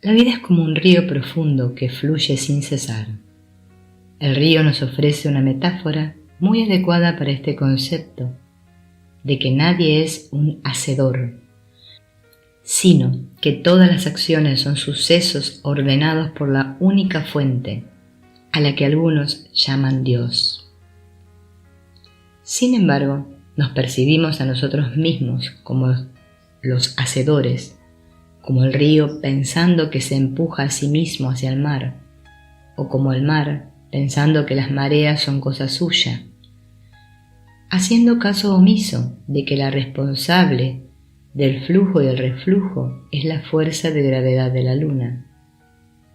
La vida es como un río profundo que fluye sin cesar. El río nos ofrece una metáfora muy adecuada para este concepto de que nadie es un hacedor, sino que todas las acciones son sucesos ordenados por la única fuente, a la que algunos llaman Dios. Sin embargo, nos percibimos a nosotros mismos como los hacedores, como el río pensando que se empuja a sí mismo hacia el mar, o como el mar pensando que las mareas son cosa suya, haciendo caso omiso de que la responsable del flujo y el reflujo es la fuerza de gravedad de la luna.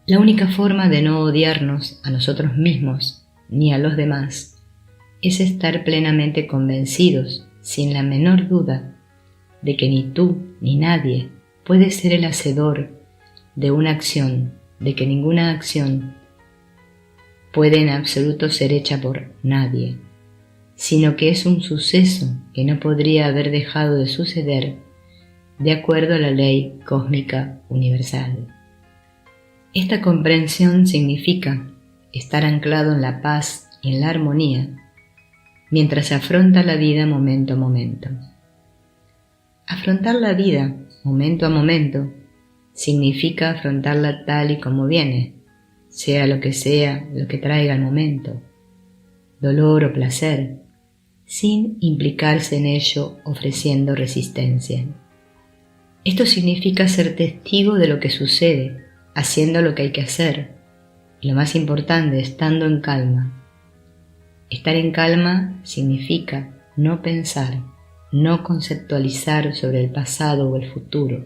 La única forma de no odiarnos a nosotros mismos ni a los demás es estar plenamente convencidos, sin la menor duda, de que ni tú ni nadie puede ser el hacedor de una acción, de que ninguna acción puede en absoluto ser hecha por nadie, sino que es un suceso que no podría haber dejado de suceder de acuerdo a la ley cósmica universal. Esta comprensión significa estar anclado en la paz y en la armonía mientras se afronta la vida momento a momento. Afrontar la vida momento a momento significa afrontarla tal y como viene, sea lo que traiga el momento, dolor o placer, sin implicarse en ello ofreciendo resistencia. Esto significa ser testigo de lo que sucede, haciendo lo que hay que hacer, y lo más importante, estando en calma. Estar en calma significa no pensar, no conceptualizar sobre el pasado o el futuro,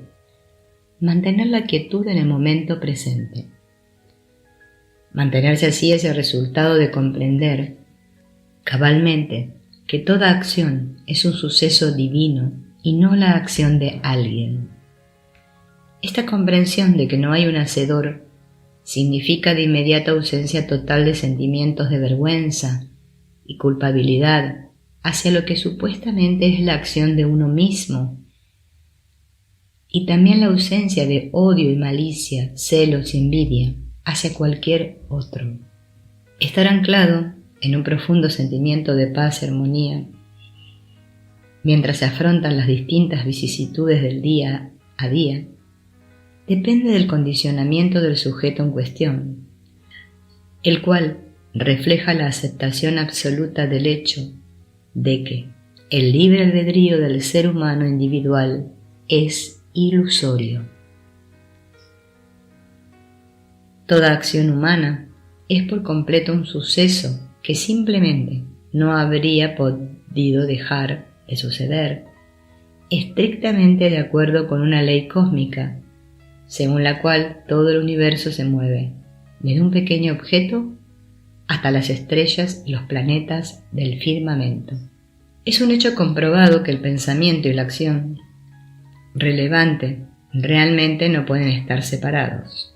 mantener la quietud en el momento presente. Mantenerse así es el resultado de comprender cabalmente que toda acción es un suceso divino y no la acción de alguien. Esta comprensión de que no hay un hacedor significa de inmediata ausencia total de sentimientos de vergüenza y culpabilidad hacia lo que supuestamente es la acción de uno mismo, y también la ausencia de odio y malicia, celos y envidia hacia cualquier otro. Estar anclado en un profundo sentimiento de paz y armonía mientras se afrontan las distintas vicisitudes del día a día depende del condicionamiento del sujeto en cuestión, el cual refleja la aceptación absoluta del hecho de que el libre albedrío del ser humano individual es ilusorio. Toda acción humana es por completo un suceso que simplemente no habría podido dejar de suceder, estrictamente de acuerdo con una ley cósmica, según la cual todo el universo se mueve, desde un pequeño objeto hasta las estrellas y los planetas del firmamento. Es un hecho comprobado que el pensamiento y la acción relevante realmente no pueden estar separados.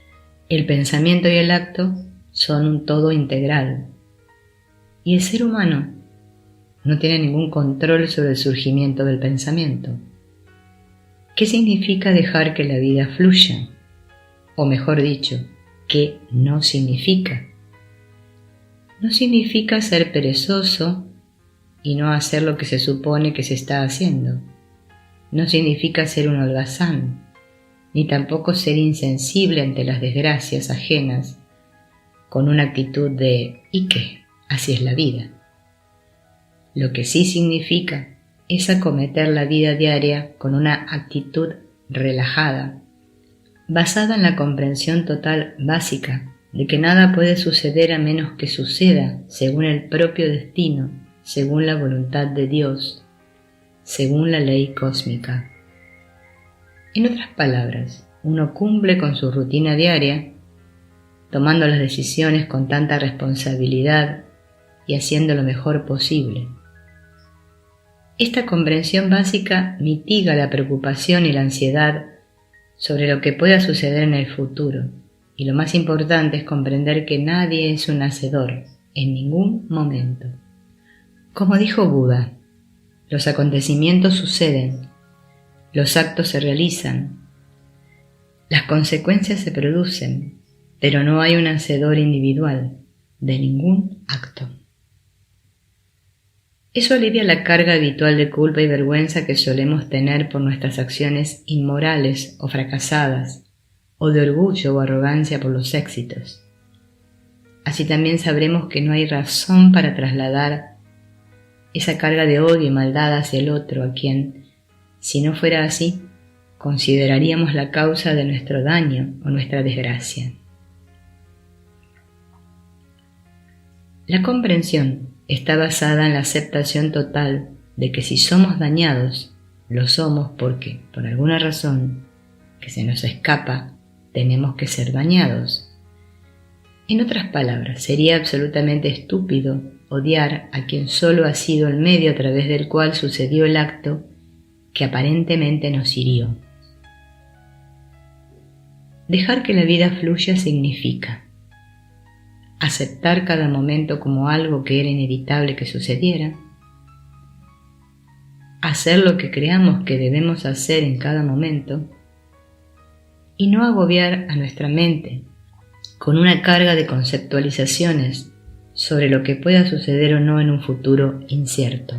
El pensamiento y el acto son un todo integral, y el ser humano no tiene ningún control sobre el surgimiento del pensamiento. ¿Qué significa dejar que la vida fluya? O mejor dicho, ¿qué no significa? No significa ser perezoso y no hacer lo que se supone que se está haciendo. No significa ser un holgazán, ni tampoco ser insensible ante las desgracias ajenas con una actitud de ¿y qué? Así es la vida. Lo que sí significa es acometer la vida diaria con una actitud relajada, basada en la comprensión total básica de que nada puede suceder a menos que suceda según el propio destino, según la voluntad de Dios, según la ley cósmica. En otras palabras, uno cumple con su rutina diaria, tomando las decisiones con tanta responsabilidad y haciendo lo mejor posible. Esta comprensión básica mitiga la preocupación y la ansiedad sobre lo que pueda suceder en el futuro, y lo más importante es comprender que nadie es un hacedor en ningún momento. Como dijo Buda, los acontecimientos suceden, los actos se realizan, Las consecuencias se producen, pero no hay un hacedor individual de ningún acto. Eso alivia la carga habitual de culpa y vergüenza que solemos tener por nuestras acciones inmorales o fracasadas, o de orgullo o arrogancia por los éxitos. Así también sabremos que no hay razón para trasladar esa carga de odio y maldad hacia el otro, a quien, si no fuera así, consideraríamos la causa de nuestro daño o nuestra desgracia. La comprensión está basada en la aceptación total de que si somos dañados, lo somos porque, por alguna razón que se nos escapa, tenemos que ser dañados. En otras palabras, sería absolutamente estúpido odiar a quien solo ha sido el medio a través del cual sucedió el acto que aparentemente nos hirió. Dejar que la vida fluya significa aceptar cada momento como algo que era inevitable que sucediera, hacer lo que creamos que debemos hacer en cada momento y no agobiar a nuestra mente con una carga de conceptualizaciones sobre lo que pueda suceder o no en un futuro incierto.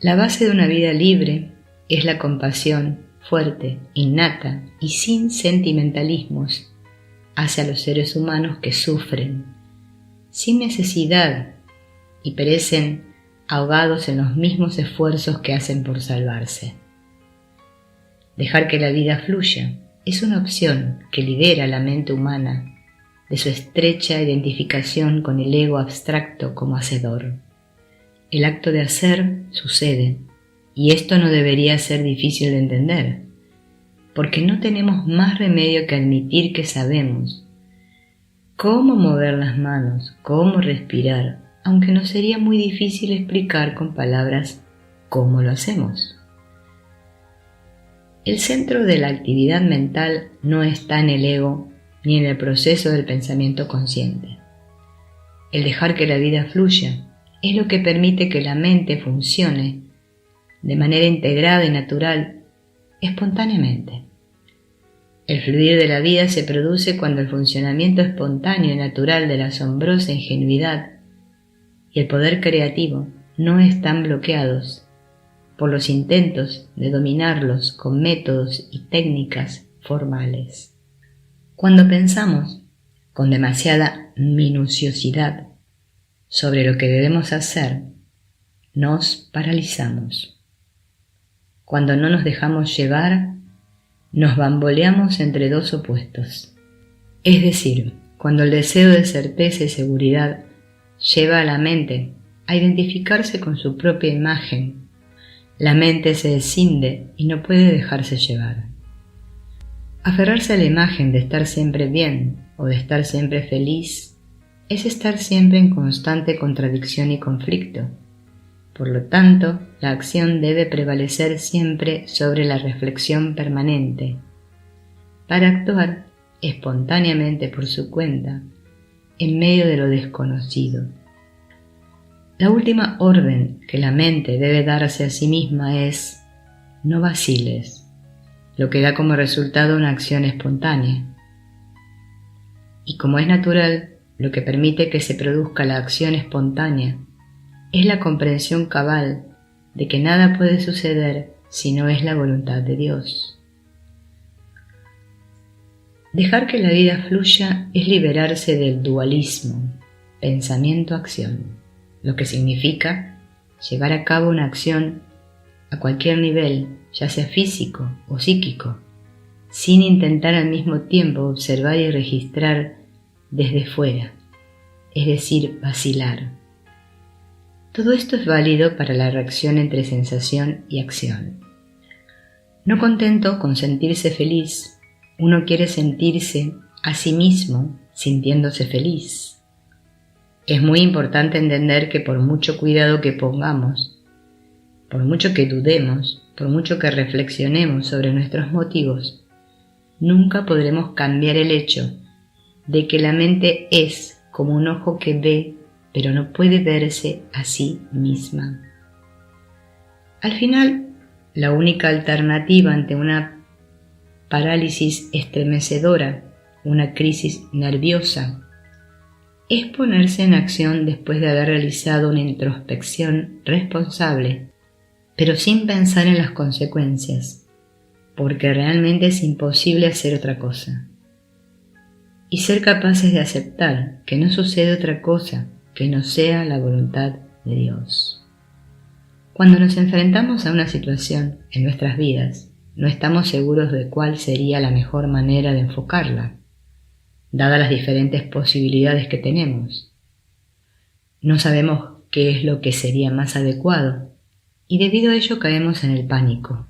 La base de una vida libre es la compasión fuerte, innata y sin sentimentalismos hacia los seres humanos que sufren, sin necesidad, y perecen ahogados en los mismos esfuerzos que hacen por salvarse. Dejar que la vida fluya es una opción que libera a la mente humana de su estrecha identificación con el ego abstracto como hacedor. El acto de hacer sucede, y esto no debería ser difícil de entender, porque no tenemos más remedio que admitir que sabemos cómo mover las manos, cómo respirar, aunque nos sería muy difícil explicar con palabras cómo lo hacemos. El centro de la actividad mental no está en el ego ni en el proceso del pensamiento consciente. El dejar que la vida fluya es lo que permite que la mente funcione de manera integrada y natural, espontáneamente. El fluir de la vida se produce cuando el funcionamiento espontáneo y natural de la asombrosa ingenuidad y el poder creativo no están bloqueados por los intentos de dominarlos con métodos y técnicas formales. Cuando pensamos con demasiada minuciosidad sobre lo que debemos hacer, nos paralizamos. Cuando no nos dejamos llevar, nos bamboleamos entre dos opuestos. Es decir, cuando el deseo de certeza y seguridad lleva a la mente a identificarse con su propia imagen, la mente se escinde y no puede dejarse llevar. Aferrarse a la imagen de estar siempre bien o de estar siempre feliz es estar siempre en constante contradicción y conflicto. Por lo tanto, la acción debe prevalecer siempre sobre la reflexión permanente, para actuar espontáneamente por su cuenta, en medio de lo desconocido. La última orden que la mente debe darse a sí misma es: no vaciles, lo que da como resultado una acción espontánea. Y como es natural, lo que permite que se produzca la acción espontánea es la comprensión cabal de que nada puede suceder si no es la voluntad de Dios. Dejar que la vida fluya es liberarse del dualismo, pensamiento-acción, lo que significa llevar a cabo una acción a cualquier nivel, ya sea físico o psíquico, sin intentar al mismo tiempo observar y registrar desde fuera, es decir, vacilar. Todo esto es válido para la reacción entre sensación y acción. No contento con sentirse feliz, uno quiere sentirse a sí mismo sintiéndose feliz. Es muy importante entender que por mucho cuidado que pongamos, por mucho que dudemos, por mucho que reflexionemos sobre nuestros motivos, nunca podremos cambiar el hecho de que la mente es como un ojo que ve pero no puede verse a sí misma. Al final, la única alternativa ante una parálisis estremecedora, una crisis nerviosa, es ponerse en acción después de haber realizado una introspección responsable, pero sin pensar en las consecuencias, porque realmente es imposible hacer otra cosa. Y ser capaces de aceptar que no sucede otra cosa que no sea la voluntad de Dios. Cuando nos enfrentamos a una situación en nuestras vidas, no estamos seguros de cuál sería la mejor manera de enfocarla, dadas las diferentes posibilidades que tenemos. No sabemos qué es lo que sería más adecuado, y debido a ello caemos en el pánico.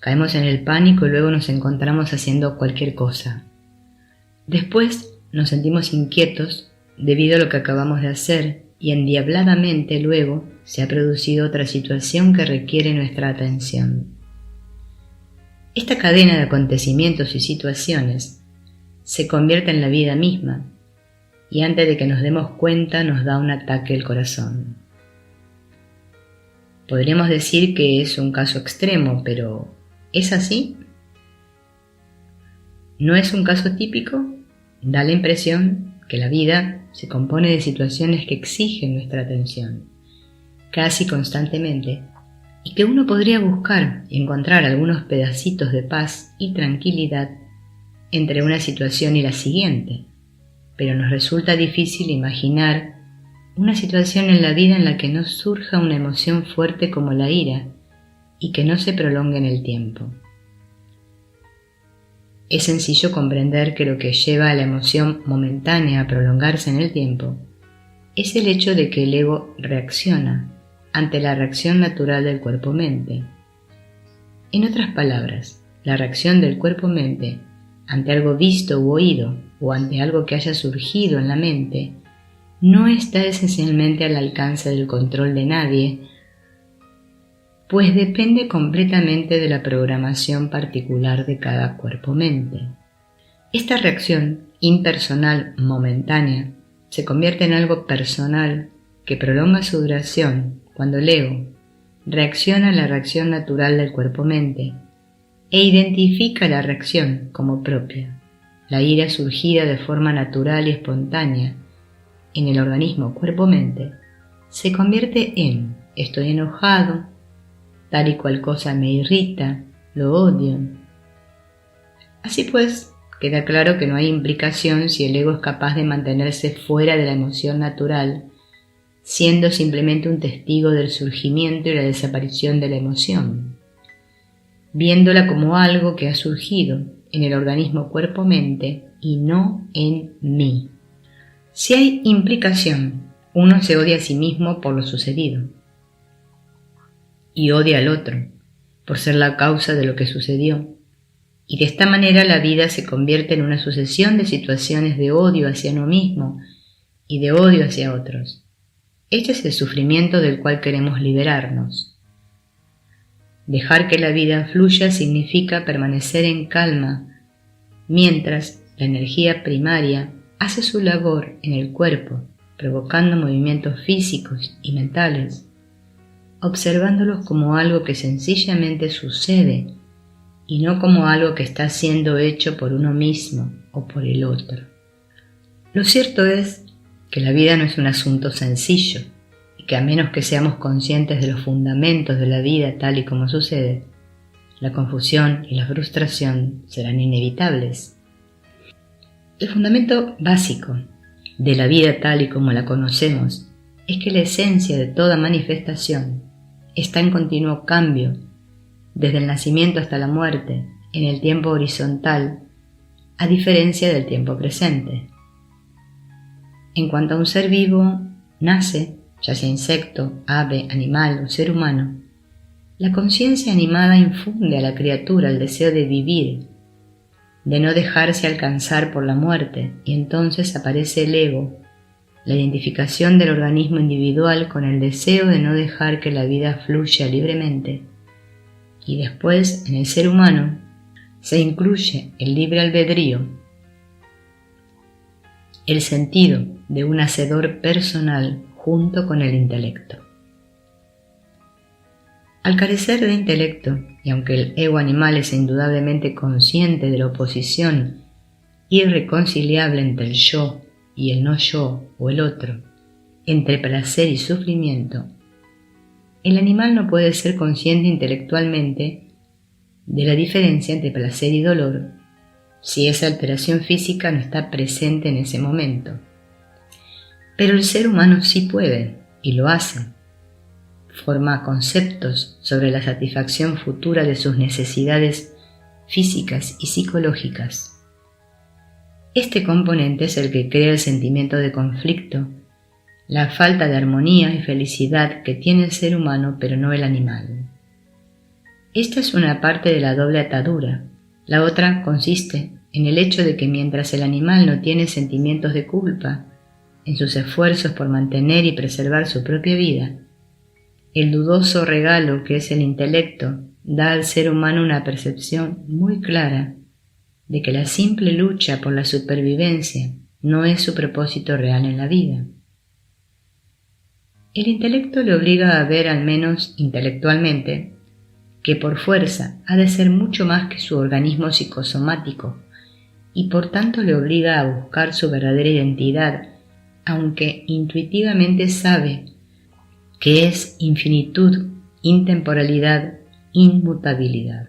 Caemos en el pánico y luego nos encontramos haciendo cualquier cosa. Después nos sentimos inquietos debido a lo que acabamos de hacer y endiabladamente luego se ha producido otra situación que requiere nuestra atención. Esta cadena de acontecimientos y situaciones se convierte en la vida misma y antes de que nos demos cuenta nos da un ataque al corazón. Podríamos decir que es un caso extremo, pero ¿es así? ¿No es un caso típico? Da la impresión que la vida se compone de situaciones que exigen nuestra atención, casi constantemente, y que uno podría buscar y encontrar algunos pedacitos de paz y tranquilidad entre una situación y la siguiente, pero nos resulta difícil imaginar una situación en la vida en la que no surja una emoción fuerte como la ira y que no se prolongue en el tiempo. Es sencillo comprender que lo que lleva a la emoción momentánea a prolongarse en el tiempo es el hecho de que el ego reacciona ante la reacción natural del cuerpo-mente. En otras palabras, la reacción del cuerpo-mente ante algo visto u oído o ante algo que haya surgido en la mente no está esencialmente al alcance del control de nadie, pues depende completamente de la programación particular de cada cuerpo-mente. Esta reacción impersonal momentánea se convierte en algo personal que prolonga su duración cuando el ego reacciona a la reacción natural del cuerpo-mente e identifica la reacción como propia. La ira surgida de forma natural y espontánea en el organismo cuerpo-mente se convierte en estoy enojado, tal y cual cosa me irrita, lo odio. Así pues, queda claro que no hay implicación si el ego es capaz de mantenerse fuera de la emoción natural, siendo simplemente un testigo del surgimiento y la desaparición de la emoción, viéndola como algo que ha surgido en el organismo cuerpo-mente y no en mí. Si hay implicación, uno se odia a sí mismo por lo sucedido y odia al otro por ser la causa de lo que sucedió, y de esta manera la vida se convierte en una sucesión de situaciones de odio hacia uno mismo y de odio hacia otros. Este es el sufrimiento del cual queremos liberarnos. Dejar que la vida fluya significa permanecer en calma, mientras la energía primaria hace su labor en el cuerpo, provocando movimientos físicos y mentales, observándolos como algo que sencillamente sucede y no como algo que está siendo hecho por uno mismo o por el otro. Lo cierto es que la vida no es un asunto sencillo y que a menos que seamos conscientes de los fundamentos de la vida tal y como sucede, la confusión y la frustración serán inevitables. El fundamento básico de la vida tal y como la conocemos es que la esencia de toda manifestación está en continuo cambio, desde el nacimiento hasta la muerte, en el tiempo horizontal, a diferencia del tiempo presente. En cuanto a un ser vivo nace, ya sea insecto, ave, animal o ser humano, la conciencia animada infunde a la criatura el deseo de vivir, de no dejarse alcanzar por la muerte, y entonces aparece el ego, la identificación del organismo individual con el deseo de no dejar que la vida fluya libremente, y después en el ser humano se incluye el libre albedrío, el sentido de un hacedor personal junto con el intelecto. Al carecer de intelecto, y aunque el ego animal es indudablemente consciente de la oposición irreconciliable entre el yo y el no yo o el otro, entre placer y sufrimiento, el animal no puede ser consciente intelectualmente de la diferencia entre placer y dolor si esa alteración física no está presente en ese momento. Pero el ser humano sí puede, y lo hace. Forma conceptos sobre la satisfacción futura de sus necesidades físicas y psicológicas. Este componente es el que crea el sentimiento de conflicto, la falta de armonía y felicidad que tiene el ser humano pero no el animal. Esta es una parte de la doble atadura. La otra consiste en el hecho de que mientras el animal no tiene sentimientos de culpa en sus esfuerzos por mantener y preservar su propia vida, el dudoso regalo que es el intelecto da al ser humano una percepción muy clara de que la simple lucha por la supervivencia no es su propósito real en la vida. El intelecto le obliga a ver, al menos intelectualmente, que por fuerza ha de ser mucho más que su organismo psicosomático y por tanto le obliga a buscar su verdadera identidad, aunque intuitivamente sabe que es infinitud, intemporalidad, inmutabilidad.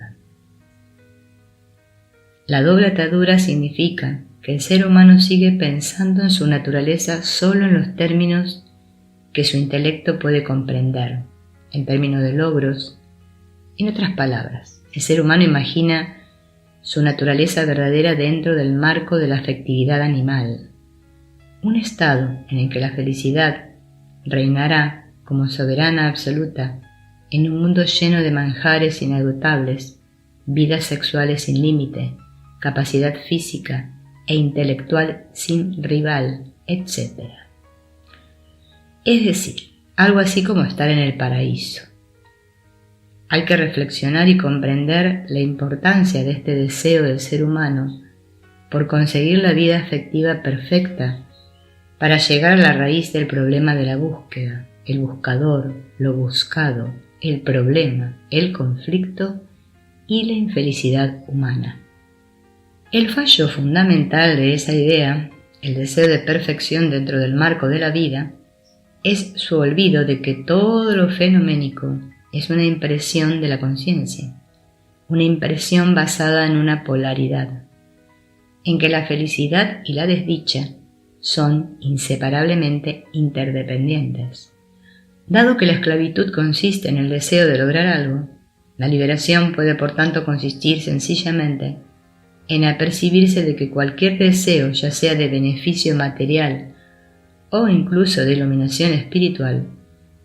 La doble atadura significa que el ser humano sigue pensando en su naturaleza solo en los términos que su intelecto puede comprender, en términos de logros. En otras palabras, el ser humano imagina su naturaleza verdadera dentro del marco de la afectividad animal, un estado en el que la felicidad reinará como soberana absoluta en un mundo lleno de manjares inagotables, vidas sexuales sin límite, capacidad física e intelectual sin rival, etc. Es decir, algo así como estar en el paraíso. Hay que reflexionar y comprender la importancia de este deseo del ser humano por conseguir la vida afectiva perfecta para llegar a la raíz del problema de la búsqueda, el buscador, lo buscado, el problema, el conflicto y la infelicidad humana. El fallo fundamental de esa idea, el deseo de perfección dentro del marco de la vida, es su olvido de que todo lo fenoménico es una impresión de la conciencia, una impresión basada en una polaridad, en que la felicidad y la desdicha son inseparablemente interdependientes. Dado que la esclavitud consiste en el deseo de lograr algo, la liberación puede por tanto consistir sencillamente en apercibirse de que cualquier deseo, ya sea de beneficio material o incluso de iluminación espiritual,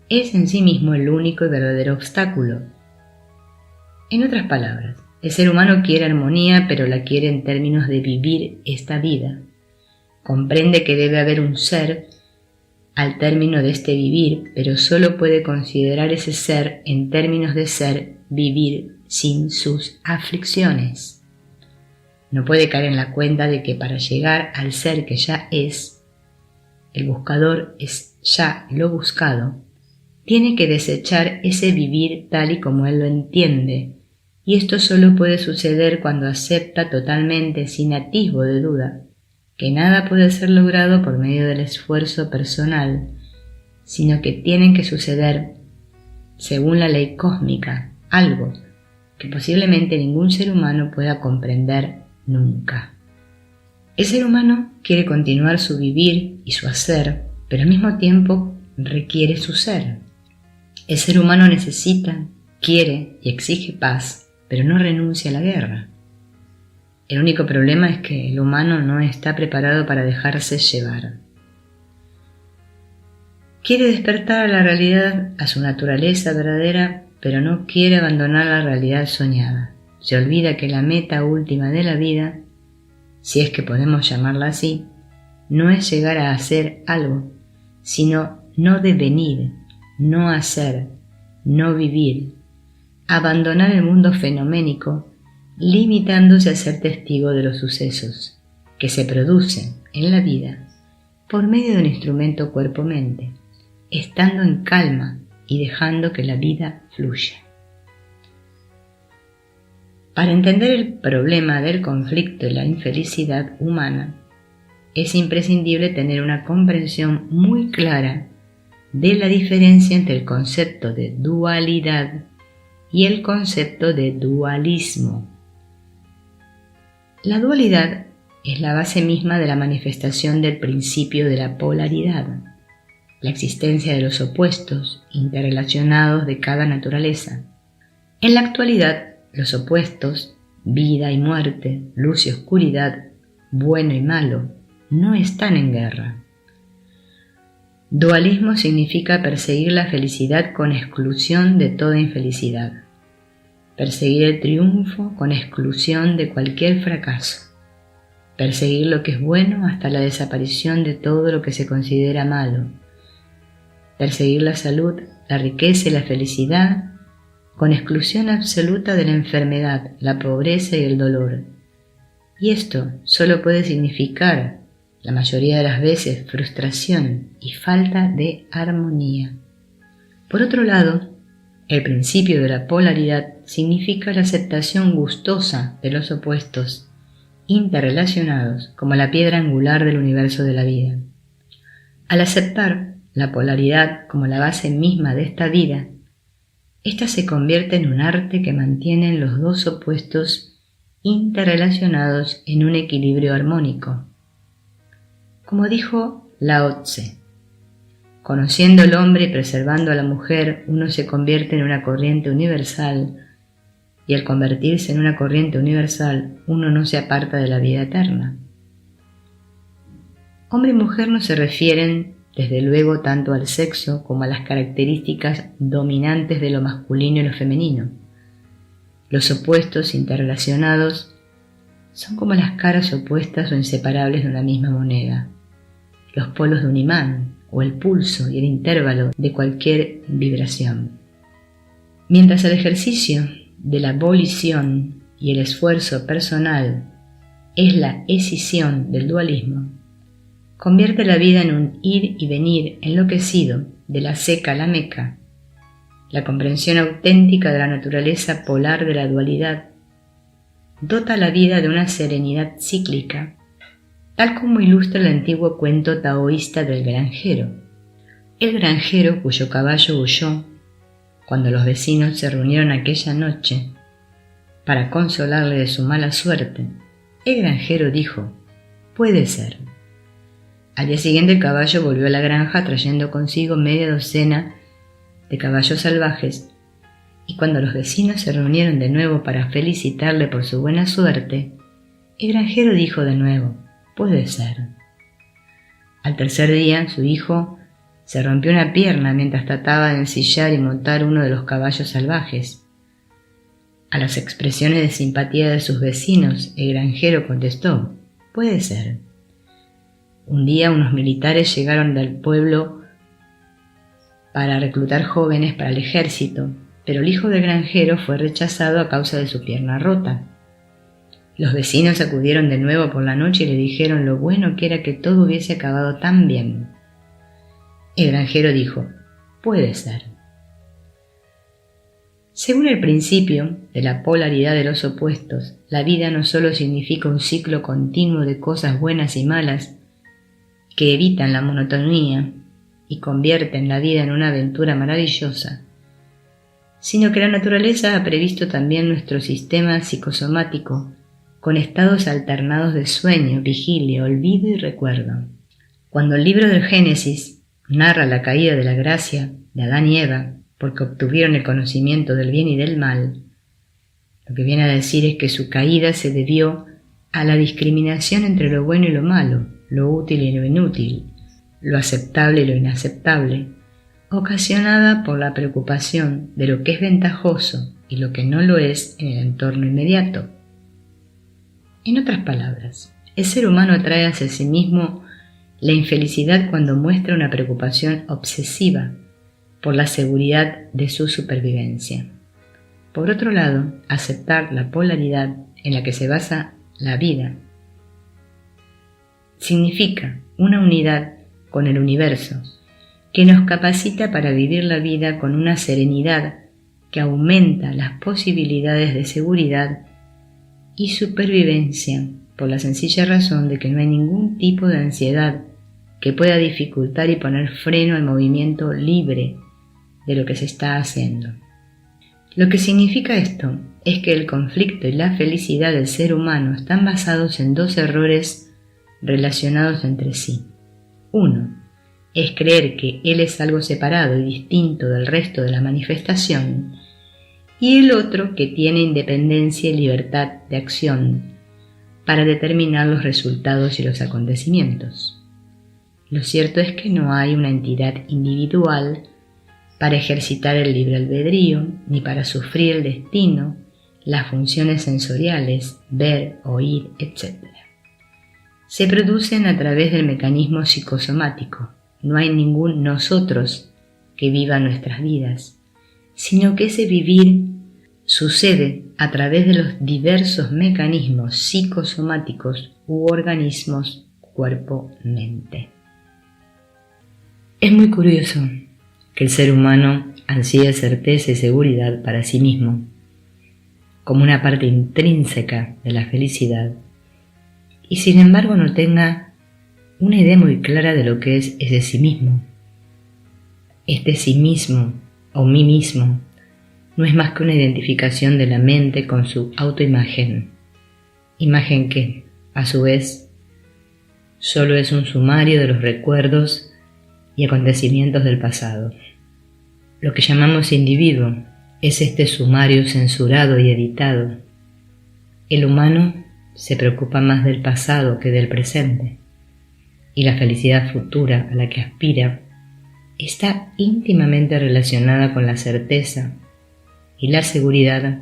es en sí mismo el único y verdadero obstáculo. En otras palabras, el ser humano quiere armonía, pero la quiere en términos de vivir esta vida. Comprende que debe haber un ser al término de este vivir, pero solo puede considerar ese ser en términos de ser, vivir sin sus aflicciones. No puede caer en la cuenta de que para llegar al ser que ya es, el buscador es ya lo buscado, tiene que desechar ese vivir tal y como él lo entiende, y esto solo puede suceder cuando acepta totalmente, sin atisbo de duda, que nada puede ser logrado por medio del esfuerzo personal, sino que tienen que suceder, según la ley cósmica, algo que posiblemente ningún ser humano pueda comprender nunca. El ser humano quiere continuar su vivir y su hacer, pero al mismo tiempo requiere su ser. El ser humano necesita, quiere y exige paz, pero no renuncia a la guerra. El único problema es que el humano no está preparado para dejarse llevar. Quiere despertar a la realidad, a su naturaleza verdadera, pero no quiere abandonar la realidad soñada. Se olvida que la meta última de la vida, si es que podemos llamarla así, no es llegar a hacer algo, sino no devenir, no hacer, no vivir, abandonar el mundo fenoménico, limitándose a ser testigo de los sucesos que se producen en la vida por medio de un instrumento cuerpo-mente, estando en calma y dejando que la vida fluya. Para entender el problema del conflicto y la infelicidad humana, es imprescindible tener una comprensión muy clara de la diferencia entre el concepto de dualidad y el concepto de dualismo. La dualidad es la base misma de la manifestación del principio de la polaridad, la existencia de los opuestos interrelacionados de cada naturaleza. En la actualidad, los opuestos, vida y muerte, luz y oscuridad, bueno y malo, no están en guerra. Dualismo significa perseguir la felicidad con exclusión de toda infelicidad, perseguir el triunfo con exclusión de cualquier fracaso, perseguir lo que es bueno hasta la desaparición de todo lo que se considera malo, perseguir la salud, la riqueza y la felicidad con exclusión absoluta de la enfermedad, la pobreza y el dolor. Y esto solo puede significar, la mayoría de las veces, frustración y falta de armonía. Por otro lado, el principio de la polaridad significa la aceptación gustosa de los opuestos, interrelacionados como la piedra angular del universo de la vida. Al aceptar la polaridad como la base misma de esta vida, ésta se convierte en un arte que mantiene los dos opuestos interrelacionados en un equilibrio armónico. Como dijo Lao Tse, conociendo al hombre y preservando a la mujer, uno se convierte en una corriente universal, y al convertirse en una corriente universal, uno no se aparta de la vida eterna. Hombre y mujer no se refieren, desde luego, tanto al sexo como a las características dominantes de lo masculino y lo femenino. Los opuestos interrelacionados son como las caras opuestas o inseparables de una misma moneda, los polos de un imán, o el pulso y el intervalo de cualquier vibración. Mientras el ejercicio de la volición y el esfuerzo personal es la escisión del dualismo, convierte la vida en un ir y venir enloquecido de la seca a la meca, la comprensión auténtica de la naturaleza polar de la dualidad dota la vida de una serenidad cíclica, tal como ilustra el antiguo cuento taoísta del granjero. El granjero cuyo caballo huyó cuando los vecinos se reunieron aquella noche para consolarle de su mala suerte, el granjero dijo: «Puede ser». Al día siguiente el caballo volvió a la granja trayendo consigo media docena de caballos salvajes, y cuando los vecinos se reunieron de nuevo para felicitarle por su buena suerte, el granjero dijo de nuevo: «Puede ser». Al tercer día su hijo se rompió una pierna mientras trataba de ensillar y montar uno de los caballos salvajes. A las expresiones de simpatía de sus vecinos, el granjero contestó: «Puede ser». Un día unos militares llegaron del pueblo para reclutar jóvenes para el ejército, pero el hijo del granjero fue rechazado a causa de su pierna rota. Los vecinos acudieron de nuevo por la noche y le dijeron lo bueno que era que todo hubiese acabado tan bien. El granjero dijo: «Puede ser». Según el principio de la polaridad de los opuestos, la vida no solo significa un ciclo continuo de cosas buenas y malas que evitan la monotonía y convierten la vida en una aventura maravillosa, sino que la naturaleza ha previsto también nuestro sistema psicosomático con estados alternados de sueño, vigilia, olvido y recuerdo. Cuando el libro del Génesis narra la caída de la gracia de Adán y Eva porque obtuvieron el conocimiento del bien y del mal, lo que viene a decir es que su caída se debió a la discriminación entre lo bueno y lo malo, lo útil y lo inútil, lo aceptable y lo inaceptable, ocasionada por la preocupación de lo que es ventajoso y lo que no lo es en el entorno inmediato. En otras palabras, el ser humano atrae hacia sí mismo la infelicidad cuando muestra una preocupación obsesiva por la seguridad de su supervivencia. Por otro lado, aceptar la polaridad en la que se basa la vida significa una unidad con el universo que nos capacita para vivir la vida con una serenidad que aumenta las posibilidades de seguridad y supervivencia, por la sencilla razón de que no hay ningún tipo de ansiedad que pueda dificultar y poner freno al movimiento libre de lo que se está haciendo. Lo que significa esto es que el conflicto y la felicidad del ser humano están basados en dos errores relacionados entre sí. Uno es creer que él es algo separado y distinto del resto de la manifestación, y el otro que tiene independencia y libertad de acción para determinar los resultados y los acontecimientos. Lo cierto es que no hay una entidad individual para ejercitar el libre albedrío, ni para sufrir el destino, las funciones sensoriales, ver, oír, etc. Se producen a través del mecanismo psicosomático. No hay ningún nosotros que viva nuestras vidas, sino que ese vivir sucede a través de los diversos mecanismos psicosomáticos u organismos cuerpo-mente. Es muy curioso que el ser humano ansíe certeza y seguridad para sí mismo, como una parte intrínseca de la felicidad, y sin embargo no tenga una idea muy clara de lo que es ese sí mismo. Este sí mismo o mí mismo no es más que una identificación de la mente con su autoimagen, imagen que, a su vez, solo es un sumario de los recuerdos y acontecimientos del pasado. Lo que llamamos individuo es este sumario censurado y editado. El humano se preocupa más del pasado que del presente, y la felicidad futura a la que aspira está íntimamente relacionada con la certeza y la seguridad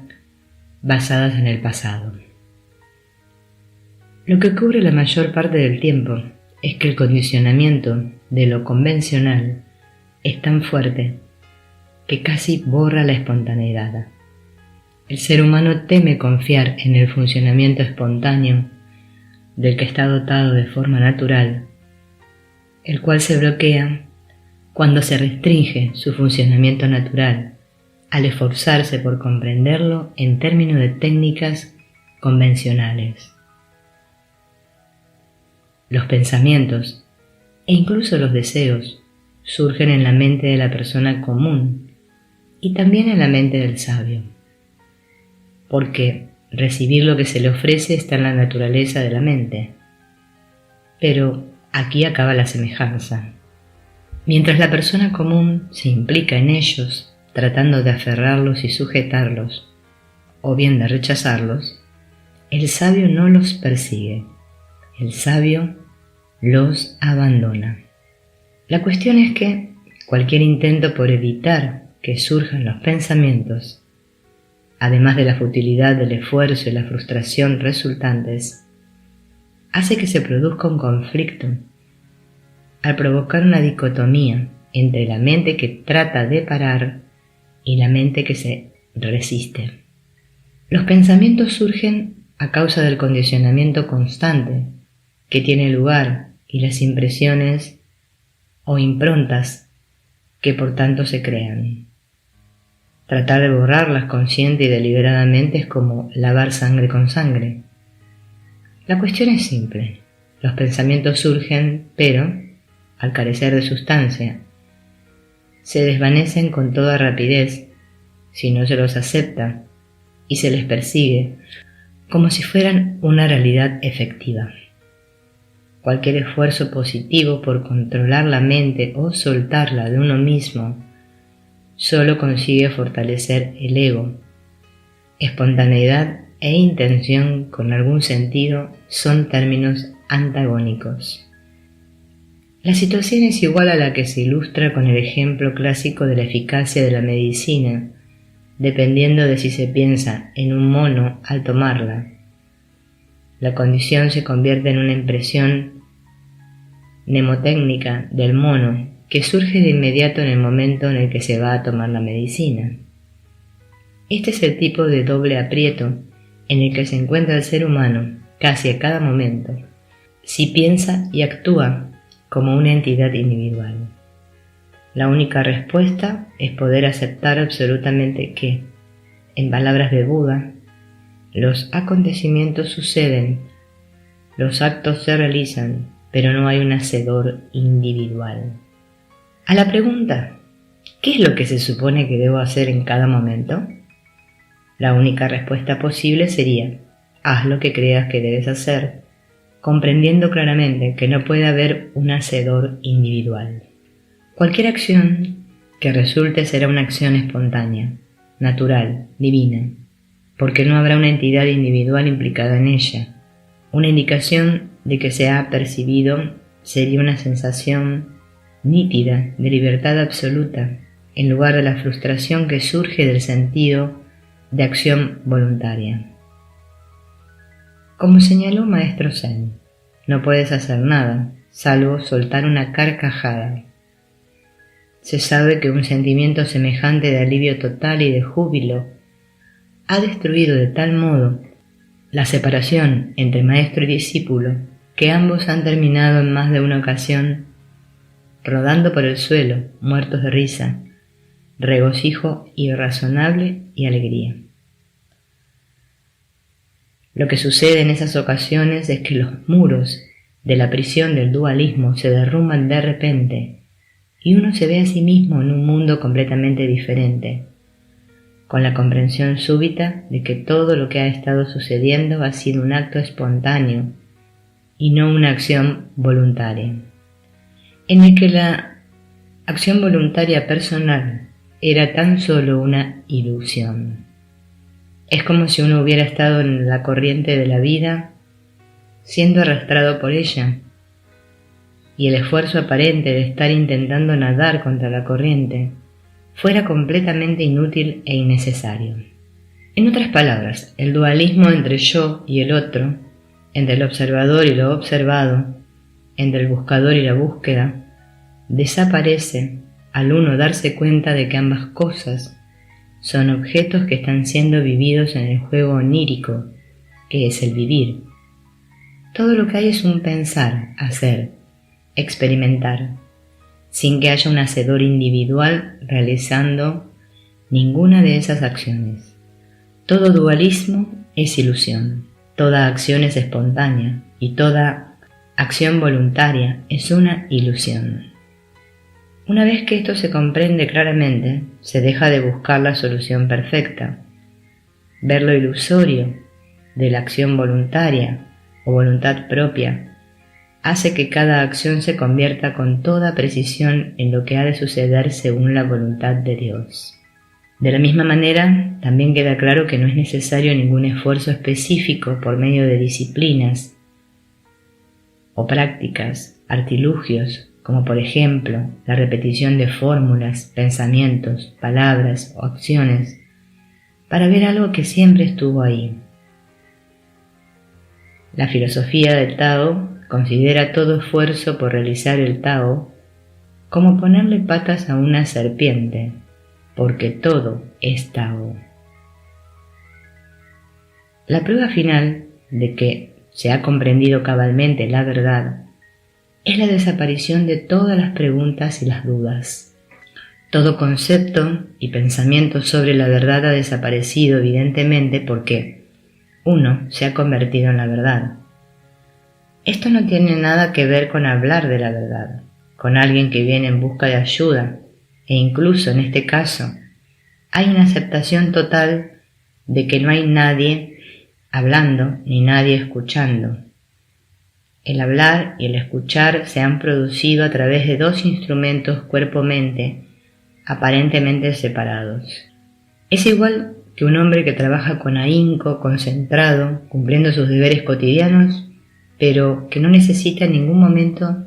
basadas en el pasado. Lo que ocurre la mayor parte del tiempo es que el condicionamiento de lo convencional es tan fuerte que casi borra la espontaneidad. El ser humano teme confiar en el funcionamiento espontáneo del que está dotado de forma natural, el cual se bloquea cuando se restringe su funcionamiento natural al esforzarse por comprenderlo en términos de técnicas convencionales. Los pensamientos e incluso los deseos surgen en la mente de la persona común y también en la mente del sabio, porque recibir lo que se le ofrece está en la naturaleza de la mente. Pero aquí acaba la semejanza. Mientras la persona común se implica en ellos, tratando de aferrarlos y sujetarlos, o bien de rechazarlos, el sabio no los persigue. El sabio los abandona. La cuestión es que cualquier intento por evitar que surjan los pensamientos, además de la futilidad del esfuerzo y la frustración resultantes, hace que se produzca un conflicto al provocar una dicotomía entre la mente que trata de parar y la mente que se resiste. Los pensamientos surgen a causa del condicionamiento constante que tiene lugar y las impresiones o improntas que por tanto se crean. Tratar de borrarlas consciente y deliberadamente es como lavar sangre con sangre. La cuestión es simple. Los pensamientos surgen, pero, al carecer de sustancia, se desvanecen con toda rapidez si no se los acepta y se les persigue como si fueran una realidad efectiva. Cualquier esfuerzo positivo por controlar la mente o soltarla de uno mismo solo consigue fortalecer el ego. Espontaneidad e intención con algún sentido son términos antagónicos. La situación es igual a la que se ilustra con el ejemplo clásico de la eficacia de la medicina, dependiendo de si se piensa en un mono al tomarla. La condición se convierte en una impresión mnemotécnica del mono que surge de inmediato en el momento en el que se va a tomar la medicina. Este es el tipo de doble aprieto en el que se encuentra el ser humano casi a cada momento, si piensa y actúa como una entidad individual. La única respuesta es poder aceptar absolutamente que, en palabras de Buda, Los acontecimientos suceden, los actos se realizan, pero no hay un hacedor individual. A la pregunta, ¿qué es lo que se supone que debo hacer en cada momento? La única respuesta posible sería, haz lo que creas que debes hacer, comprendiendo claramente que no puede haber un hacedor individual. Cualquier acción que resulte será una acción espontánea, natural, divina, porque no habrá una entidad individual implicada en ella. Una indicación de que se ha percibido sería una sensación nítida de libertad absoluta, en lugar de la frustración que surge del sentido de acción voluntaria. Como señaló Maestro Zen, no puedes hacer nada, salvo soltar una carcajada. Se sabe que un sentimiento semejante de alivio total y de júbilo ha destruido de tal modo la separación entre maestro y discípulo que ambos han terminado en más de una ocasión rodando por el suelo, muertos de risa, regocijo irrazonable y alegría. Lo que sucede en esas ocasiones es que los muros de la prisión del dualismo se derrumban de repente y uno se ve a sí mismo en un mundo completamente diferente, con la comprensión súbita de que todo lo que ha estado sucediendo ha sido un acto espontáneo y no una acción voluntaria, en el que la acción voluntaria personal era tan solo una ilusión. Es como si uno hubiera estado en la corriente de la vida, siendo arrastrado por ella, y el esfuerzo aparente de estar intentando nadar contra la corriente fuera completamente inútil e innecesario. En otras palabras, el dualismo entre yo y el otro, entre el observador y lo observado, entre el buscador y la búsqueda, desaparece al uno darse cuenta de que ambas cosas son objetos que están siendo vividos en el juego onírico, que es el vivir. Todo lo que hay es un pensar, hacer, experimentar, sin que haya un hacedor individual realizando ninguna de esas acciones. Todo dualismo es ilusión, toda acción es espontánea y toda acción voluntaria es una ilusión. Una vez que esto se comprende claramente, se deja de buscar la solución perfecta. Ver lo ilusorio de la acción voluntaria o voluntad propia hace que cada acción se convierta con toda precisión en lo que ha de suceder según la voluntad de Dios. De la misma manera, también queda claro que no es necesario ningún esfuerzo específico por medio de disciplinas o prácticas, artilugios, como por ejemplo la repetición de fórmulas, pensamientos, palabras o acciones, para ver algo que siempre estuvo ahí. La filosofía del Tao considera todo esfuerzo por realizar el Tao como ponerle patas a una serpiente, porque todo es Tao. La prueba final de que se ha comprendido cabalmente la verdad es la desaparición de todas las preguntas y las dudas. Todo concepto y pensamiento sobre la verdad ha desaparecido evidentemente porque uno se ha convertido en la verdad. Esto no tiene nada que ver con hablar de la verdad, con alguien que viene en busca de ayuda, e incluso en este caso hay una aceptación total de que no hay nadie hablando ni nadie escuchando. El hablar y el escuchar se han producido a través de dos instrumentos cuerpo-mente aparentemente separados. Es igual que un hombre que trabaja con ahínco, concentrado, cumpliendo sus deberes cotidianos, pero que no necesita en ningún momento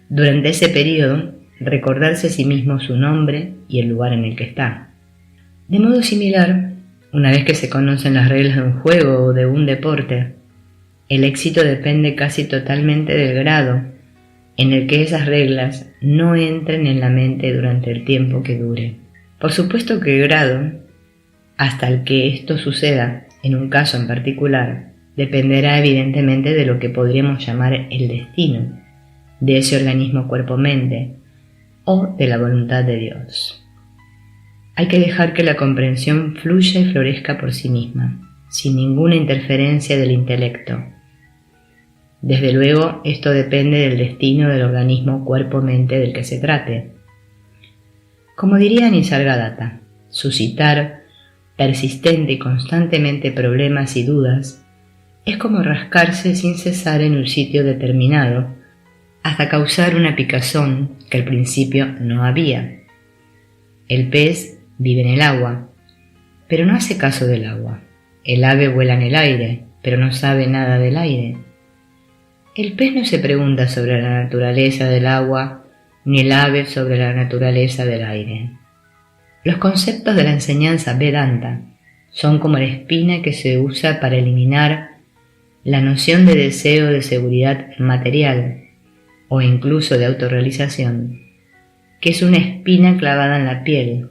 durante ese periodo recordarse a sí mismo su nombre y el lugar en el que está. De modo similar, una vez que se conocen las reglas de un juego o de un deporte, el éxito depende casi totalmente del grado en el que esas reglas no entren en la mente durante el tiempo que dure. Por supuesto que el grado, hasta el que esto suceda en un caso en particular, dependerá evidentemente de lo que podríamos llamar el destino de ese organismo cuerpo-mente o de la voluntad de Dios. Hay que dejar que la comprensión fluya y florezca por sí misma. sin ninguna interferencia del intelecto. Desde luego, esto depende del destino del organismo cuerpo-mente del que se trate. Como diría Nisargadatta, suscitar persistente y constantemente problemas y dudas es como rascarse sin cesar en un sitio determinado hasta causar una picazón que al principio no había. El pez vive en el agua, pero no hace caso del agua. El ave vuela en el aire, pero no sabe nada del aire. El pez no se pregunta sobre la naturaleza del agua, ni el ave sobre la naturaleza del aire. Los conceptos de la enseñanza Vedanta son como la espina que se usa para eliminar la noción de deseo de seguridad material o incluso de autorrealización, que es una espina clavada en la piel.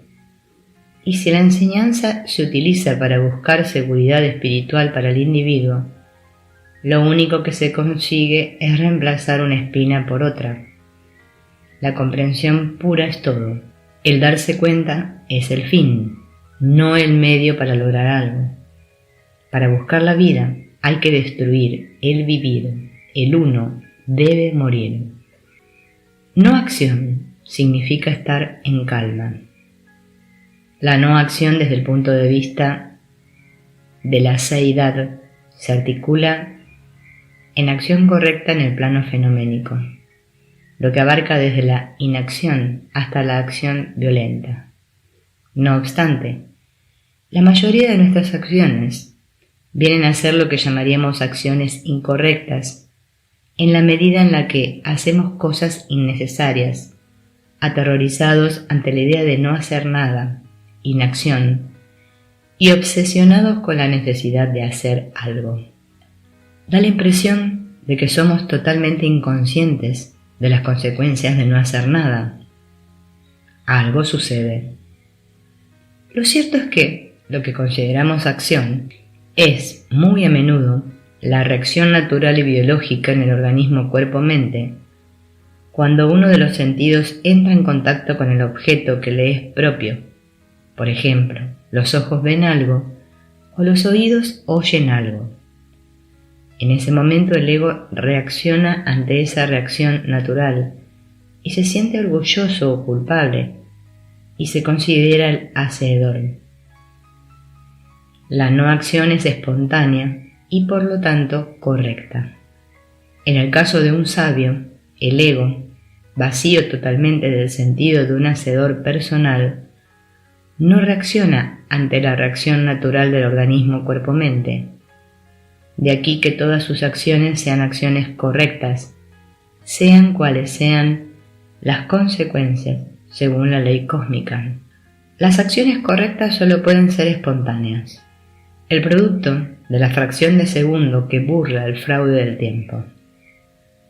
Y si la enseñanza se utiliza para buscar seguridad espiritual para el individuo, lo único que se consigue es reemplazar una espina por otra. La comprensión pura es todo. El darse cuenta es el fin, no el medio para lograr algo. Para buscar la vida hay que destruir el vivir, el uno debe morir. No acción significa estar en calma. La no acción desde el punto de vista de la seidad se articula en acción correcta en el plano fenoménico, lo que abarca desde la inacción hasta la acción violenta. No obstante, la mayoría de nuestras acciones vienen a ser lo que llamaríamos acciones incorrectas, en la medida en la que hacemos cosas innecesarias, aterrorizados ante la idea de no hacer nada, inacción, y obsesionados con la necesidad de hacer algo. Da la impresión de que somos totalmente inconscientes de las consecuencias de no hacer nada. Algo sucede. Lo cierto es que lo que consideramos acción es, muy a menudo, la reacción natural y biológica en el organismo cuerpo-mente, cuando uno de los sentidos entra en contacto con el objeto que le es propio. Por ejemplo, los ojos ven algo o los oídos oyen algo. En ese momento el ego reacciona ante esa reacción natural y se siente orgulloso o culpable y se considera el hacedor. La no acción es espontánea y por lo tanto correcta. En el caso de un sabio, el ego, vacío totalmente del sentido de un hacedor personal, no reacciona ante la reacción natural del organismo cuerpo-mente. De aquí que todas sus acciones sean acciones correctas, sean cuales sean las consecuencias según la ley cósmica. Las acciones correctas solo pueden ser espontáneas, el producto de la fracción de segundo que burla el fraude del tiempo.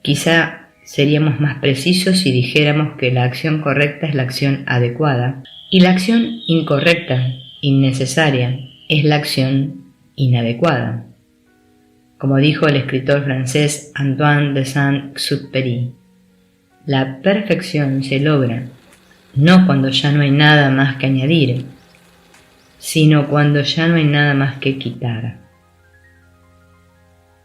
Quizá seríamos más precisos si dijéramos que la acción correcta es la acción adecuada y la acción incorrecta, innecesaria, es la acción inadecuada. Como dijo el escritor francés Antoine de Saint-Exupéry, la perfección se logra no cuando ya no hay nada más que añadir, sino cuando ya no hay nada más que quitar.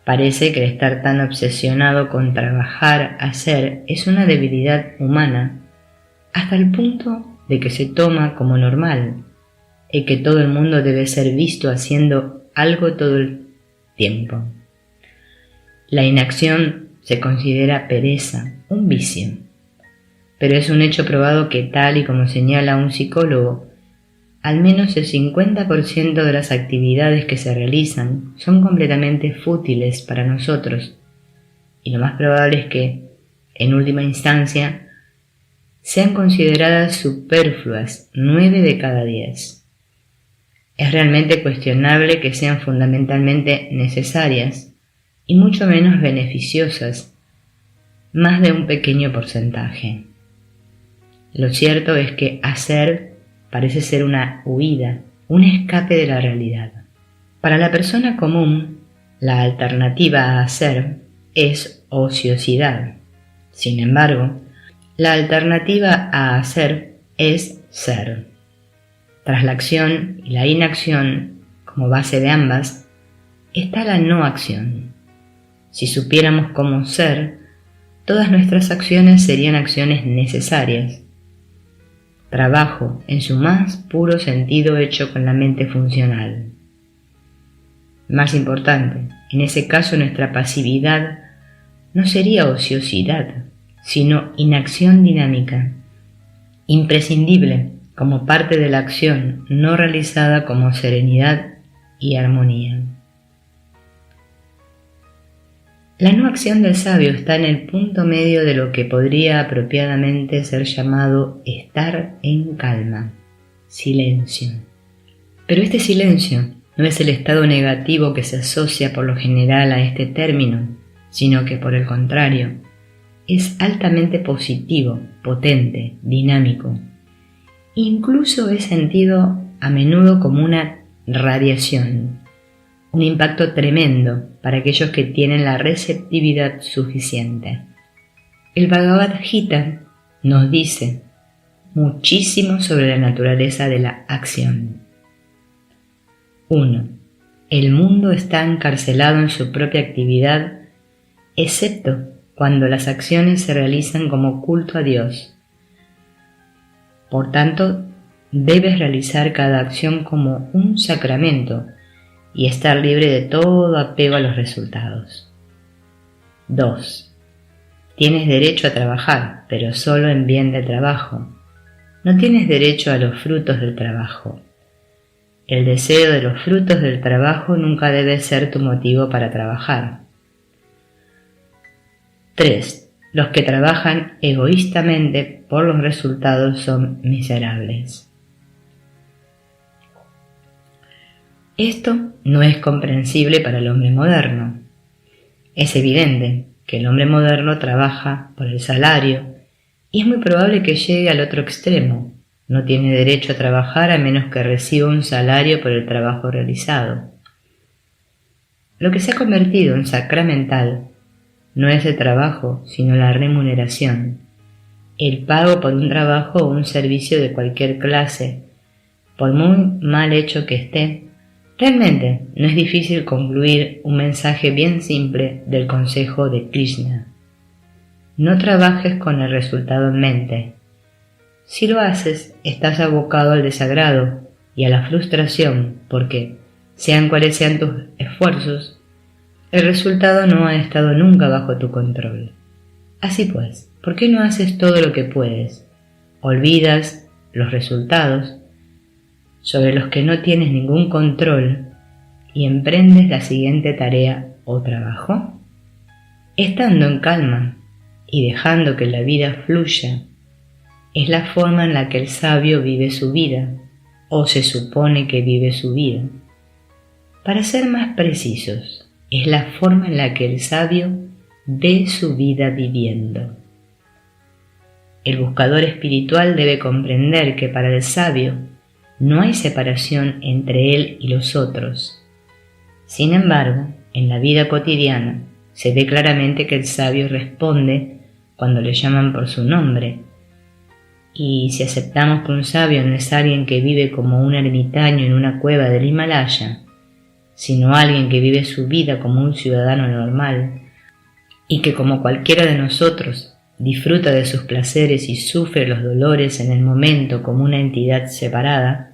Parece que el estar tan obsesionado con trabajar, hacer, es una debilidad humana, hasta el punto de que se toma como normal, y que todo el mundo debe ser visto haciendo algo todo el tiempo. La inacción se considera pereza, un vicio, pero es un hecho probado que, tal y como señala un psicólogo, al menos el 50% de las actividades que se realizan son completamente fútiles para nosotros, y lo más probable es que, en última instancia, sean consideradas superfluas 9 de cada 10. Es realmente cuestionable que sean fundamentalmente necesarias y mucho menos beneficiosas, más de un pequeño porcentaje. Lo cierto es que hacer parece ser una huida, un escape de la realidad. Para la persona común, la alternativa a hacer es ociosidad. Sin embargo, la alternativa a hacer es ser. Tras la acción y la inacción, como base de ambas, está la no acción. Si supiéramos cómo ser, todas nuestras acciones serían acciones necesarias. Trabajo en su más puro sentido hecho con la mente funcional. Más importante, en ese caso nuestra pasividad no sería ociosidad, sino inacción dinámica, imprescindible como parte de la acción no realizada como serenidad y armonía. La no acción del sabio está en el punto medio de lo que podría apropiadamente ser llamado estar en calma, silencio. Pero este silencio no es el estado negativo que se asocia por lo general a este término, sino que por el contrario, es altamente positivo, potente, dinámico. Incluso es sentido a menudo como una radiación, un impacto tremendo para aquellos que tienen la receptividad suficiente. El Bhagavad Gita nos dice muchísimo sobre la naturaleza de la acción. 1. El mundo está encarcelado en su propia actividad, excepto cuando las acciones se realizan como culto a Dios. Por tanto, debes realizar cada acción como un sacramento y estar libre de todo apego a los resultados. 2. Tienes derecho a trabajar, pero solo en bien del trabajo. No tienes derecho a los frutos del trabajo. El deseo de los frutos del trabajo nunca debe ser tu motivo para trabajar. 3. Los que trabajan egoístamente por los resultados son miserables. Esto no es comprensible para el hombre moderno. Es evidente que el hombre moderno trabaja por el salario y es muy probable que llegue al otro extremo. No tiene derecho a trabajar a menos que reciba un salario por el trabajo realizado. Lo que se ha convertido en sacramental no es el trabajo, sino la remuneración, el pago por un trabajo o un servicio de cualquier clase, por muy mal hecho que esté. Realmente no es difícil concluir un mensaje bien simple del consejo de Krishna. No trabajes con el resultado en mente. Si lo haces, estás abocado al desagrado y a la frustración porque, sean cuales sean tus esfuerzos, el resultado no ha estado nunca bajo tu control. Así pues, ¿por qué no haces todo lo que puedes? Olvidas los resultados sobre los que no tienes ningún control y emprendes la siguiente tarea o trabajo. Estando en calma y dejando que la vida fluya, es la forma en la que el sabio vive su vida, o se supone que vive su vida. Para ser más precisos, es la forma en la que el sabio ve su vida viviendo. El buscador espiritual debe comprender que para el sabio no hay separación entre él y los otros. Sin embargo, en la vida cotidiana se ve claramente que el sabio responde cuando le llaman por su nombre, y si aceptamos que un sabio no es alguien que vive como un ermitaño en una cueva del Himalaya, sino alguien que vive su vida como un ciudadano normal, y que como cualquiera de nosotros disfruta de sus placeres y sufre los dolores en el momento como una entidad separada,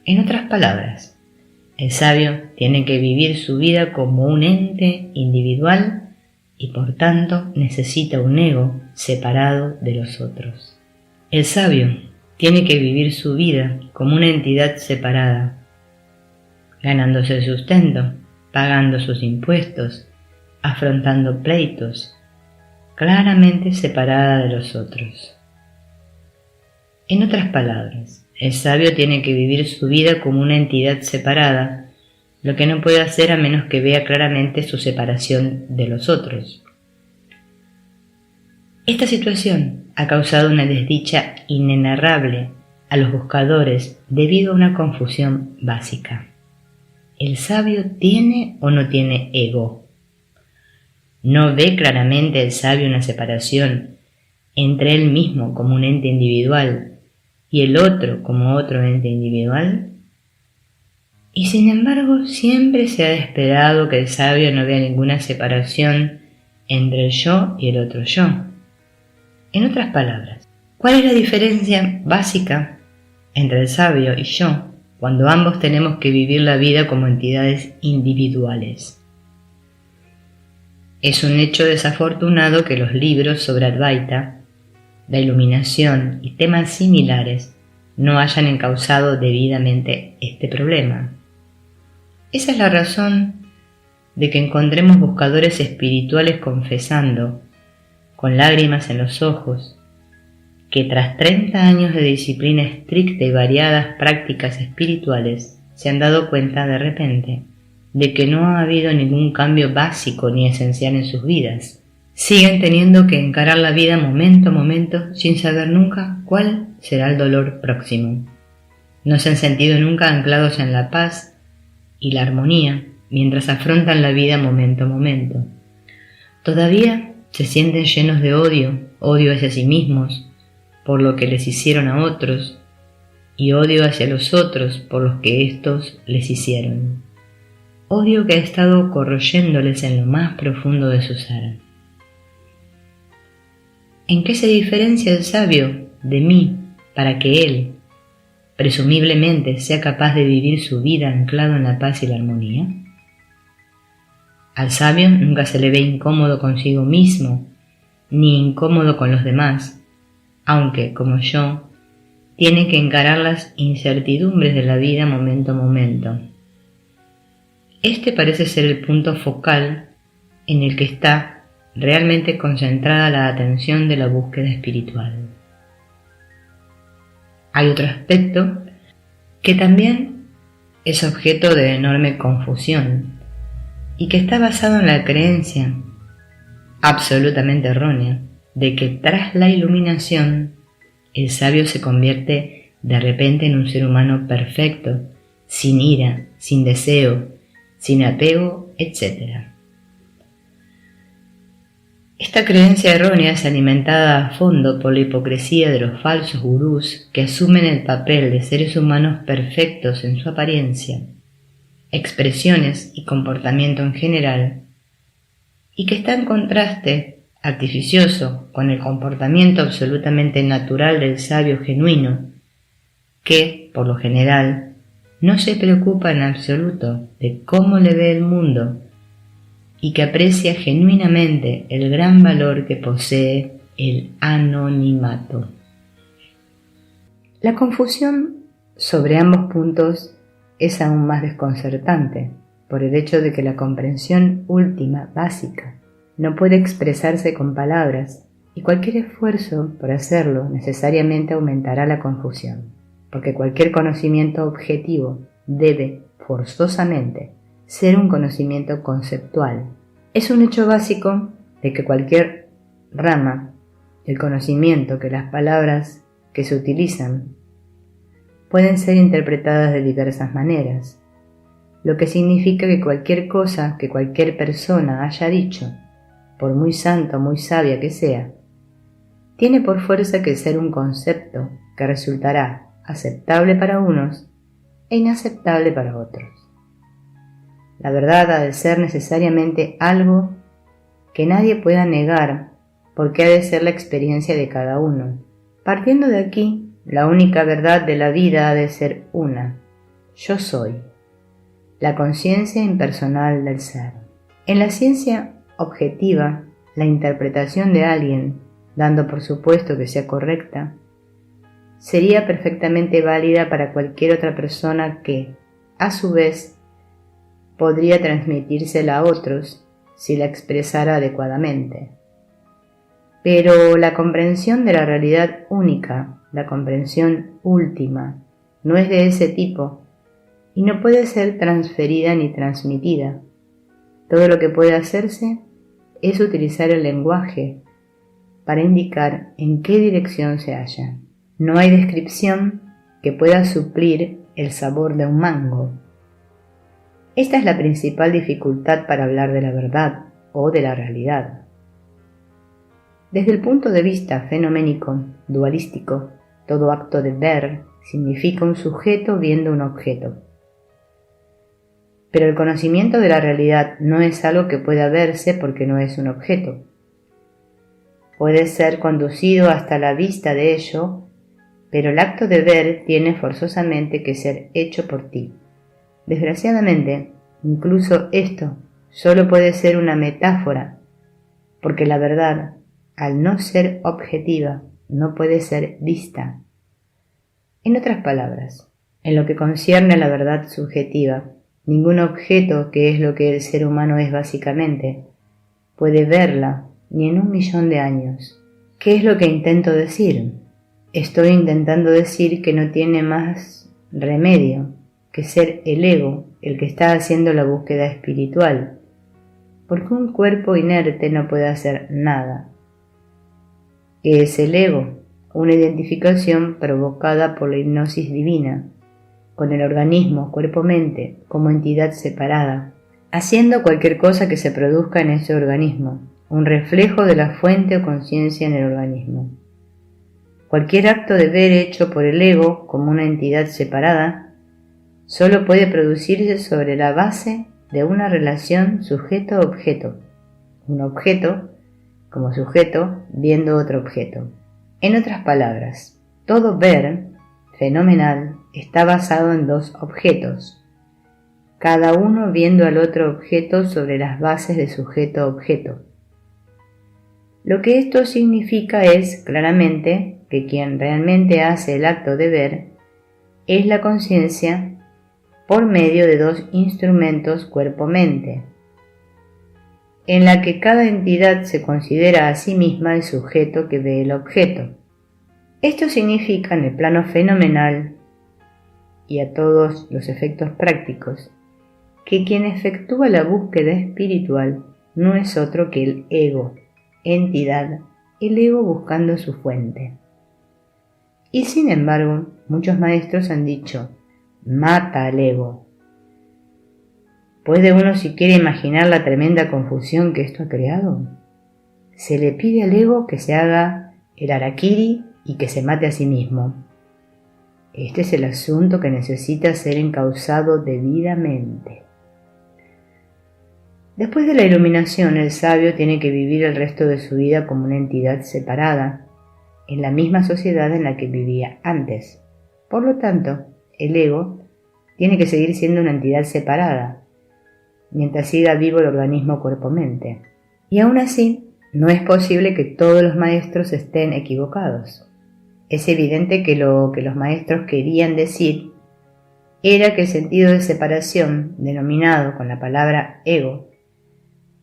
en otras palabras, el sabio tiene que vivir su vida como un ente individual y por tanto necesita un ego separado de los otros. El sabio tiene que vivir su vida como una entidad separada, ganándose el sustento, pagando sus impuestos, afrontando pleitos, claramente separada de los otros. En otras palabras, el sabio tiene que vivir su vida como una entidad separada, lo que no puede hacer a menos que vea claramente su separación de los otros. Esta situación ha causado una desdicha inenarrable a los buscadores debido a una confusión básica. ¿El sabio tiene o no tiene ego? ¿No ve claramente el sabio una separación entre él mismo como un ente individual y el otro como otro ente individual? Y sin embargo, siempre se ha esperado que el sabio no vea ninguna separación entre el yo y el otro yo. En otras palabras, ¿cuál es la diferencia básica entre el sabio y yo cuando ambos tenemos que vivir la vida como entidades individuales? Es un hecho desafortunado que los libros sobre Advaita, la iluminación y temas similares no hayan encauzado debidamente este problema. Esa es la razón de que encontremos buscadores espirituales confesando, con lágrimas en los ojos, que tras 30 años de disciplina estricta y variadas prácticas espirituales se han dado cuenta de repente de que no ha habido ningún cambio básico ni esencial en sus vidas. Siguen teniendo que encarar la vida momento a momento sin saber nunca cuál será el dolor próximo. No se han sentido nunca anclados en la paz y la armonía mientras afrontan la vida momento a momento. Todavía se sienten llenos de odio hacia sí mismos por lo que les hicieron a otros y odio hacia los otros por los que éstos les hicieron. Odio que ha estado corroyéndoles en lo más profundo de su ser. ¿En qué se diferencia el sabio de mí para que él, presumiblemente, sea capaz de vivir su vida anclado en la paz y la armonía? Al sabio nunca se le ve incómodo consigo mismo, ni incómodo con los demás, aunque, como yo, tiene que encarar las incertidumbres de la vida momento a momento. Este parece ser el punto focal en el que está realmente concentrada la atención de la búsqueda espiritual. Hay otro aspecto que también es objeto de enorme confusión y que está basado en la creencia absolutamente errónea de que tras la iluminación el sabio se convierte de repente en un ser humano perfecto, sin ira, sin deseo, sin apego, etc. Esta creencia errónea es alimentada a fondo por la hipocresía de los falsos gurús que asumen el papel de seres humanos perfectos en su apariencia, expresiones y comportamiento en general, y que está en contraste artificioso con el comportamiento absolutamente natural del sabio genuino, que, por lo general, no se preocupa en absoluto de cómo le ve el mundo y que aprecia genuinamente el gran valor que posee el anonimato. La confusión sobre ambos puntos es aún más desconcertante por el hecho de que la comprensión última, básica, no puede expresarse con palabras y cualquier esfuerzo por hacerlo necesariamente aumentará la confusión, porque cualquier conocimiento objetivo debe, forzosamente, ser un conocimiento conceptual. Es un hecho básico de que cualquier rama del conocimiento, que las palabras que se utilizan pueden ser interpretadas de diversas maneras, lo que significa que cualquier cosa que cualquier persona haya dicho, por muy santa o muy sabia que sea, tiene por fuerza que ser un concepto que resultará aceptable para unos e inaceptable para otros. La verdad ha de ser necesariamente algo que nadie pueda negar porque ha de ser la experiencia de cada uno. Partiendo de aquí, la única verdad de la vida ha de ser una: yo soy, la conciencia impersonal del ser. En la ciencia objetiva, la interpretación de alguien, dando por supuesto que sea correcta, sería perfectamente válida para cualquier otra persona que, a su vez, podría transmitírsela a otros si la expresara adecuadamente. Pero la comprensión de la realidad única, la comprensión última, no es de ese tipo y no puede ser transferida ni transmitida. Todo lo que puede hacerse es utilizar el lenguaje para indicar en qué dirección se halla. No hay descripción que pueda suplir el sabor de un mango. Esta es la principal dificultad para hablar de la verdad o de la realidad. Desde el punto de vista fenoménico, dualístico, todo acto de ver significa un sujeto viendo un objeto. Pero el conocimiento de la realidad no es algo que pueda verse porque no es un objeto. Puede ser conducido hasta la vista de ello, pero el acto de ver tiene forzosamente que ser hecho por ti. Desgraciadamente, incluso esto solo puede ser una metáfora, porque la verdad, al no ser objetiva, no puede ser vista. En otras palabras, en lo que concierne a la verdad subjetiva, ningún objeto, que es lo que el ser humano es básicamente, puede verla ni en 1.000.000 de años. ¿Qué es lo que intento decir? Estoy intentando decir que no tiene más remedio que ser el ego el que está haciendo la búsqueda espiritual, porque un cuerpo inerte no puede hacer nada. ¿Qué es el ego? Una identificación provocada por la hipnosis divina, con el organismo, cuerpo-mente, como entidad separada, haciendo cualquier cosa que se produzca en ese organismo, un reflejo de la fuente o conciencia en el organismo. Cualquier acto de ver hecho por el ego como una entidad separada solo puede producirse sobre la base de una relación sujeto-objeto, un objeto como sujeto viendo otro objeto. En otras palabras, todo ver fenomenal está basado en dos objetos, cada uno viendo al otro objeto sobre las bases de sujeto-objeto. Lo que esto significa es, claramente, que quien realmente hace el acto de ver es la conciencia por medio de dos instrumentos cuerpo-mente, en la que cada entidad se considera a sí misma el sujeto que ve el objeto. Esto significa en el plano fenomenal y a todos los efectos prácticos que quien efectúa la búsqueda espiritual no es otro que el ego, entidad, el ego buscando su fuente. Y sin embargo, muchos maestros han dicho, mata al ego. ¿Puede uno siquiera imaginar la tremenda confusión que esto ha creado? Se le pide al ego que se haga el harakiri y que se mate a sí mismo. Este es el asunto que necesita ser encauzado debidamente. Después de la iluminación, el sabio tiene que vivir el resto de su vida como una entidad separada, en la misma sociedad en la que vivía antes. Por lo tanto, el ego tiene que seguir siendo una entidad separada, mientras siga vivo el organismo cuerpo-mente. Y aún así, no es posible que todos los maestros estén equivocados. Es evidente que lo que los maestros querían decir era que el sentido de separación, denominado con la palabra ego,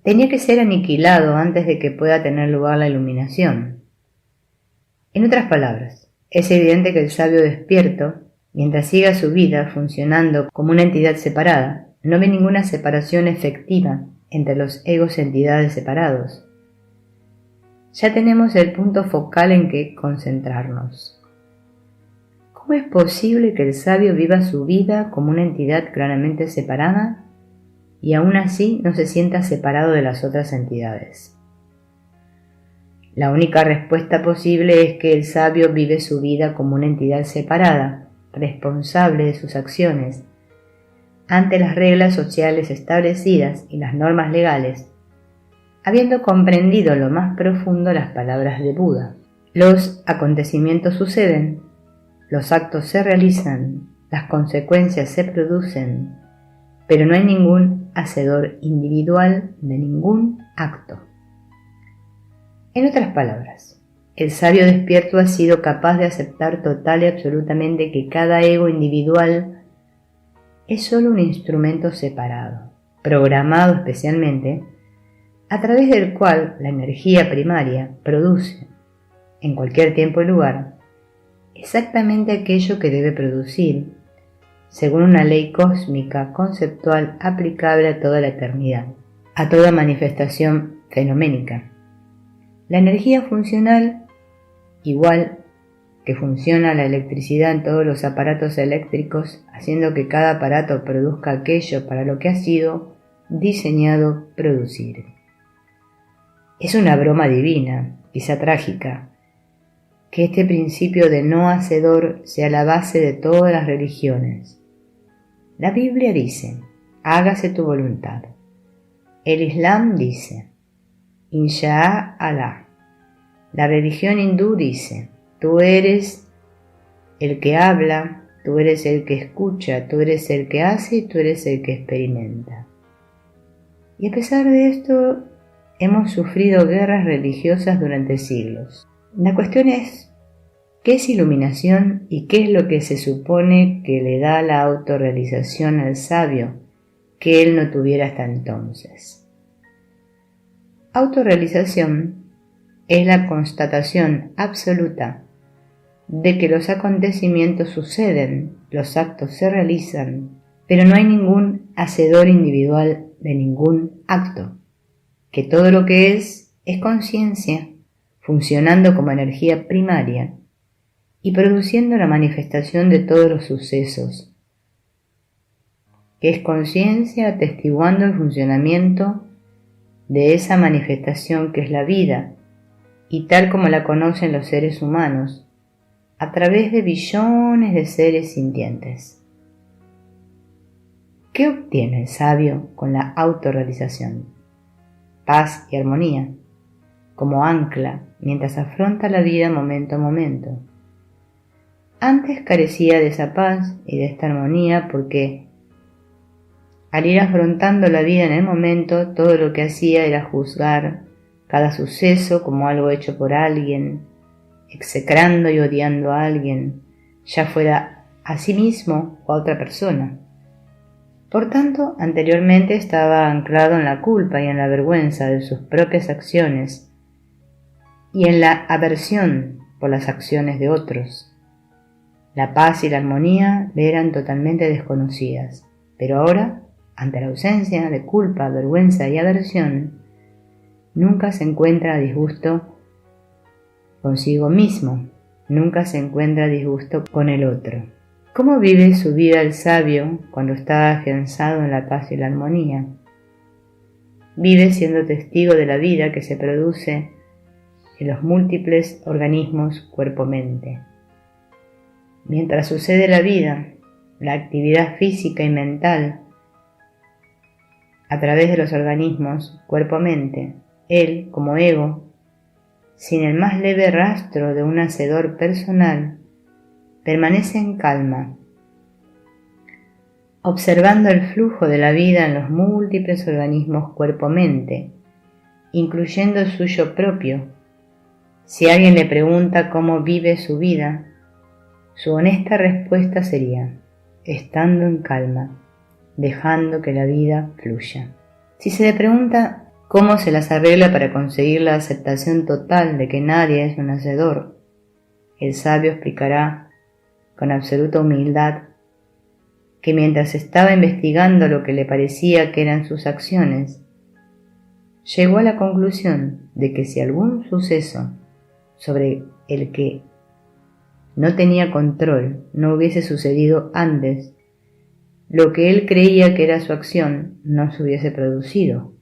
tenía que ser aniquilado antes de que pueda tener lugar la iluminación. En otras palabras, es evidente que el sabio despierto, mientras siga su vida funcionando como una entidad separada, no ve ninguna separación efectiva entre los egos entidades separados. Ya tenemos el punto focal en que concentrarnos. ¿Cómo es posible que el sabio viva su vida como una entidad claramente separada y aún así no se sienta separado de las otras entidades? La única respuesta posible es que el sabio vive su vida como una entidad separada, responsable de sus acciones, ante las reglas sociales establecidas y las normas legales, habiendo comprendido lo más profundo las palabras de Buda. Los acontecimientos suceden, los actos se realizan, las consecuencias se producen, pero no hay ningún hacedor individual de ningún acto. En otras palabras, el sabio despierto ha sido capaz de aceptar total y absolutamente que cada ego individual es solo un instrumento separado, programado especialmente, a través del cual la energía primaria produce, en cualquier tiempo y lugar, exactamente aquello que debe producir, según una ley cósmica conceptual aplicable a toda la eternidad, a toda manifestación fenoménica. La energía funcional, igual que funciona la electricidad en todos los aparatos eléctricos, haciendo que cada aparato produzca aquello para lo que ha sido diseñado producir. Es una broma divina, quizá trágica, que este principio de no hacedor sea la base de todas las religiones. La Biblia dice, hágase tu voluntad. El Islam dice, Insha Allah. La religión hindú dice, tú eres el que habla, tú eres el que escucha, tú eres el que hace y tú eres el que experimenta. Y a pesar de esto, hemos sufrido guerras religiosas durante siglos. La cuestión es, ¿qué es iluminación y qué es lo que se supone que le da la autorrealización al sabio que él no tuviera hasta entonces? Autorrealización es la constatación absoluta de que los acontecimientos suceden, los actos se realizan, pero no hay ningún hacedor individual de ningún acto, que todo lo que es conciencia, funcionando como energía primaria y produciendo la manifestación de todos los sucesos, que es conciencia atestiguando el funcionamiento de esa manifestación que es la vida, y tal como la conocen los seres humanos, a través de billones de seres sintientes. ¿Qué obtiene el sabio con la autorrealización? Paz y armonía, como ancla mientras afronta la vida momento a momento. Antes carecía de esa paz y de esta armonía porque, al ir afrontando la vida en el momento, todo lo que hacía era juzgar cada suceso como algo hecho por alguien, execrando y odiando a alguien, ya fuera a sí mismo o a otra persona. Por tanto, anteriormente estaba anclado en la culpa y en la vergüenza de sus propias acciones y en la aversión por las acciones de otros. La paz y la armonía le eran totalmente desconocidas, pero ahora, ante la ausencia de culpa, vergüenza y aversión, nunca se encuentra a disgusto consigo mismo, nunca se encuentra a disgusto con el otro. ¿Cómo vive su vida el sabio cuando está afianzado en la paz y la armonía? Vive siendo testigo de la vida que se produce en los múltiples organismos cuerpo-mente. Mientras sucede la vida, la actividad física y mental, a través de los organismos cuerpo-mente, él, como ego, sin el más leve rastro de un hacedor personal, permanece en calma, observando el flujo de la vida en los múltiples organismos cuerpo-mente, incluyendo el suyo propio. Si alguien le pregunta cómo vive su vida, su honesta respuesta sería, estando en calma, dejando que la vida fluya. Si se le pregunta cómo se las arregla para conseguir la aceptación total de que nadie es un hacedor, el sabio explicará con absoluta humildad que mientras estaba investigando lo que le parecía que eran sus acciones, llegó a la conclusión de que si algún suceso sobre el que no tenía control no hubiese sucedido antes, lo que él creía que era su acción no se hubiese producido.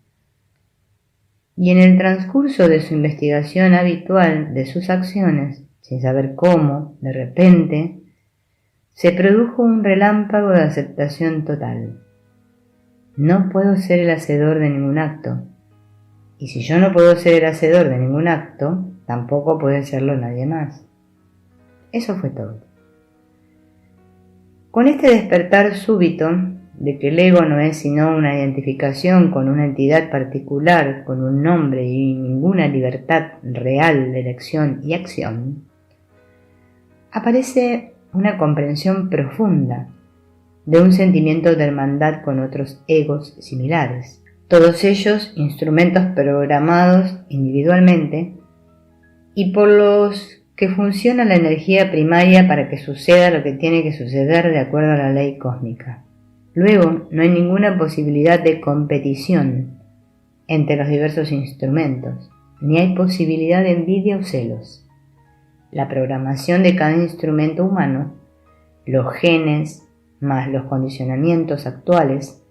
Y en el transcurso de su investigación habitual de sus acciones, sin saber cómo, de repente, se produjo un relámpago de aceptación total. No puedo ser el hacedor de ningún acto, y si yo no puedo ser el hacedor de ningún acto, tampoco puede serlo nadie más. Eso fue todo. Con este despertar súbito de que el ego no es sino una identificación con una entidad particular, con un nombre y ninguna libertad real de elección y acción, aparece una comprensión profunda de un sentimiento de hermandad con otros egos similares, todos ellos instrumentos programados individualmente y por los que funciona la energía primaria para que suceda lo que tiene que suceder de acuerdo a la ley cósmica. Luego, no hay ninguna posibilidad de competición entre los diversos instrumentos, ni hay posibilidad de envidia o celos. La programación de cada instrumento humano, los genes más los condicionamientos actuales,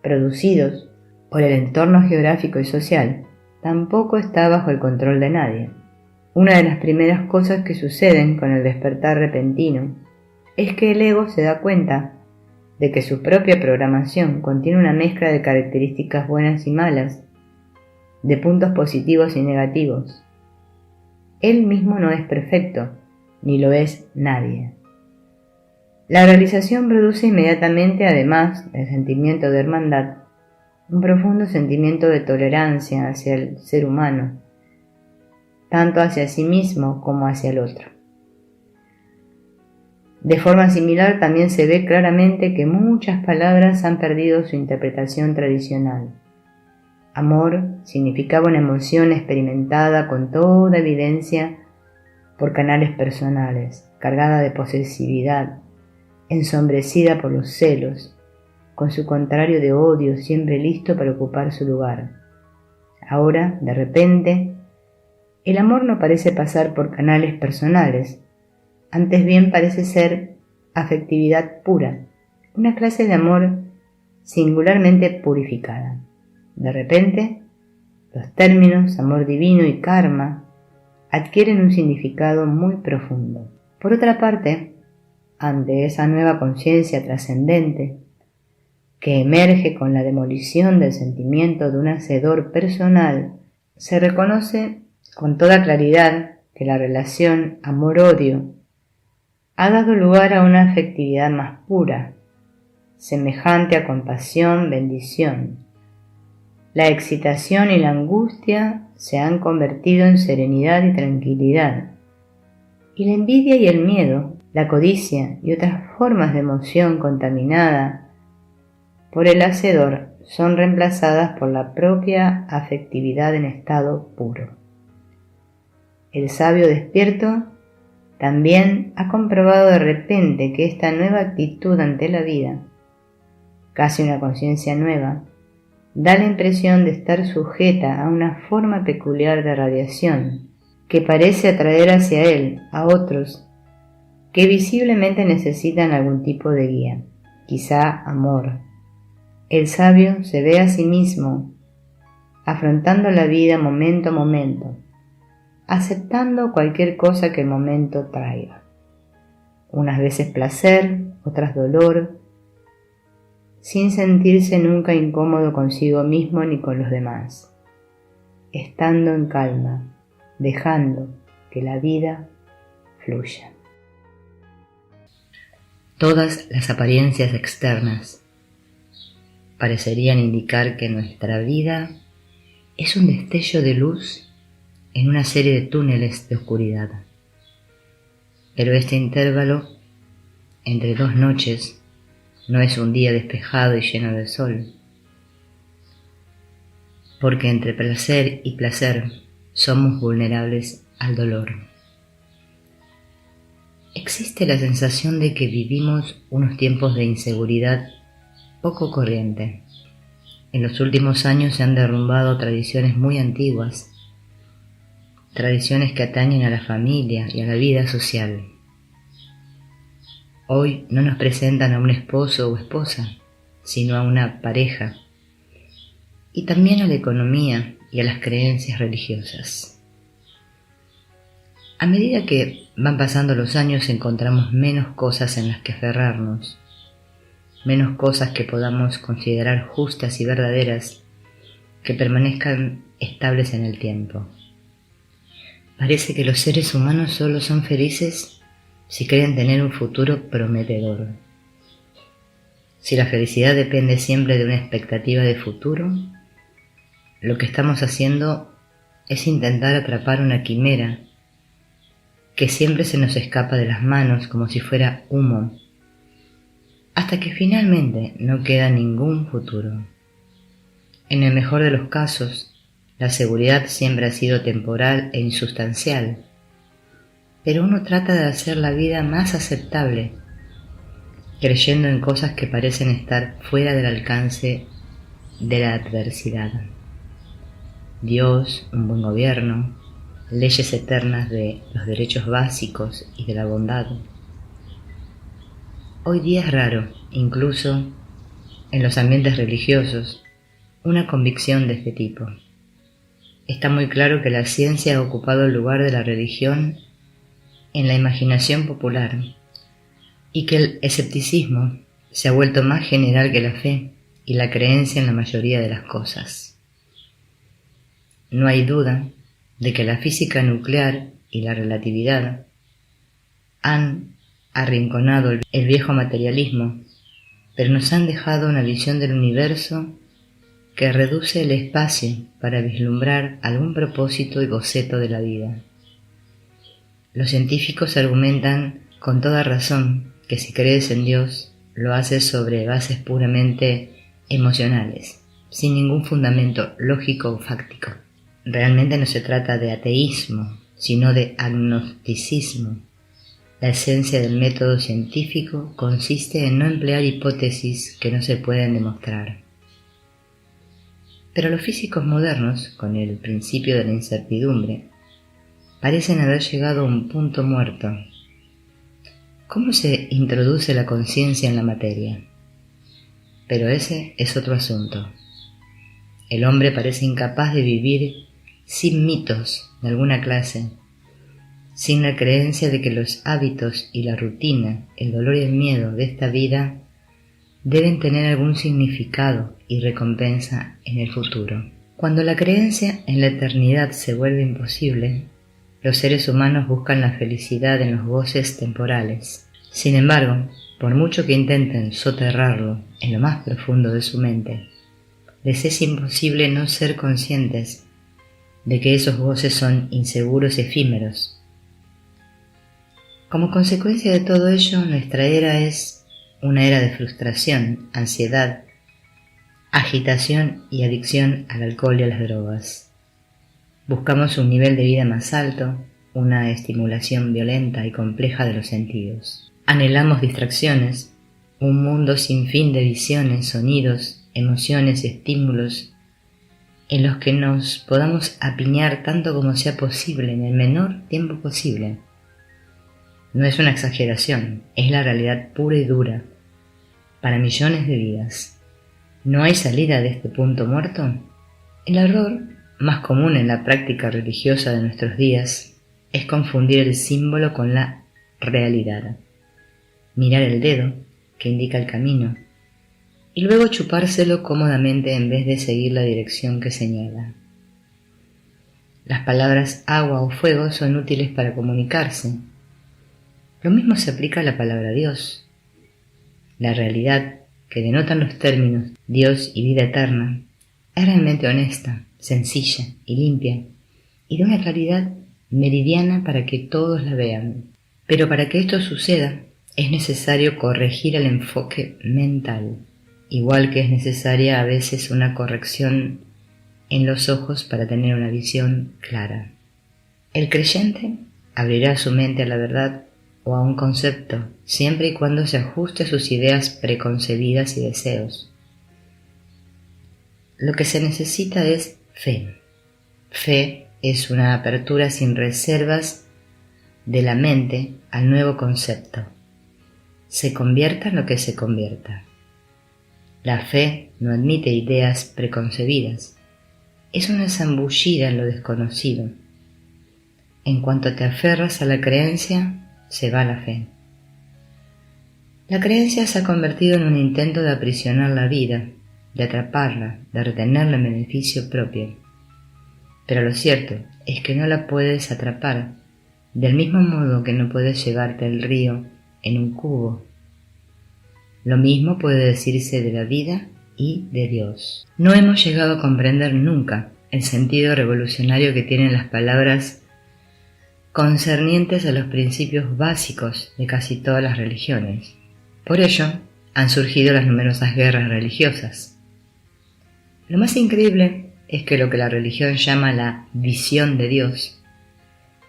producidos por el entorno geográfico y social, tampoco está bajo el control de nadie. Una de las primeras cosas que suceden con el despertar repentino es que el ego se da cuenta de que su propia programación contiene una mezcla de características buenas y malas, de puntos positivos y negativos. Él mismo no es perfecto, ni lo es nadie. La realización produce inmediatamente, además del sentimiento de hermandad, un profundo sentimiento de tolerancia hacia el ser humano, tanto hacia sí mismo como hacia el otro. De forma similar también se ve claramente que muchas palabras han perdido su interpretación tradicional. Amor significaba una emoción experimentada con toda evidencia por canales personales, cargada de posesividad, ensombrecida por los celos, con su contrario de odio siempre listo para ocupar su lugar. Ahora, de repente, el amor no parece pasar por canales personales, antes bien parece ser afectividad pura, una clase de amor singularmente purificada. De repente, los términos amor divino y karma adquieren un significado muy profundo. Por otra parte, ante esa nueva conciencia trascendente que emerge con la demolición del sentimiento de un hacedor personal, se reconoce con toda claridad que la relación amor-odio ha dado lugar a una afectividad más pura, semejante a compasión, bendición. La excitación y la angustia se han convertido en serenidad y tranquilidad, y la envidia y el miedo, la codicia y otras formas de emoción contaminada por el hacedor son reemplazadas por la propia afectividad en estado puro. El sabio despierto también ha comprobado de repente que esta nueva actitud ante la vida, casi una conciencia nueva, da la impresión de estar sujeta a una forma peculiar de radiación que parece atraer hacia él a otros que visiblemente necesitan algún tipo de guía, quizá amor. El sabio se ve a sí mismo afrontando la vida momento a momento, aceptando cualquier cosa que el momento traiga. Unas veces placer, otras dolor, sin sentirse nunca incómodo consigo mismo ni con los demás, estando en calma, dejando que la vida fluya. Todas las apariencias externas parecerían indicar que nuestra vida es un destello de luz en una serie de túneles de oscuridad. Pero este intervalo entre dos noches no es un día despejado y lleno de sol, porque entre placer y placer somos vulnerables al dolor. Existe la sensación de que vivimos unos tiempos de inseguridad poco corriente. En los últimos años se han derrumbado tradiciones muy antiguas, tradiciones que atañen a la familia y a la vida social. Hoy no nos presentan a un esposo o esposa, sino a una pareja, y también a la economía y a las creencias religiosas. A medida que van pasando los años encontramos menos cosas en las que aferrarnos, menos cosas que podamos considerar justas y verdaderas que permanezcan estables en el tiempo. Parece que los seres humanos solo son felices si creen tener un futuro prometedor. Si la felicidad depende siempre de una expectativa de futuro, lo que estamos haciendo es intentar atrapar una quimera que siempre se nos escapa de las manos como si fuera humo, hasta que finalmente no queda ningún futuro. En el mejor de los casos, la seguridad siempre ha sido temporal e insustancial, pero uno trata de hacer la vida más aceptable, creyendo en cosas que parecen estar fuera del alcance de la adversidad. Dios, un buen gobierno, leyes eternas de los derechos básicos y de la bondad. Hoy día es raro, incluso en los ambientes religiosos, una convicción de este tipo. Está muy claro que la ciencia ha ocupado el lugar de la religión en la imaginación popular y que el escepticismo se ha vuelto más general que la fe y la creencia en la mayoría de las cosas. No hay duda de que la física nuclear y la relatividad han arrinconado el viejo materialismo, pero nos han dejado una visión del universo que reduce el espacio para vislumbrar algún propósito y boceto de la vida. Los científicos argumentan con toda razón que si crees en Dios, lo haces sobre bases puramente emocionales, sin ningún fundamento lógico o fáctico. Realmente no se trata de ateísmo, sino de agnosticismo. La esencia del método científico consiste en no emplear hipótesis que no se pueden demostrar. Pero los físicos modernos, con el principio de la incertidumbre, parecen haber llegado a un punto muerto. ¿Cómo se introduce la conciencia en la materia? Pero ese es otro asunto. El hombre parece incapaz de vivir sin mitos de alguna clase, sin la creencia de que los hábitos y la rutina, el dolor y el miedo de esta vida deben tener algún significado y recompensa en el futuro. Cuando la creencia en la eternidad se vuelve imposible, los seres humanos buscan la felicidad en los goces temporales. Sin embargo, por mucho que intenten soterrarlo en lo más profundo de su mente, les es imposible no ser conscientes de que esos goces son inseguros y efímeros. Como consecuencia de todo ello, nuestra era es una era de frustración, ansiedad, agitación y adicción al alcohol y a las drogas. Buscamos un nivel de vida más alto, una estimulación violenta y compleja de los sentidos. Anhelamos distracciones, un mundo sin fin de visiones, sonidos, emociones y estímulos en los que nos podamos apiñar tanto como sea posible en el menor tiempo posible. No es una exageración, es la realidad pura y dura para millones de vidas. ¿No hay salida de este punto muerto? El error más común en la práctica religiosa de nuestros días es confundir el símbolo con la realidad. Mirar el dedo, que indica el camino, y luego chupárselo cómodamente en vez de seguir la dirección que señala. Las palabras agua o fuego son útiles para comunicarse. Lo mismo se aplica a la palabra Dios. La realidad que denotan los términos Dios y vida eterna es realmente honesta, sencilla y limpia, y de una claridad meridiana para que todos la vean. Pero para que esto suceda, es necesario corregir el enfoque mental, igual que es necesaria a veces una corrección en los ojos para tener una visión clara. El creyente abrirá su mente a la verdad o a un concepto, siempre y cuando se ajuste a sus ideas preconcebidas y deseos. Lo que se necesita es fe. Fe es una apertura sin reservas de la mente al nuevo concepto. Se convierta en lo que se convierta. La fe no admite ideas preconcebidas. Es una zambullida en lo desconocido. En cuanto te aferras a la creencia, se va la fe. La creencia se ha convertido en un intento de aprisionar la vida, de atraparla, de retenerla en beneficio propio. Pero lo cierto es que no la puedes atrapar, del mismo modo que no puedes llevarte el río en un cubo. Lo mismo puede decirse de la vida y de Dios. No hemos llegado a comprender nunca el sentido revolucionario que tienen las palabras concernientes a los principios básicos de casi todas las religiones. Por ello, han surgido las numerosas guerras religiosas. Lo más increíble es que lo que la religión llama la visión de Dios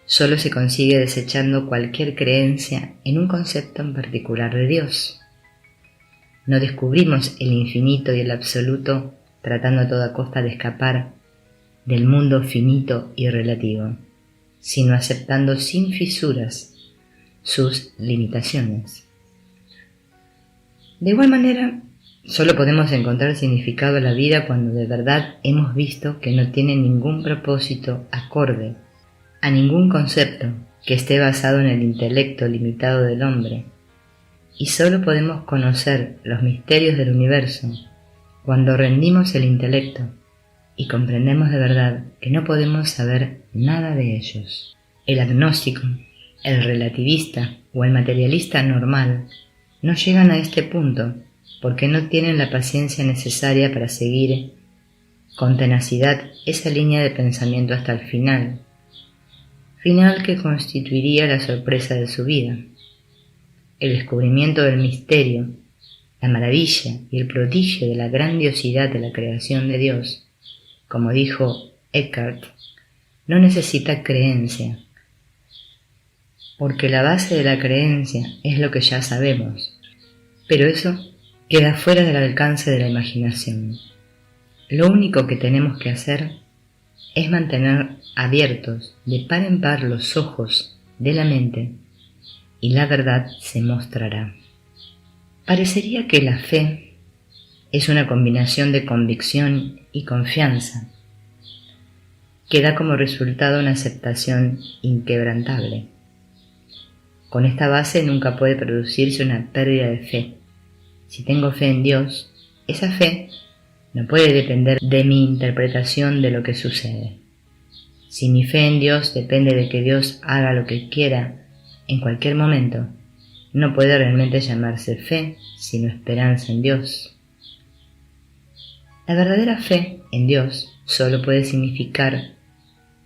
solo se consigue desechando cualquier creencia en un concepto en particular de Dios. No descubrimos el infinito y el absoluto tratando a toda costa de escapar del mundo finito y relativo, sino aceptando sin fisuras sus limitaciones. De igual manera, solo podemos encontrar significado a la vida cuando de verdad hemos visto que no tiene ningún propósito acorde a ningún concepto que esté basado en el intelecto limitado del hombre, y solo podemos conocer los misterios del universo cuando rendimos el intelecto y comprendemos de verdad que no podemos saber nada de ellos. El agnóstico, el relativista o el materialista normal no llegan a este punto porque no tienen la paciencia necesaria para seguir con tenacidad esa línea de pensamiento hasta el final que constituiría la sorpresa de su vida. El descubrimiento del misterio, la maravilla y el prodigio de la grandiosidad de la creación de Dios, como dijo Eckhart, no necesita creencia, porque la base de la creencia es lo que ya sabemos, pero eso queda fuera del alcance de la imaginación. Lo único que tenemos que hacer es mantener abiertos de par en par los ojos de la mente y la verdad se mostrará. Parecería que la fe es una combinación de convicción y confianza que da como resultado una aceptación inquebrantable. Con esta base nunca puede producirse una pérdida de fe. Si tengo fe en Dios, esa fe no puede depender de mi interpretación de lo que sucede. Si mi fe en Dios depende de que Dios haga lo que quiera en cualquier momento, no puede realmente llamarse fe, sino esperanza en Dios. La verdadera fe en Dios solo puede significar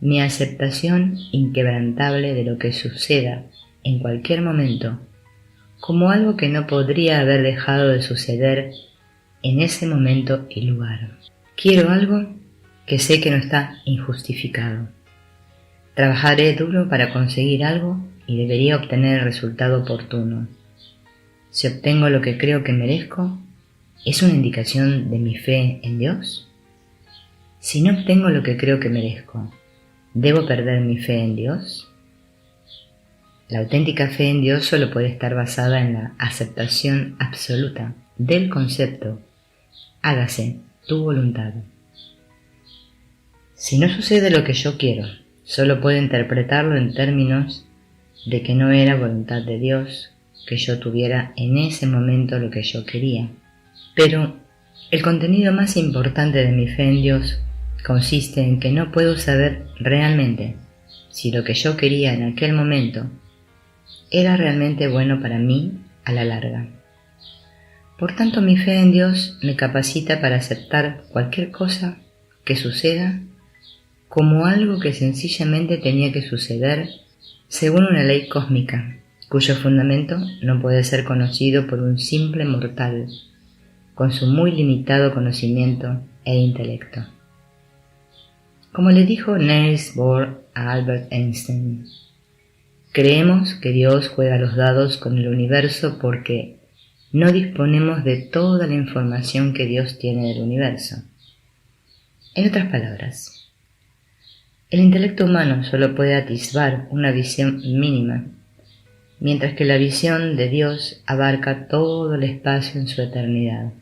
mi aceptación inquebrantable de lo que suceda en cualquier momento, como algo que no podría haber dejado de suceder en ese momento y lugar. Quiero algo que sé que no está injustificado. Trabajaré duro para conseguir algo y debería obtener el resultado oportuno. Si obtengo lo que creo que merezco, ¿es una indicación de mi fe en Dios? Si no obtengo lo que creo que merezco, ¿debo perder mi fe en Dios? La auténtica fe en Dios solo puede estar basada en la aceptación absoluta del concepto hágase tu voluntad. Si no sucede lo que yo quiero, solo puedo interpretarlo en términos de que no era voluntad de Dios que yo tuviera en ese momento lo que yo quería. Pero el contenido más importante de mi fe en Dios consiste en que no puedo saber realmente si lo que yo quería en aquel momento era realmente bueno para mí a la larga. Por tanto, mi fe en Dios me capacita para aceptar cualquier cosa que suceda como algo que sencillamente tenía que suceder según una ley cósmica, cuyo fundamento no puede ser conocido por un simple mortal, con su muy limitado conocimiento e intelecto. Como le dijo Niels Bohr a Albert Einstein, creemos que Dios juega los dados con el universo porque no disponemos de toda la información que Dios tiene del universo. En otras palabras, el intelecto humano solo puede atisbar una visión mínima, mientras que la visión de Dios abarca todo el espacio en su eternidad.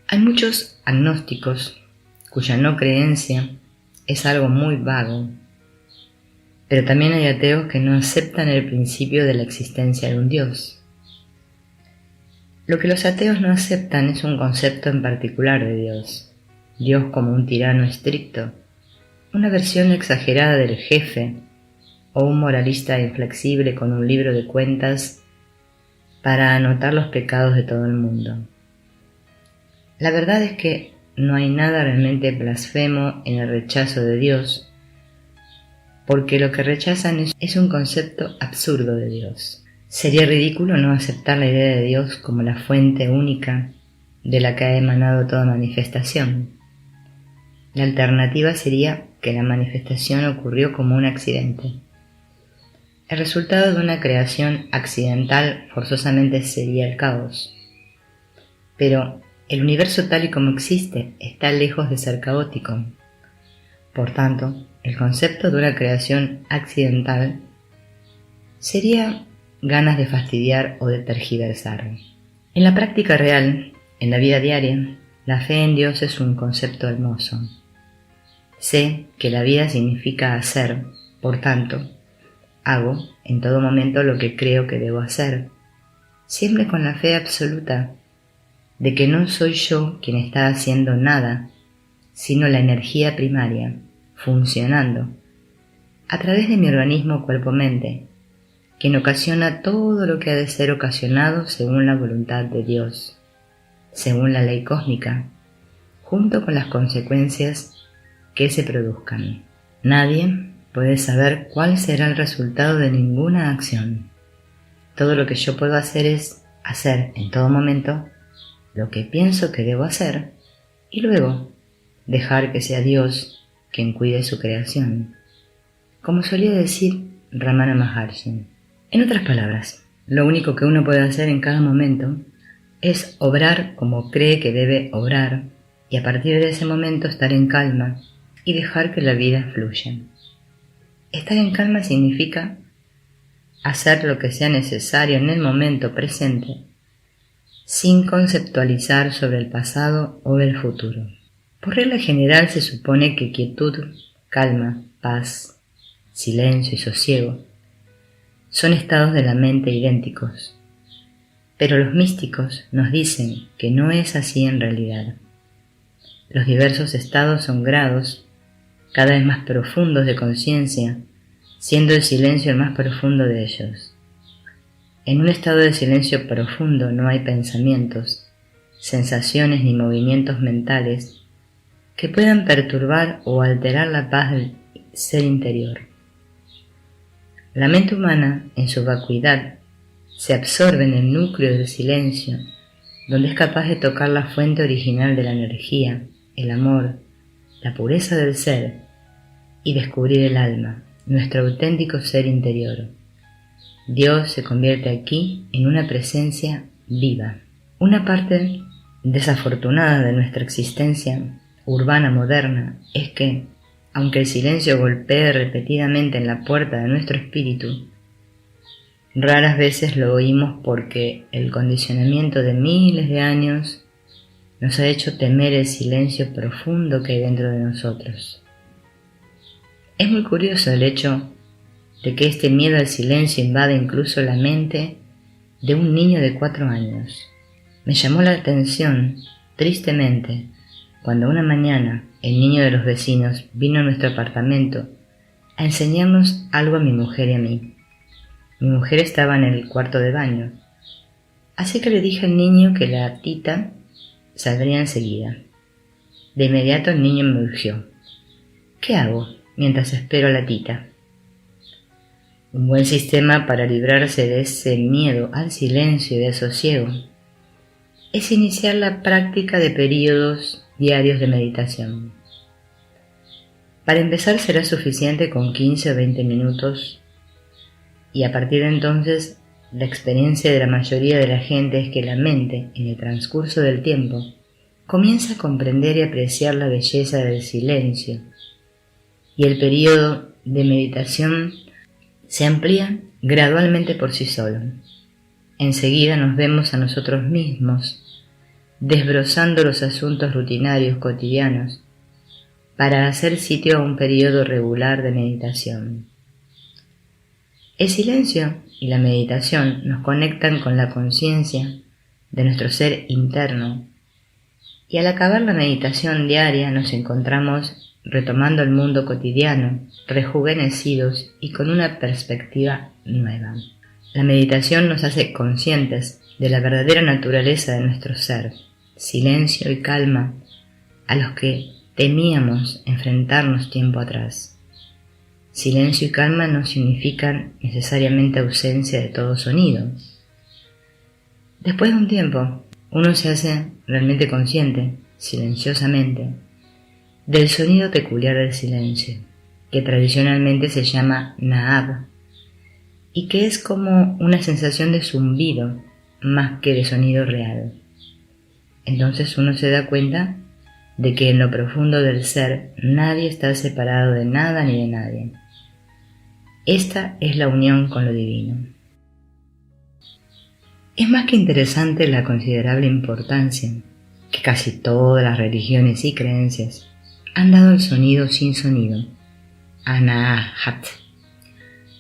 Hay muchos agnósticos cuya no creencia es algo muy vago, pero también hay ateos que no aceptan el principio de la existencia de un Dios. Lo que los ateos no aceptan es un concepto en particular de Dios, Dios como un tirano estricto, una versión exagerada del jefe o un moralista inflexible con un libro de cuentas para anotar los pecados de todo el mundo. La verdad es que no hay nada realmente blasfemo en el rechazo de Dios, porque lo que rechazan es un concepto absurdo de Dios. Sería ridículo no aceptar la idea de Dios como la fuente única de la que ha emanado toda manifestación. La alternativa sería que la manifestación ocurrió como un accidente. El resultado de una creación accidental forzosamente sería el caos. Pero el universo tal y como existe está lejos de ser caótico. Por tanto, el concepto de una creación accidental sería ganas de fastidiar o de tergiversar. En la práctica real, en la vida diaria, la fe en Dios es un concepto hermoso. Sé que la vida significa hacer, por tanto, hago en todo momento lo que creo que debo hacer. siempre con la fe absoluta de que no soy yo quien está haciendo nada, sino la energía primaria, funcionando, a través de mi organismo cuerpo-mente, quien ocasiona todo lo que ha de ser ocasionado según la voluntad de Dios, según la ley cósmica, junto con las consecuencias que se produzcan. Nadie puede saber cuál será el resultado de ninguna acción. Todo lo que yo puedo hacer es hacer en todo momento lo que pienso que debo hacer y luego dejar que sea Dios quien cuide su creación, como solía decir Ramana Maharshi. En otras palabras, lo único que uno puede hacer en cada momento es obrar como cree que debe obrar y a partir de ese momento estar en calma y dejar que la vida fluya. Estar en calma significa hacer lo que sea necesario en el momento presente sin conceptualizar sobre el pasado o el futuro. Por regla general se supone que quietud, calma, paz, silencio y sosiego son estados de la mente idénticos, pero los místicos nos dicen que no es así en realidad. Los diversos estados son grados cada vez más profundos de conciencia, siendo el silencio el más profundo de ellos. En un estado de silencio profundo no hay pensamientos, sensaciones ni movimientos mentales que puedan perturbar o alterar la paz del ser interior. La mente humana, en su vacuidad, se absorbe en el núcleo del silencio, donde es capaz de tocar la fuente original de la energía, el amor, la pureza del ser y descubrir el alma, nuestro auténtico ser interior. Dios se convierte aquí en una presencia viva. Una parte desafortunada de nuestra existencia urbana moderna es que, aunque el silencio golpee repetidamente en la puerta de nuestro espíritu, raras veces lo oímos porque el condicionamiento de miles de años nos ha hecho temer el silencio profundo que hay dentro de nosotros. Es muy curioso el hecho de que este miedo al silencio invade incluso la mente de un niño de 4 años. Me llamó la atención, tristemente, cuando una mañana el niño de los vecinos vino a nuestro apartamento a enseñarnos algo a mi mujer y a mí. Mi mujer estaba en el cuarto de baño, así que le dije al niño que la tita saldría enseguida. De inmediato el niño me urgió: ¿qué hago mientras espero a la tita? Un buen sistema para librarse de ese miedo al silencio y del sosiego es iniciar la práctica de períodos diarios de meditación. Para empezar será suficiente con 15 o 20 minutos y a partir de entonces la experiencia de la mayoría de la gente es que la mente, en el transcurso del tiempo, comienza a comprender y apreciar la belleza del silencio y el período de meditación se amplía gradualmente por sí solo. Enseguida nos vemos a nosotros mismos desbrozando los asuntos rutinarios cotidianos para hacer sitio a un periodo regular de meditación. El silencio y la meditación nos conectan con la conciencia de nuestro ser interno y al acabar la meditación diaria nos encontramos retomando el mundo cotidiano, rejuvenecidos y con una perspectiva nueva. La meditación nos hace conscientes de la verdadera naturaleza de nuestro ser, silencio y calma a los que temíamos enfrentarnos tiempo atrás. Silencio y calma no significan necesariamente ausencia de todo sonido. Después de un tiempo, uno se hace realmente consciente, silenciosamente, del sonido peculiar del silencio, que tradicionalmente se llama Naab, y que es como una sensación de zumbido más que de sonido real. Entonces uno se da cuenta de que en lo profundo del ser nadie está separado de nada ni de nadie. Esta es la unión con lo divino. Es más que interesante la considerable importancia que casi todas las religiones y creencias han dado al sonido sin sonido, Anahat.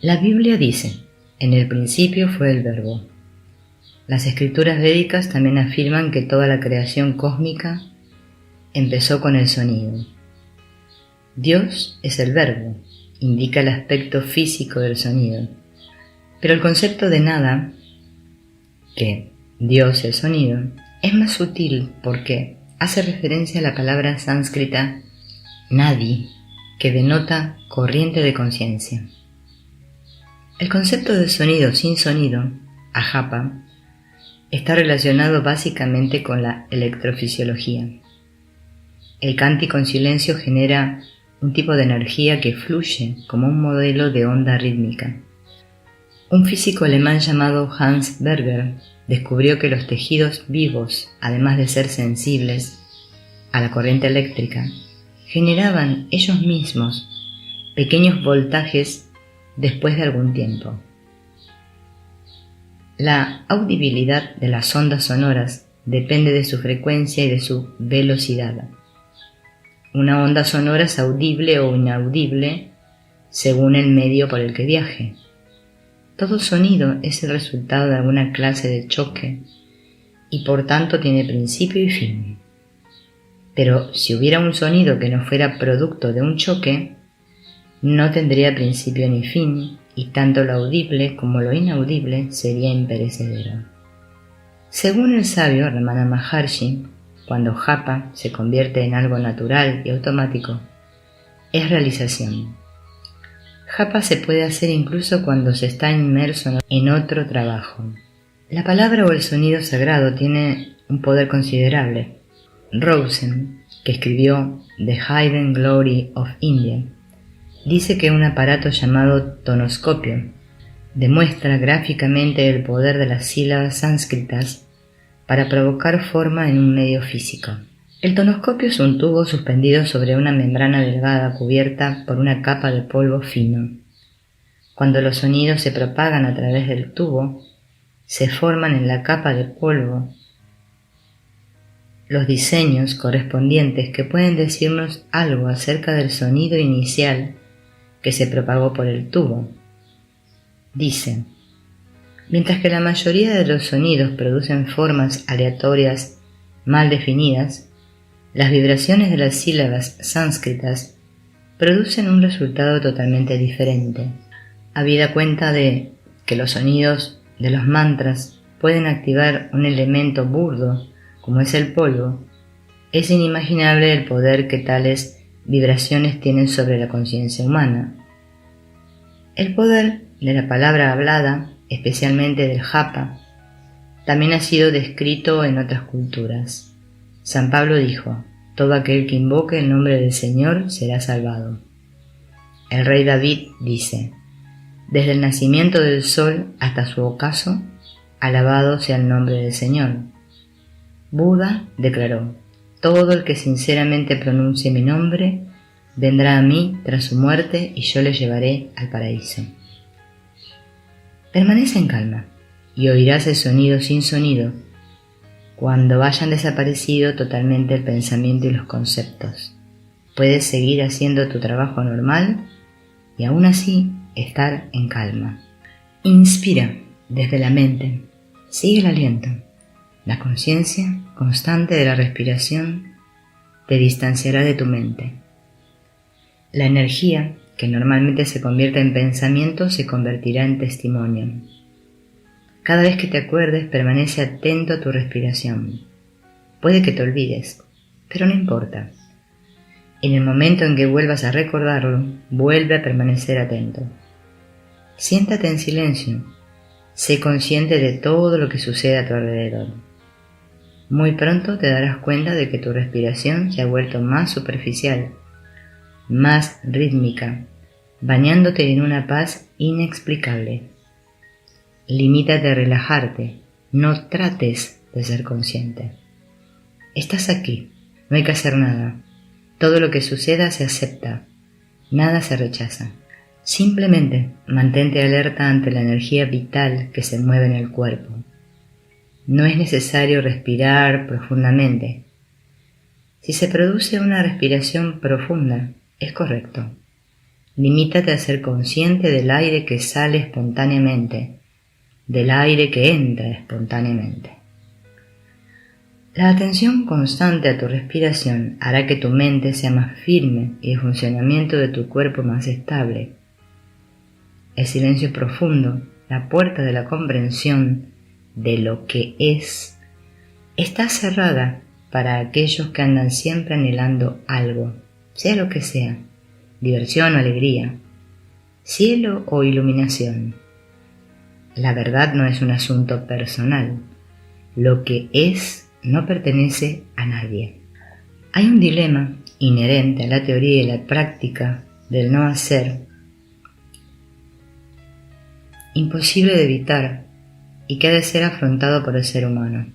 La Biblia dice: en el principio fue el Verbo. Las escrituras védicas también afirman que toda la creación cósmica empezó con el sonido. Dios es el verbo, indica el aspecto físico del sonido, pero el concepto de nada, que Dios es sonido, es más sutil porque hace referencia a la palabra sánscrita nadi, que denota corriente de conciencia. El concepto de sonido sin sonido, ajapa, está relacionado básicamente con la electrofisiología. El cántico en silencio genera un tipo de energía que fluye como un modelo de onda rítmica. Un físico alemán llamado Hans Berger descubrió que los tejidos vivos, además de ser sensibles a la corriente eléctrica, generaban ellos mismos pequeños voltajes después de algún tiempo. La audibilidad de las ondas sonoras depende de su frecuencia y de su velocidad. Una onda sonora es audible o inaudible según el medio por el que viaje. Todo sonido es el resultado de alguna clase de choque y por tanto tiene principio y fin. Pero si hubiera un sonido que no fuera producto de un choque, no tendría principio ni fin, y tanto lo audible como lo inaudible sería imperecedero. Según el sabio Ramana Maharshi, cuando japa se convierte en algo natural y automático, es realización. Japa se puede hacer incluso cuando se está inmerso en otro trabajo. La palabra o el sonido sagrado tiene un poder considerable. Rosen, que escribió The Hidden Glory of India, dice que un aparato llamado tonoscopio demuestra gráficamente el poder de las sílabas sánscritas para provocar forma en un medio físico. El tonoscopio es un tubo suspendido sobre una membrana delgada cubierta por una capa de polvo fino. Cuando los sonidos se propagan a través del tubo, se forman en la capa de polvo los diseños correspondientes que pueden decirnos algo acerca del sonido inicial que se propagó por el tubo. Dice: mientras que la mayoría de los sonidos producen formas aleatorias mal definidas, las vibraciones de las sílabas sánscritas producen un resultado totalmente diferente. Habida cuenta de que los sonidos de los mantras pueden activar un elemento burdo como es el polvo, es inimaginable el poder que tales vibraciones tienen sobre la conciencia humana. El poder de la palabra hablada, especialmente del japa, también ha sido descrito en otras culturas. San Pablo dijo: todo aquel que invoque el nombre del Señor será salvado. El rey David dice: desde el nacimiento del sol hasta su ocaso, alabado sea el nombre del Señor. Buda declaró: todo el que sinceramente pronuncie mi nombre vendrá a mí tras su muerte y yo le llevaré al paraíso. Permanece en calma y oirás el sonido sin sonido cuando hayan desaparecido totalmente el pensamiento y los conceptos. Puedes seguir haciendo tu trabajo normal y aún así estar en calma. Inspira desde la mente, sigue el aliento. La conciencia constante de la respiración te distanciará de tu mente. La energía, que normalmente se convierte en pensamiento, se convertirá en testimonio. Cada vez que te acuerdes, permanece atento a tu respiración. Puede que te olvides, pero no importa. En el momento en que vuelvas a recordarlo, vuelve a permanecer atento. Siéntate en silencio. Sé consciente de todo lo que sucede a tu alrededor. Muy pronto te darás cuenta de que tu respiración se ha vuelto más superficial, más rítmica, bañándote en una paz inexplicable. Limítate a relajarte, no trates de ser consciente. Estás aquí, no hay que hacer nada. Todo lo que suceda se acepta, nada se rechaza. Simplemente mantente alerta ante la energía vital que se mueve en el cuerpo. No es necesario respirar profundamente. Si se produce una respiración profunda, es correcto. Limítate a ser consciente del aire que sale espontáneamente, del aire que entra espontáneamente. La atención constante a tu respiración hará que tu mente sea más firme y el funcionamiento de tu cuerpo más estable. El silencio profundo, la puerta de la comprensión de lo que es, está cerrada para aquellos que andan siempre anhelando algo, sea lo que sea, diversión o alegría, cielo o iluminación. La verdad no es un asunto personal. Lo que es no pertenece a nadie. Hay un dilema inherente a la teoría y la práctica del no hacer, imposible de evitar y que ha de ser afrontado por el ser humano.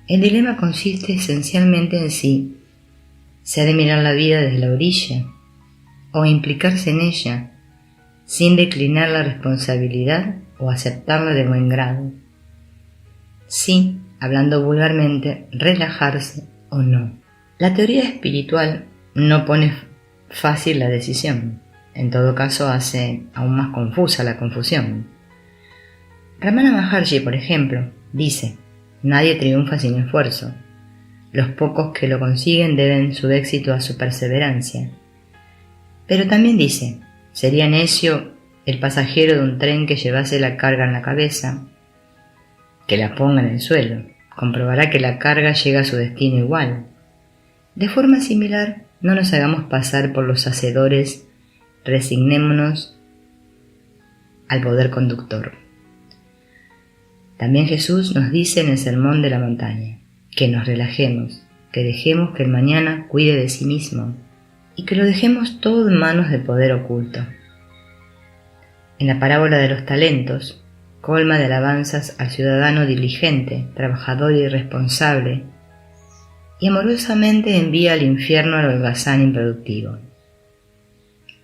El dilema consiste esencialmente en si se ha de mirar la vida desde la orilla o implicarse en ella sin declinar la responsabilidad o aceptarla de buen grado. Sí, hablando vulgarmente, relajarse o no. La teoría espiritual no pone fácil la decisión. En todo caso, hace aún más confusa la confusión. Ramana Maharshi, por ejemplo, dice: nadie triunfa sin esfuerzo. Los pocos que lo consiguen deben su éxito a su perseverancia. Pero también dice: sería necio el pasajero de un tren que llevase la carga en la cabeza, que la ponga en el suelo. Comprobará que la carga llega a su destino igual. De forma similar, no nos hagamos pasar por los hacedores, resignémonos al poder conductor. También Jesús nos dice en el Sermón de la Montaña que nos relajemos, que dejemos que el mañana cuide de sí mismo y que lo dejemos todo en manos del poder oculto. En la parábola de los talentos, colma de alabanzas al ciudadano diligente, trabajador y responsable, y amorosamente envía al infierno al holgazán improductivo.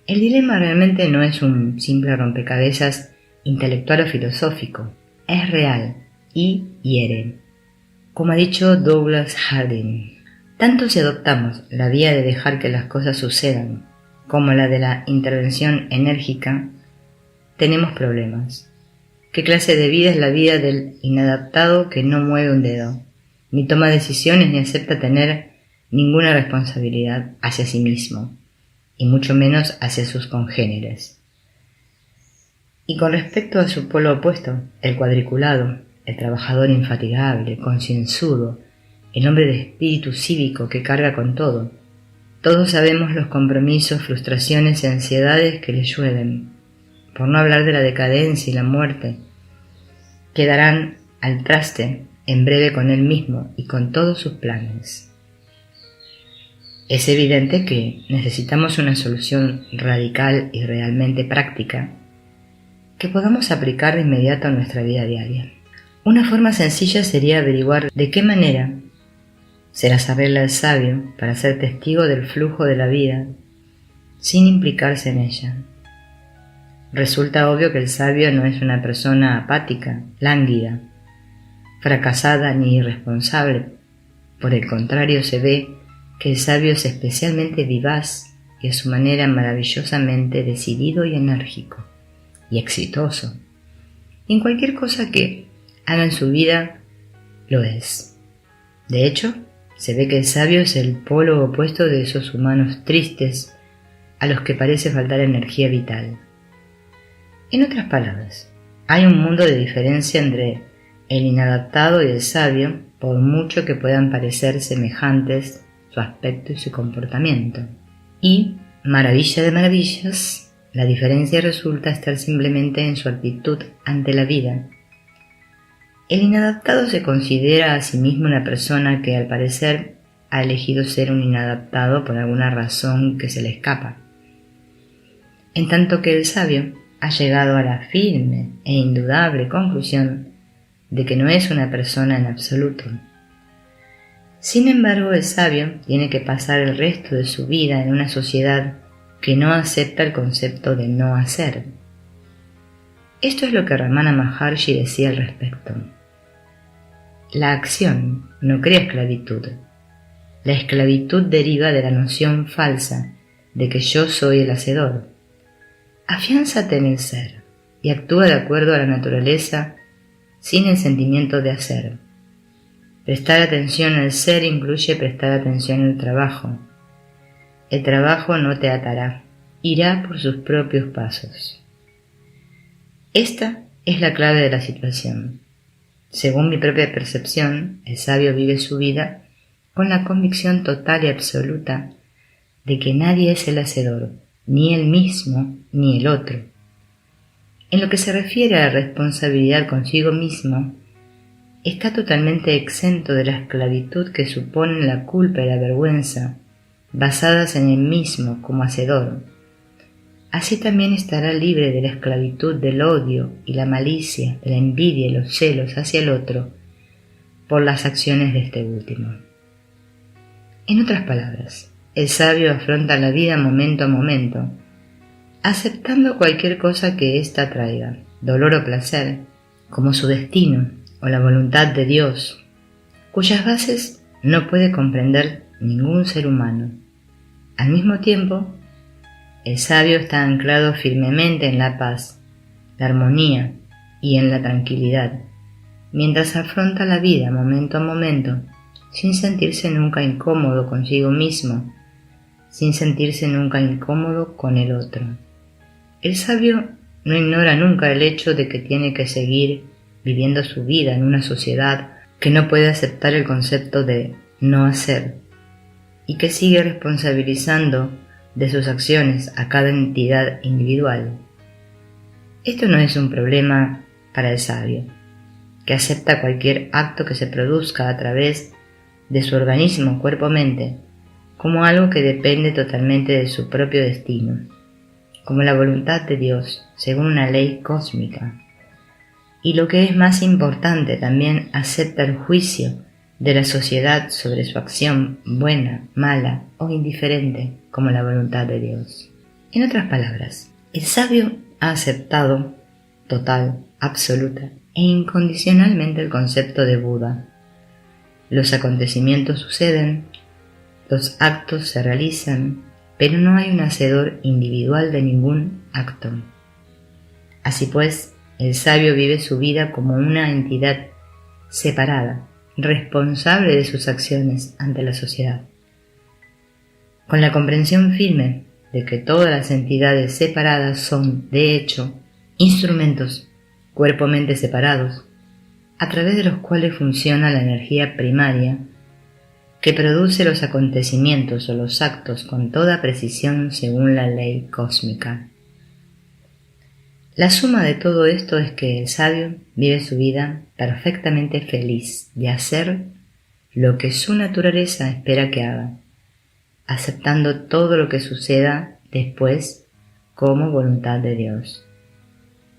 El dilema realmente no es un simple rompecabezas intelectual o filosófico, es real y hiere. Como ha dicho Douglas Harding, tanto si adoptamos la vía de dejar que las cosas sucedan como la de la intervención enérgica, tenemos problemas. ¿Qué clase de vida es la vida del inadaptado que no mueve un dedo, ni toma decisiones ni acepta tener ninguna responsabilidad hacia sí mismo, y mucho menos hacia sus congéneres? Y con respecto a su polo opuesto, el cuadriculado, el trabajador infatigable, concienzudo, el hombre de espíritu cívico que carga con todo, todos sabemos los compromisos, frustraciones y ansiedades que le llueven, por no hablar de la decadencia y la muerte, que darán al traste en breve con él mismo y con todos sus planes. Es evidente que necesitamos una solución radical y realmente práctica que podamos aplicar de inmediato a nuestra vida diaria. Una forma sencilla sería averiguar de qué manera se las arregla el sabio para ser testigo del flujo de la vida sin implicarse en ella. Resulta obvio que el sabio no es una persona apática, lánguida, fracasada ni irresponsable. Por el contrario, se ve que el sabio es especialmente vivaz y a su manera maravillosamente decidido y enérgico, y exitoso. Y en cualquier cosa que haga en su vida, lo es. De hecho, se ve que el sabio es el polo opuesto de esos humanos tristes a los que parece faltar energía vital. En otras palabras, hay un mundo de diferencia entre el inadaptado y el sabio, por mucho que puedan parecer semejantes su aspecto y su comportamiento. Y, maravilla de maravillas, la diferencia resulta estar simplemente en su actitud ante la vida. El inadaptado se considera a sí mismo una persona que, al parecer, ha elegido ser un inadaptado por alguna razón que se le escapa, en tanto que el sabio ha llegado a la firme e indudable conclusión de que no es una persona en absoluto. Sin embargo, el sabio tiene que pasar el resto de su vida en una sociedad que no acepta el concepto de no hacer. Esto es lo que Ramana Maharshi decía al respecto. La acción no crea esclavitud. La esclavitud deriva de la noción falsa de que yo soy el hacedor. Afiánzate en el ser. y actúa de acuerdo a la naturaleza sin el sentimiento de hacer. Prestar atención al ser incluye prestar atención al trabajo. El trabajo no te atará, irá por sus propios pasos. Esta es la clave de la situación. Según mi propia percepción, el sabio vive su vida con la convicción total y absoluta de que nadie es el hacedor, ni él mismo ni el otro. En lo que se refiere a la responsabilidad consigo mismo, está totalmente exento de la esclavitud que suponen la culpa y la vergüenza, basadas en él mismo como hacedor. Así también estará libre de la esclavitud del odio y la malicia, de la envidia y los celos hacia el otro, por las acciones de este último. En otras palabras, el sabio afronta la vida momento a momento, aceptando cualquier cosa que ésta traiga, dolor o placer, como su destino o la voluntad de Dios, cuyas bases no puede comprender ningún ser humano. Al mismo tiempo, el sabio está anclado firmemente en la paz, la armonía y en la tranquilidad, mientras afronta la vida momento a momento, sin sentirse nunca incómodo consigo mismo, sin sentirse nunca incómodo con el otro. El sabio no ignora nunca el hecho de que tiene que seguir viviendo su vida en una sociedad que no puede aceptar el concepto de no hacer y que sigue responsabilizando de sus acciones a cada entidad individual. Esto no es un problema para el sabio, que acepta cualquier acto que se produzca a través de su organismo, cuerpo o mente, como algo que depende totalmente de su propio destino, como la voluntad de Dios, según una ley cósmica. Y lo que es más importante, también acepta el juicio de la sociedad sobre su acción buena, mala o indiferente, como la voluntad de Dios. En otras palabras, el sabio ha aceptado total, absoluta e incondicionalmente el concepto de Buda. Los acontecimientos suceden, los actos se realizan, pero no hay un hacedor individual de ningún acto. Así pues, el sabio vive su vida como una entidad separada, responsable de sus acciones ante la sociedad. Con la comprensión firme de que todas las entidades separadas son, de hecho, instrumentos cuerpo-mente separados, a través de los cuales funciona la energía primaria que produce los acontecimientos o los actos con toda precisión según la ley cósmica. La suma de todo esto es que el sabio vive su vida perfectamente feliz de hacer lo que su naturaleza espera que haga, aceptando todo lo que suceda después como voluntad de Dios.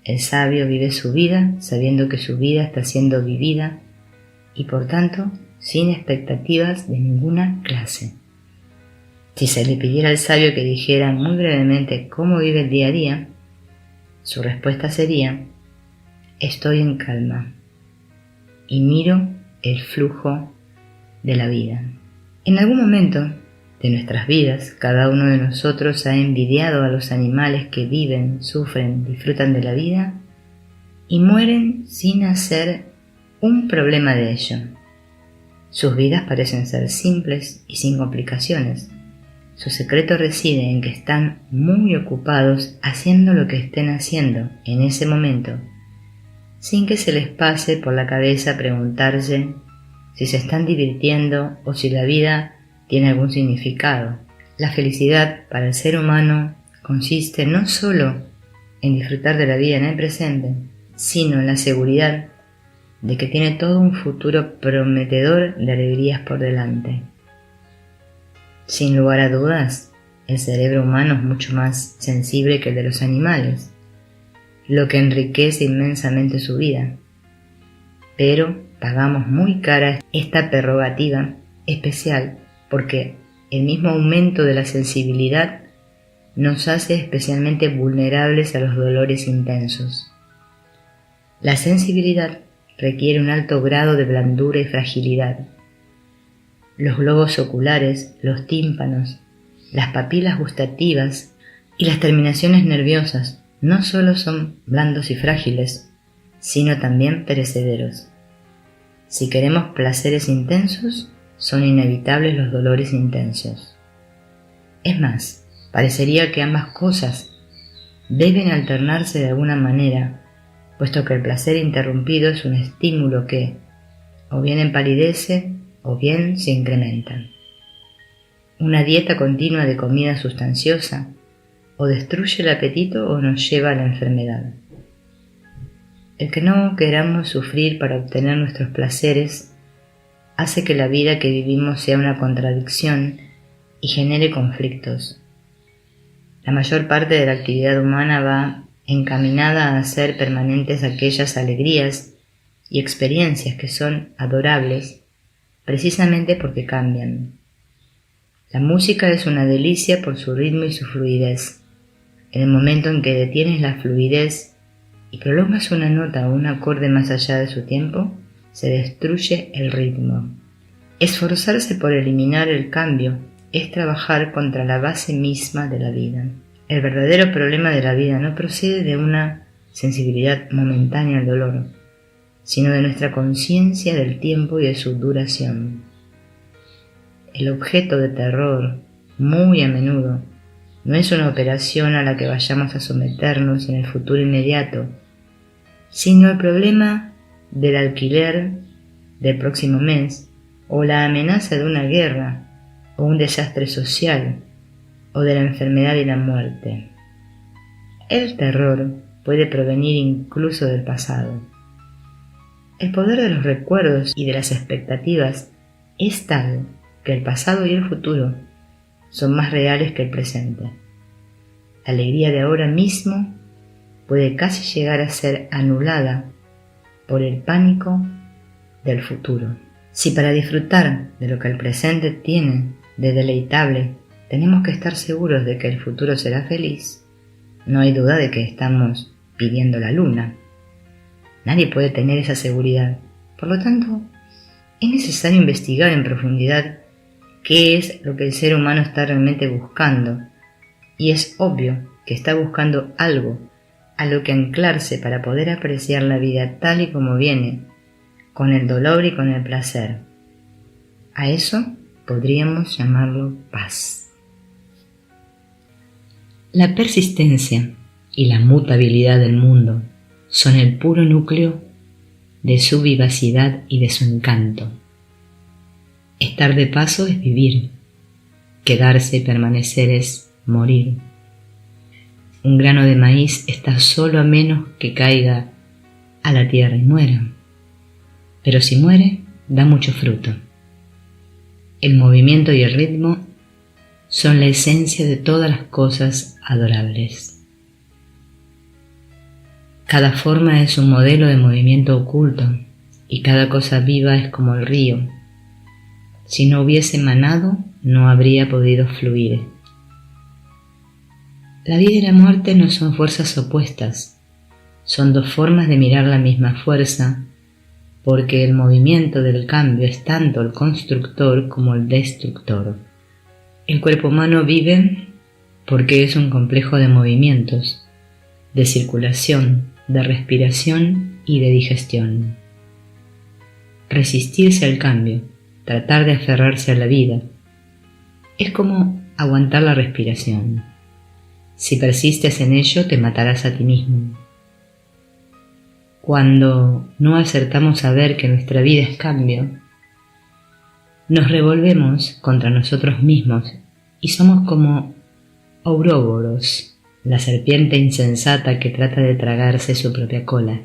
El sabio vive su vida sabiendo que su vida está siendo vivida y por tanto sin expectativas de ninguna clase. Si se le pidiera al sabio que dijera muy brevemente cómo vive el día a día, su respuesta sería: estoy en calma y miro el flujo de la vida. En algún momento de nuestras vidas, cada uno de nosotros ha envidiado a los animales que viven, sufren, disfrutan de la vida y mueren sin hacer un problema de ello. Sus vidas parecen ser simples y sin complicaciones. Su secreto reside en que están muy ocupados haciendo lo que estén haciendo en ese momento, sin que se les pase por la cabeza preguntarse si se están divirtiendo o si la vida tiene algún significado. La felicidad para el ser humano consiste no solo en disfrutar de la vida en el presente, sino en la seguridad de que tiene todo un futuro prometedor de alegrías por delante. Sin lugar a dudas, el cerebro humano es mucho más sensible que el de los animales, lo que enriquece inmensamente su vida. Pero pagamos muy cara esta prerrogativa especial porque el mismo aumento de la sensibilidad nos hace especialmente vulnerables a los dolores intensos. La sensibilidad requiere un alto grado de blandura y fragilidad. Los globos oculares, los tímpanos, las papilas gustativas y las terminaciones nerviosas no solo son blandos y frágiles, sino también perecederos. Si queremos placeres intensos, son inevitables los dolores intensos. Es más, parecería que ambas cosas deben alternarse de alguna manera, puesto que el placer interrumpido es un estímulo que o bien empalidece o bien se incrementa. Una dieta continua de comida sustanciosa o destruye el apetito o nos lleva a la enfermedad. El que no queramos sufrir para obtener nuestros placeres hace que la vida que vivimos sea una contradicción y genere conflictos. La mayor parte de la actividad humana va encaminada a hacer permanentes aquellas alegrías y experiencias que son adorables precisamente porque cambian. La música es una delicia por su ritmo y su fluidez. En el momento en que detienes la fluidez y prolongas una nota o un acorde más allá de su tiempo, se destruye el ritmo. Esforzarse por eliminar el cambio es trabajar contra la base misma de la vida. El verdadero problema de la vida no procede de una sensibilidad momentánea al dolor, sino de nuestra conciencia del tiempo y de su duración. El objeto de terror, muy a menudo, no es una operación a la que vayamos a someternos en el futuro inmediato, sino el problema del alquiler del próximo mes, o la amenaza de una guerra, o un desastre social, o de la enfermedad y la muerte. El terror puede provenir incluso del pasado. El poder de los recuerdos y de las expectativas es tal que el pasado y el futuro son más reales que el presente. La alegría de ahora mismo puede casi llegar a ser anulada por el pánico del futuro. Si para disfrutar de lo que el presente tiene de deleitable tenemos que estar seguros de que el futuro será feliz, no hay duda de que estamos pidiendo la luna. Nadie puede tener esa seguridad. Por lo tanto, es necesario investigar en profundidad qué es lo que el ser humano está realmente buscando, y es obvio que está buscando algo a lo que anclarse para poder apreciar la vida tal y como viene, con el dolor y con el placer. A eso podríamos llamarlo paz. La persistencia y la mutabilidad del mundo son el puro núcleo de su vivacidad y de su encanto. Estar de paso es vivir, quedarse y permanecer es morir. Un grano de maíz está solo a menos que caiga a la tierra y muera, pero si muere, da mucho fruto. El movimiento y el ritmo son la esencia de todas las cosas adorables. Cada forma es un modelo de movimiento oculto y cada cosa viva es como el río. Si no hubiese manado, no habría podido fluir. La vida y la muerte no son fuerzas opuestas, son dos formas de mirar la misma fuerza, porque el movimiento del cambio es tanto el constructor como el destructor. El cuerpo humano vive porque es un complejo de movimientos, de circulación, de respiración y de digestión. Resistirse al cambio, tratar de aferrarse a la vida, es como aguantar la respiración. Si persistes en ello, te matarás a ti mismo. Cuando no acertamos a ver que nuestra vida es cambio, nos revolvemos contra nosotros mismos y somos como Ouroboros, la serpiente insensata que trata de tragarse su propia cola.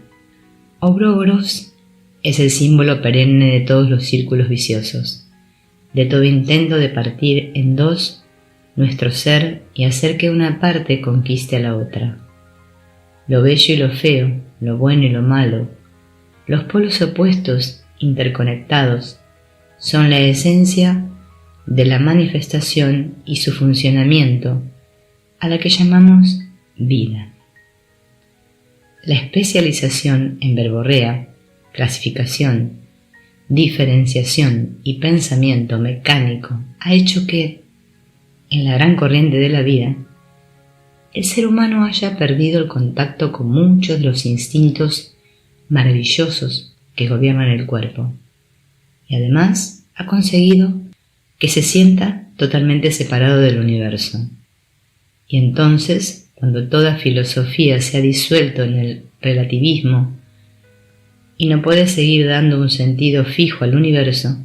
Ouroboros es el símbolo perenne de todos los círculos viciosos, de todo intento de partir en dos nuestro ser y hacer que una parte conquiste a la otra. Lo bello y lo feo, lo bueno y lo malo, los polos opuestos interconectados, son la esencia de la manifestación y su funcionamiento, a la que llamamos vida. La especialización en verborrea, clasificación, diferenciación y pensamiento mecánico ha hecho que, en la gran corriente de la vida, el ser humano haya perdido el contacto con muchos de los instintos maravillosos que gobiernan el cuerpo, y además ha conseguido que se sienta totalmente separado del universo. Y entonces, cuando toda filosofía se ha disuelto en el relativismo y no puede seguir dando un sentido fijo al universo,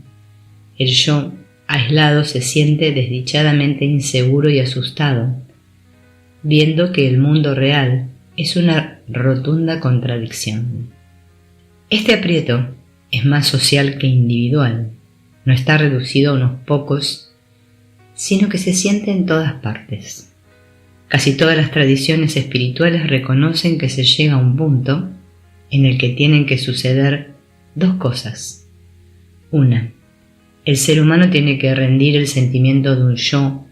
el yo aislado se siente desdichadamente inseguro y asustado, viendo que el mundo real es una rotunda contradicción. Este aprieto es más social que individual, no está reducido a unos pocos, sino que se siente en todas partes. Casi todas las tradiciones espirituales reconocen que se llega a un punto en el que tienen que suceder dos cosas. Una, el ser humano tiene que rendir el sentimiento de un yo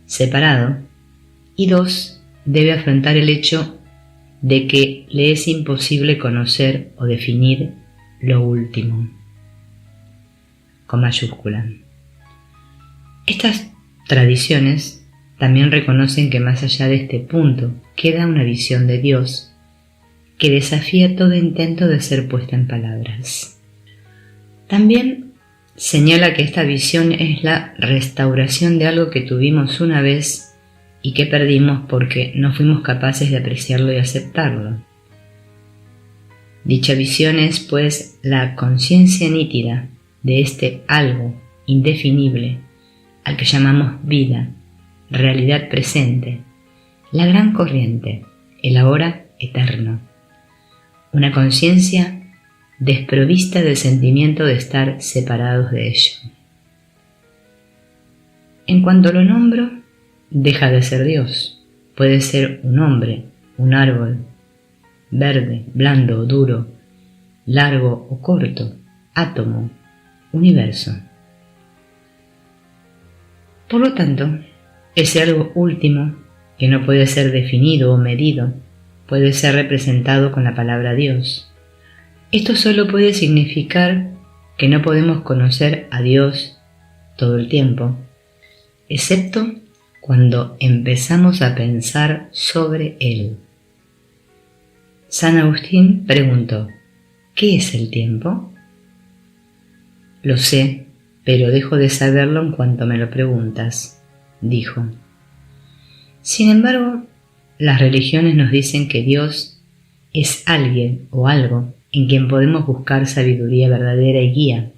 separado, y dos, debe afrontar el hecho de que le es imposible conocer o definir lo último, con mayúscula. Estas tradiciones también reconocen que más allá de este punto queda una visión de Dios que desafía todo intento de ser puesta en palabras. También señala que esta visión es la restauración de algo que tuvimos una vez y que perdimos porque no fuimos capaces de apreciarlo y aceptarlo. Dicha visión es, pues, la conciencia nítida de este algo indefinible al que llamamos vida, realidad presente, la gran corriente, el ahora eterno. Una conciencia desprovista del sentimiento de estar separados de ello. En cuanto lo nombro, deja de ser Dios. Puede ser un hombre, un árbol, verde, blando o duro, largo o corto, átomo, universo. Por lo tanto, ese algo último, que no puede ser definido o medido, puede ser representado con la palabra Dios. Esto solo puede significar que no podemos conocer a Dios todo el tiempo, excepto cuando empezamos a pensar sobre Él. San Agustín preguntó: ¿qué es el tiempo? Lo sé, pero dejo de saberlo en cuanto me lo preguntas, dijo. Sin embargo, las religiones nos dicen que Dios es alguien o algo en quien podemos buscar sabiduría verdadera y guía.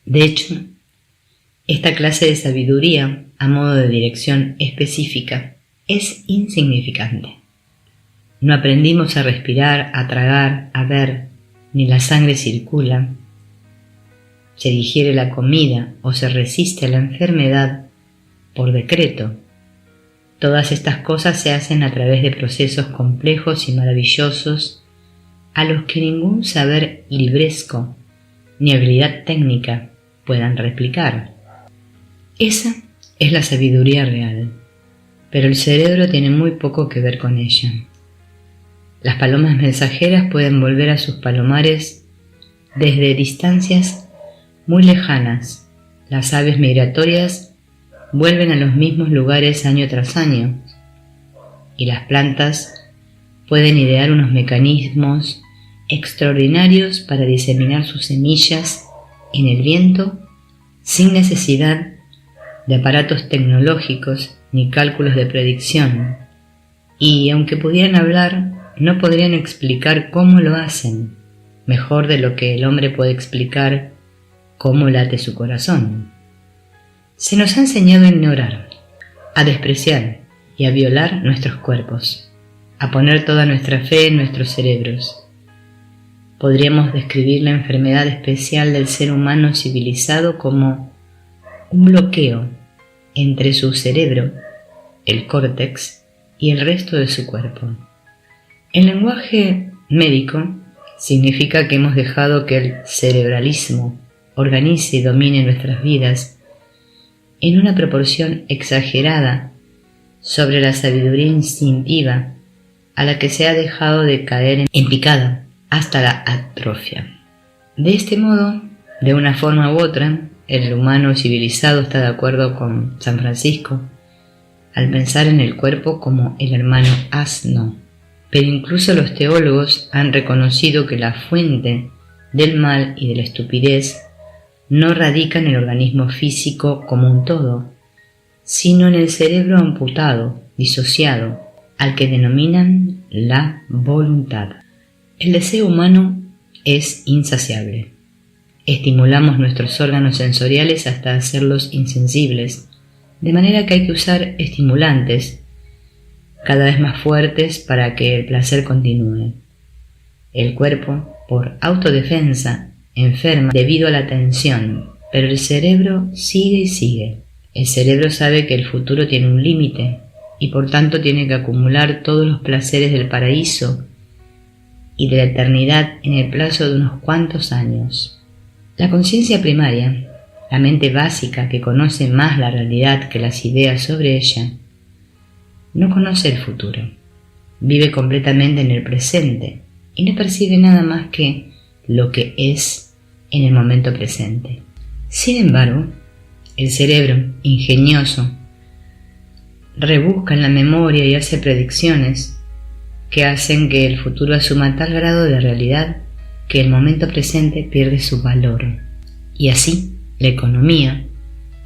De hecho, esta clase de sabiduría, a modo de dirección específica, es insignificante. No aprendimos a respirar, a tragar, a ver, ni la sangre circula. Se digiere la comida o se resiste a la enfermedad por decreto. Todas estas cosas se hacen a través de procesos complejos y maravillosos a los que ningún saber libresco ni habilidad técnica puedan replicar. Esa es la sabiduría real, pero el cerebro tiene muy poco que ver con ella. Las palomas mensajeras pueden volver a sus palomares desde distancias muy lejanas. Las aves migratorias vuelven a los mismos lugares año tras año, y las plantas pueden idear unos mecanismos extraordinarios para diseminar sus semillas en el viento sin necesidad de aparatos tecnológicos ni cálculos de predicción, y aunque pudieran hablar, no podrían explicar cómo lo hacen, mejor de lo que el hombre puede explicar cómo late su corazón. Se nos ha enseñado a ignorar, a despreciar y a violar nuestros cuerpos, a poner toda nuestra fe en nuestros cerebros. Podríamos describir la enfermedad especial del ser humano civilizado como un bloqueo entre su cerebro, el córtex, y el resto de su cuerpo. En lenguaje médico significa que hemos dejado que el cerebralismo organice y domine nuestras vidas en una proporción exagerada sobre la sabiduría instintiva a la que se ha dejado de caer en picada hasta la atrofia. De este modo, de una forma u otra, el humano civilizado está de acuerdo con San Francisco al pensar en el cuerpo como el hermano asno. Pero incluso los teólogos han reconocido que la fuente del mal y de la estupidez no radica en el organismo físico como un todo, sino en el cerebro amputado, disociado, al que denominan la voluntad. El deseo humano es insaciable. Estimulamos nuestros órganos sensoriales hasta hacerlos insensibles, de manera que hay que usar estimulantes cada vez más fuertes para que el placer continúe. El cuerpo, por autodefensa, enferma debido a la tensión, pero el cerebro sigue y sigue. El cerebro sabe que el futuro tiene un límite y por tanto tiene que acumular todos los placeres del paraíso y de la eternidad en el plazo de unos cuantos años. La conciencia primaria, la mente básica que conoce más la realidad que las ideas sobre ella, no conoce el futuro, vive completamente en el presente y no percibe nada más que lo que es en el momento presente. Sin embargo, el cerebro, ingenioso, rebusca en la memoria y hace predicciones que hacen que el futuro asuma tal grado de realidad que el momento presente pierde su valor. Y así, la economía,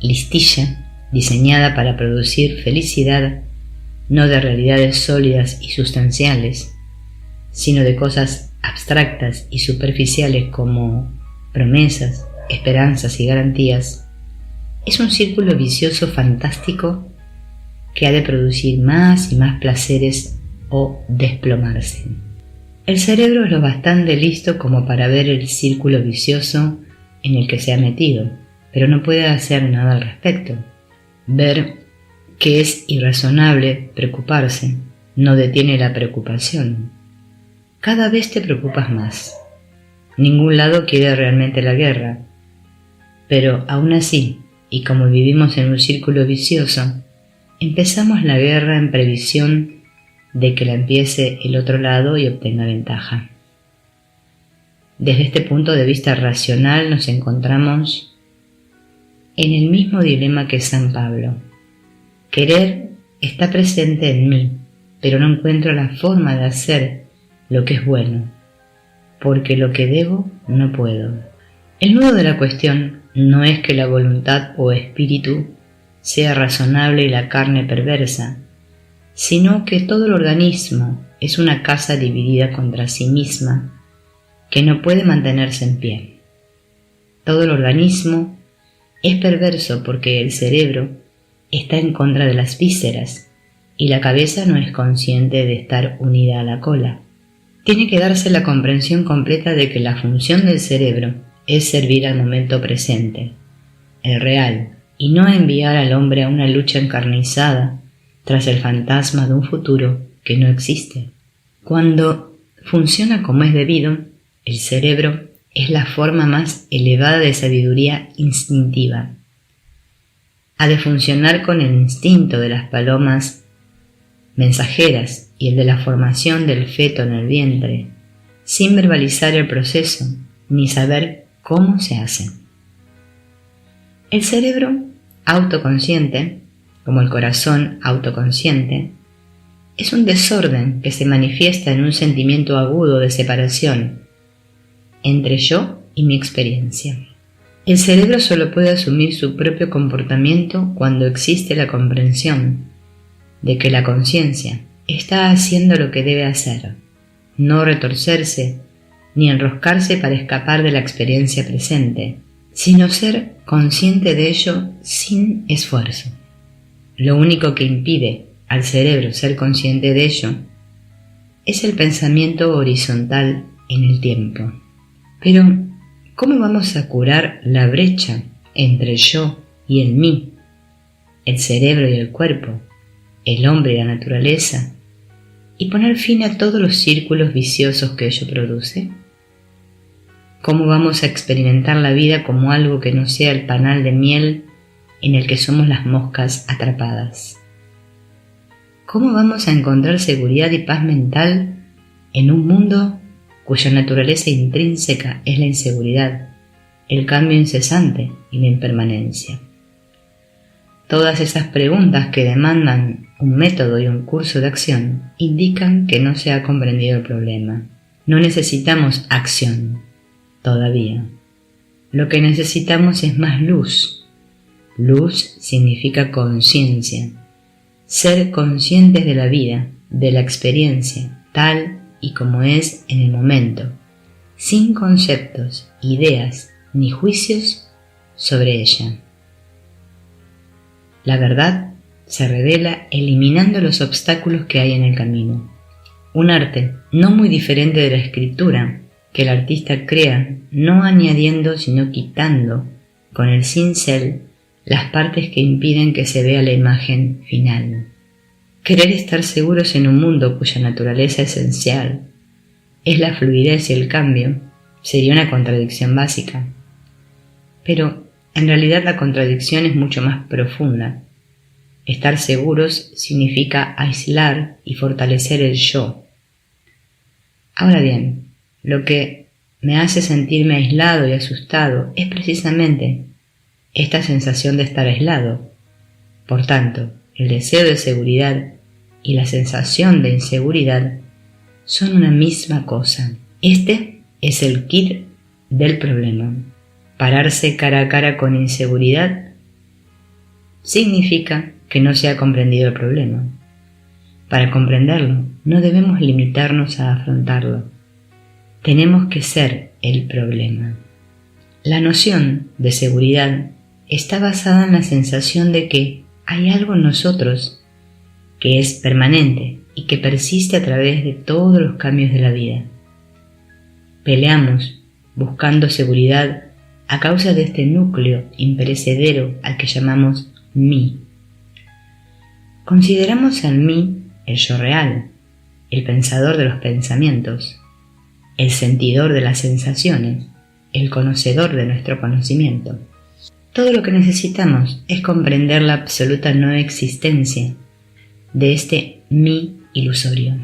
listilla, diseñada para producir felicidad, no de realidades sólidas y sustanciales, sino de cosas abstractas y superficiales como promesas, esperanzas y garantías, es un círculo vicioso fantástico que ha de producir más y más placeres o desplomarse. El cerebro es lo bastante listo como para ver el círculo vicioso en el que se ha metido, pero no puede hacer nada al respecto. Ver que es irrazonable preocuparse no detiene la preocupación. Cada vez te preocupas más. Ningún lado quiere realmente la guerra, pero aún así, y como vivimos en un círculo vicioso, empezamos la guerra en previsión de que la empiece el otro lado y obtenga ventaja. Desde este punto de vista racional nos encontramos en el mismo dilema que San Pablo. Querer está presente en mí, pero no encuentro la forma de hacer lo que es bueno, porque lo que debo no puedo. El nudo de la cuestión no es que la voluntad o espíritu sea razonable y la carne perversa, sino que todo el organismo es una casa dividida contra sí misma que no puede mantenerse en pie. Todo el organismo es perverso porque el cerebro está en contra de las vísceras y la cabeza no es consciente de estar unida a la cola. Tiene que darse la comprensión completa de que la función del cerebro es servir al momento presente, el real, y no enviar al hombre a una lucha encarnizada tras el fantasma de un futuro que no existe. Cuando funciona como es debido, el cerebro es la forma más elevada de sabiduría instintiva. Ha de funcionar con el instinto de las palomas mensajeras y el de la formación del feto en el vientre, sin verbalizar el proceso ni saber cómo se hace. El cerebro autoconsciente, como el corazón autoconsciente, es un desorden que se manifiesta en un sentimiento agudo de separación entre yo y mi experiencia. El cerebro solo puede asumir su propio comportamiento cuando existe la comprensión de que la conciencia está haciendo lo que debe hacer, no retorcerse ni enroscarse para escapar de la experiencia presente, sino ser consciente de ello sin esfuerzo. Lo único que impide al cerebro ser consciente de ello es el pensamiento horizontal en el tiempo. Pero, ¿cómo vamos a curar la brecha entre el yo y el mí, el cerebro y el cuerpo, el hombre y la naturaleza, y poner fin a todos los círculos viciosos que ello produce? ¿Cómo vamos a experimentar la vida como algo que no sea el panal de miel en el que somos las moscas atrapadas? ¿Cómo vamos a encontrar seguridad y paz mental en un mundo cuya naturaleza intrínseca es la inseguridad, el cambio incesante y la impermanencia? Todas esas preguntas que demandan un método y un curso de acción indican que no se ha comprendido el problema. No necesitamos acción, todavía. Lo que necesitamos es más luz. Luz significa conciencia. Ser conscientes de la vida, de la experiencia, tal y como es en el momento, sin conceptos, ideas ni juicios sobre ella. La verdad se revela eliminando los obstáculos que hay en el camino. Un arte no muy diferente de la escritura, que el artista crea no añadiendo sino quitando con el cincel las partes que impiden que se vea la imagen final. Querer estar seguros en un mundo cuya naturaleza esencial es la fluidez y el cambio sería una contradicción básica. Pero en realidad la contradicción es mucho más profunda. Estar seguros significa aislar y fortalecer el yo. Ahora bien, lo que me hace sentirme aislado y asustado es precisamente esta sensación de estar aislado. Por tanto, el deseo de seguridad y la sensación de inseguridad son una misma cosa. Este es el kit del problema. Pararse cara a cara con inseguridad significa que no se ha comprendido el problema. Para comprenderlo, no debemos limitarnos a afrontarlo. Tenemos que ser el problema. La noción de seguridad está basada en la sensación de que hay algo en nosotros que es permanente y que persiste a través de todos los cambios de la vida. Peleamos buscando seguridad a causa de este núcleo imperecedero al que llamamos mí. Consideramos al mí el yo real, el pensador de los pensamientos, el sentidor de las sensaciones, el conocedor de nuestro conocimiento. Todo lo que necesitamos es comprender la absoluta no existencia de este mí ilusorio.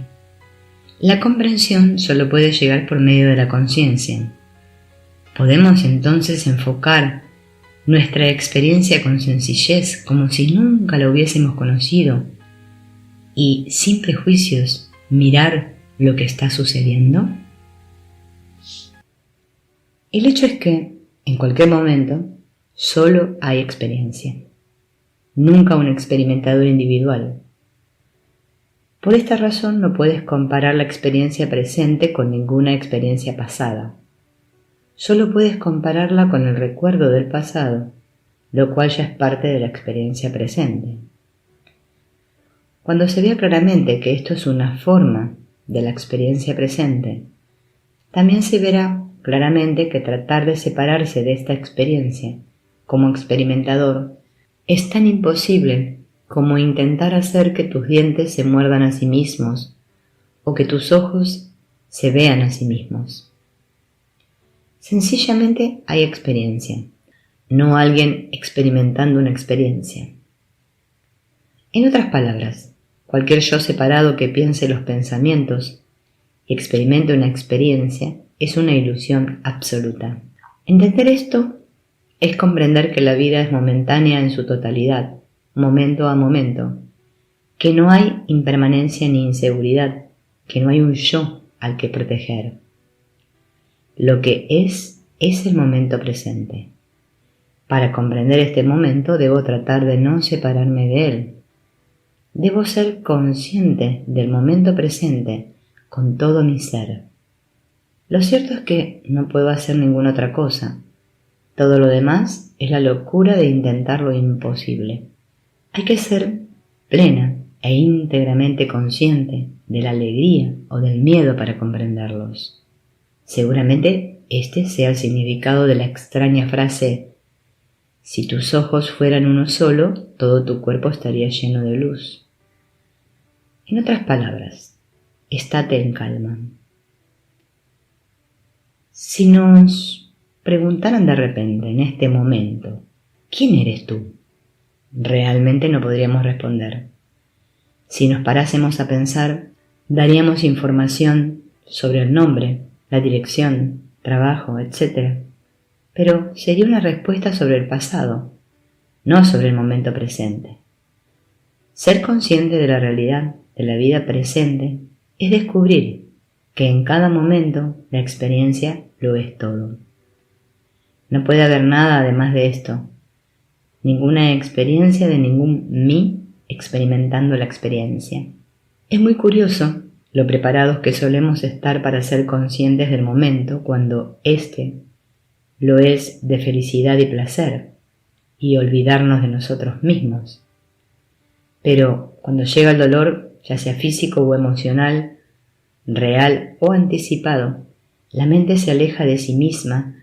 La comprensión solo puede llegar por medio de la conciencia. Podemos entonces enfocar nuestra experiencia con sencillez, como si nunca la hubiésemos conocido, y sin prejuicios mirar lo que está sucediendo. El hecho es que, en cualquier momento, solo hay experiencia, nunca un experimentador individual. Por esta razón no puedes comparar la experiencia presente con ninguna experiencia pasada. Solo puedes compararla con el recuerdo del pasado, lo cual ya es parte de la experiencia presente. Cuando se vea claramente que esto es una forma de la experiencia presente, también se verá claramente que tratar de separarse de esta experiencia como experimentador es tan imposible como intentar hacer que tus dientes se muerdan a sí mismos o que tus ojos se vean a sí mismos. Sencillamente hay experiencia, no alguien experimentando una experiencia. En otras palabras, cualquier yo separado que piense los pensamientos y experimente una experiencia es una ilusión absoluta. Entender esto es comprender que la vida es momentánea en su totalidad, momento a momento, que no hay impermanencia ni inseguridad, que no hay un yo al que proteger. Lo que es el momento presente. Para comprender este momento debo tratar de no separarme de él. Debo ser consciente del momento presente con todo mi ser. Lo cierto es que no puedo hacer ninguna otra cosa. Todo lo demás es la locura de intentar lo imposible. Hay que ser plena e íntegramente consciente de la alegría o del miedo para comprenderlos. Seguramente este sea el significado de la extraña frase: si tus ojos fueran uno solo, todo tu cuerpo estaría lleno de luz. En otras palabras, estate en calma. Si nos preguntaran de repente, en este momento, ¿quién eres tú?, realmente no podríamos responder. Si nos parásemos a pensar, daríamos información sobre el nombre, la dirección, trabajo, etc. Pero sería una respuesta sobre el pasado, no sobre el momento presente. Ser consciente de la realidad de la vida presente es descubrir que en cada momento la experiencia lo es todo. No puede haber nada además de esto, ninguna experiencia de ningún mí experimentando la experiencia. Es muy curioso lo preparados que solemos estar para ser conscientes del momento cuando éste lo es de felicidad y placer, y olvidarnos de nosotros mismos. Pero cuando llega el dolor, ya sea físico o emocional, real o anticipado, la mente se aleja de sí misma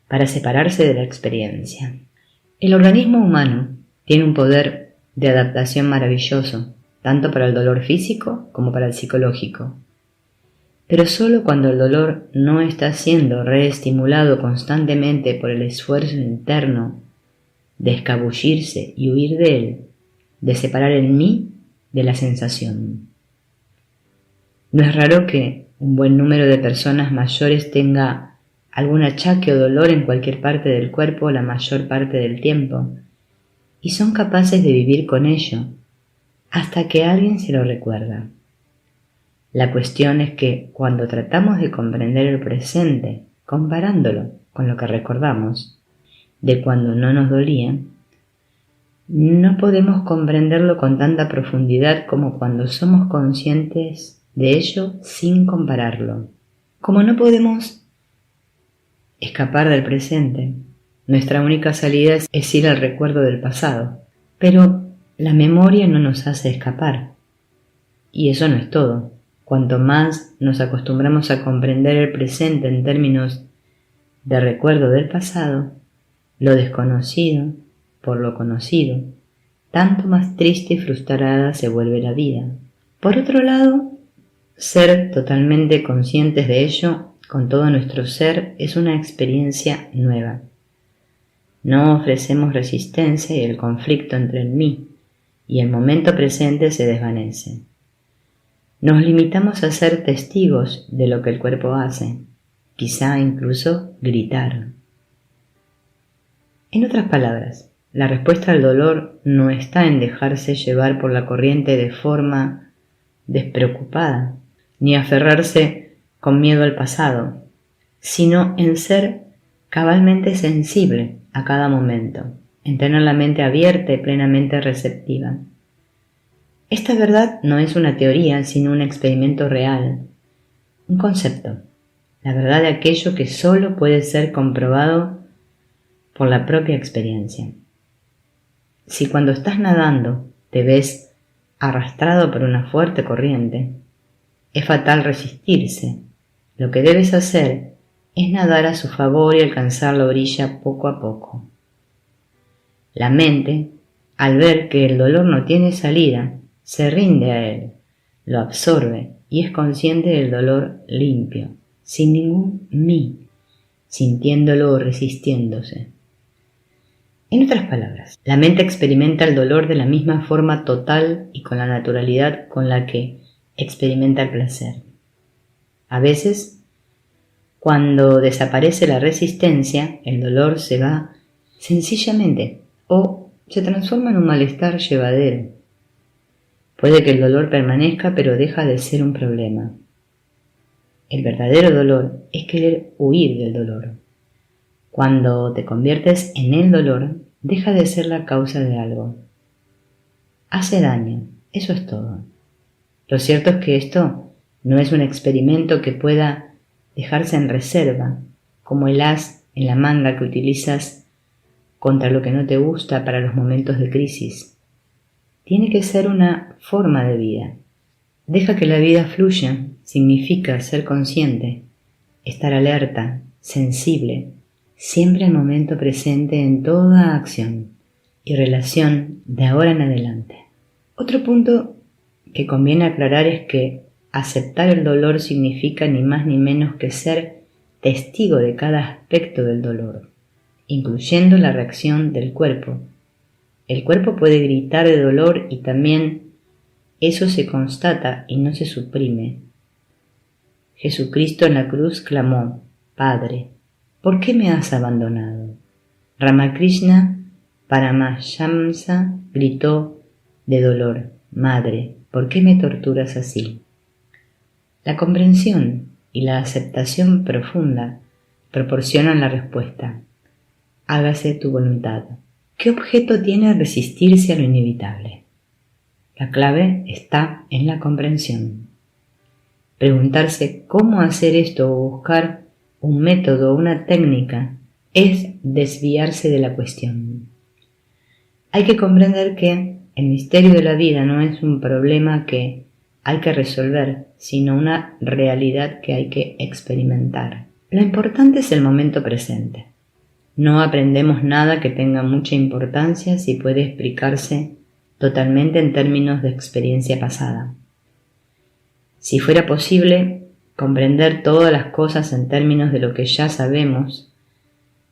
para separarse de la experiencia. El organismo humano tiene un poder de adaptación maravilloso, tanto para el dolor físico como para el psicológico. Pero solo cuando el dolor no está siendo reestimulado constantemente por el esfuerzo interno de escabullirse y huir de él, de separar el mí de la sensación. No es raro que un buen número de personas mayores tenga algún achaque o dolor en cualquier parte del cuerpo la mayor parte del tiempo, y son capaces de vivir con ello hasta que alguien se lo recuerda. La cuestión es que cuando tratamos de comprender el presente, comparándolo con lo que recordamos de cuando no nos dolía, no podemos comprenderlo con tanta profundidad como cuando somos conscientes de ello sin compararlo. Como no podemos escapar del presente, nuestra única salida es ir al recuerdo del pasado. Pero la memoria no nos hace escapar. Y eso no es todo. Cuanto más nos acostumbramos a comprender el presente en términos de recuerdo del pasado, lo desconocido por lo conocido, tanto más triste y frustrada se vuelve la vida. Por otro lado, ser totalmente conscientes de ello con todo nuestro ser es una experiencia nueva. No ofrecemos resistencia y el conflicto entre el mí y el momento presente se desvanece. Nos limitamos a ser testigos de lo que el cuerpo hace, quizá incluso gritar. En otras palabras, la respuesta al dolor no está en dejarse llevar por la corriente de forma despreocupada, ni aferrarse con miedo al pasado, sino en ser cabalmente sensible a cada momento, en tener la mente abierta y plenamente receptiva. Esta verdad no es una teoría, sino un experimento real, un concepto, la verdad de aquello que solo puede ser comprobado por la propia experiencia. Si cuando estás nadando te ves arrastrado por una fuerte corriente, es fatal resistirse. Lo que debes hacer es nadar a su favor y alcanzar la orilla poco a poco. La mente, al ver que el dolor no tiene salida, se rinde a él, lo absorbe y es consciente del dolor limpio, sin ningún mí, sintiéndolo o resistiéndose. En otras palabras, la mente experimenta el dolor de la misma forma total y con la naturalidad con la que experimenta el placer. A veces, cuando desaparece la resistencia, el dolor se va sencillamente o se transforma en un malestar llevadero. Puede que el dolor permanezca, pero deja de ser un problema. El verdadero dolor es querer huir del dolor. Cuando te conviertes en el dolor, deja de ser la causa de algo. Hace daño, eso es todo. Lo cierto es que esto no es un experimento que pueda dejarse en reserva, como el as en la manga que utilizas contra lo que no te gusta para los momentos de crisis. Tiene que ser una forma de vida. Deja que la vida fluya significa ser consciente, estar alerta, sensible, siempre al momento presente en toda acción y relación de ahora en adelante. Otro punto que conviene aclarar es que aceptar el dolor significa ni más ni menos que ser testigo de cada aspecto del dolor, incluyendo la reacción del cuerpo. El cuerpo puede gritar de dolor y también eso se constata y no se suprime. Jesucristo en la cruz clamó: Padre, ¿por qué me has abandonado? Ramakrishna Paramashamsa gritó de dolor: «Madre, ¿por qué me torturas así?». La comprensión y la aceptación profunda proporcionan la respuesta: hágase tu voluntad. ¿Qué objeto tiene resistirse a lo inevitable? La clave está en la comprensión. Preguntarse cómo hacer esto o buscar un método o una técnica es desviarse de la cuestión. Hay que comprender que el misterio de la vida no es un problema que hay que resolver, sino una realidad que hay que experimentar. Lo importante es el momento presente. No aprendemos nada que tenga mucha importancia si puede explicarse totalmente en términos de experiencia pasada. Si fuera posible comprender todas las cosas en términos de lo que ya sabemos,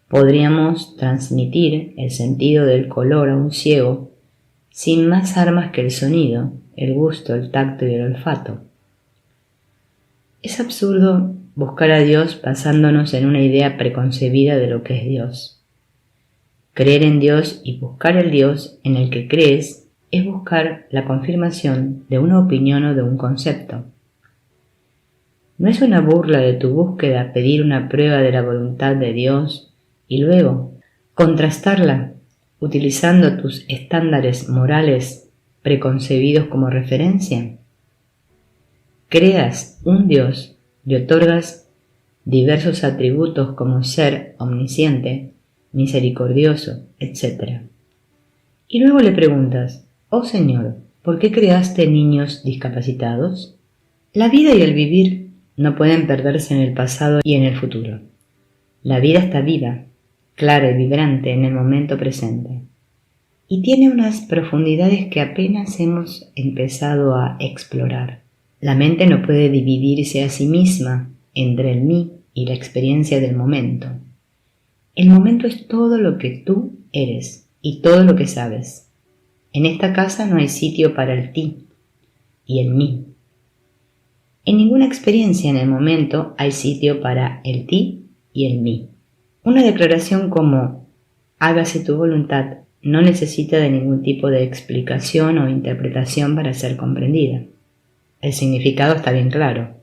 podríamos transmitir el sentido del color a un ciego sin más armas que el sonido, el gusto, el tacto y el olfato. Es absurdo buscar a Dios basándonos en una idea preconcebida de lo que es Dios. Creer en Dios y buscar el Dios en el que crees es buscar la confirmación de una opinión o de un concepto. No es una burla de tu búsqueda pedir una prueba de la voluntad de Dios y luego contrastarla utilizando tus estándares morales preconcebidos como referencia. Creas un Dios, le otorgas diversos atributos como ser omnisciente, misericordioso, etc. Y luego le preguntas: «Oh Señor, ¿por qué creaste niños discapacitados?». La vida y el vivir no pueden perderse en el pasado y en el futuro. La vida está viva, clara y vibrante en el momento presente, y tiene unas profundidades que apenas hemos empezado a explorar. La mente no puede dividirse a sí misma entre el mí y la experiencia del momento. El momento es todo lo que tú eres y todo lo que sabes. En esta casa no hay sitio para el ti y el mí. En ninguna experiencia en el momento hay sitio para el ti y el mí. Una declaración como «hágase tu voluntad» no necesita de ningún tipo de explicación o interpretación para ser comprendida. El significado está bien claro.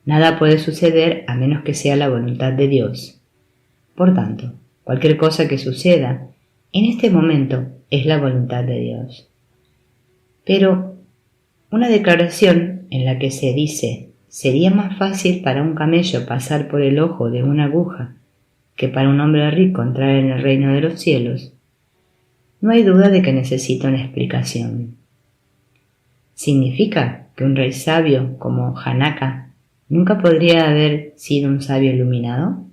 Nada puede suceder a menos que sea la voluntad de Dios. Por tanto, cualquier cosa que suceda en este momento es la voluntad de Dios. Pero una declaración en la que se dice «sería más fácil para un camello pasar por el ojo de una aguja que para un hombre rico entrar en el reino de los cielos», no hay duda de que necesita una explicación. ¿Significa que un rey sabio como Janaka nunca podría haber sido un sabio iluminado?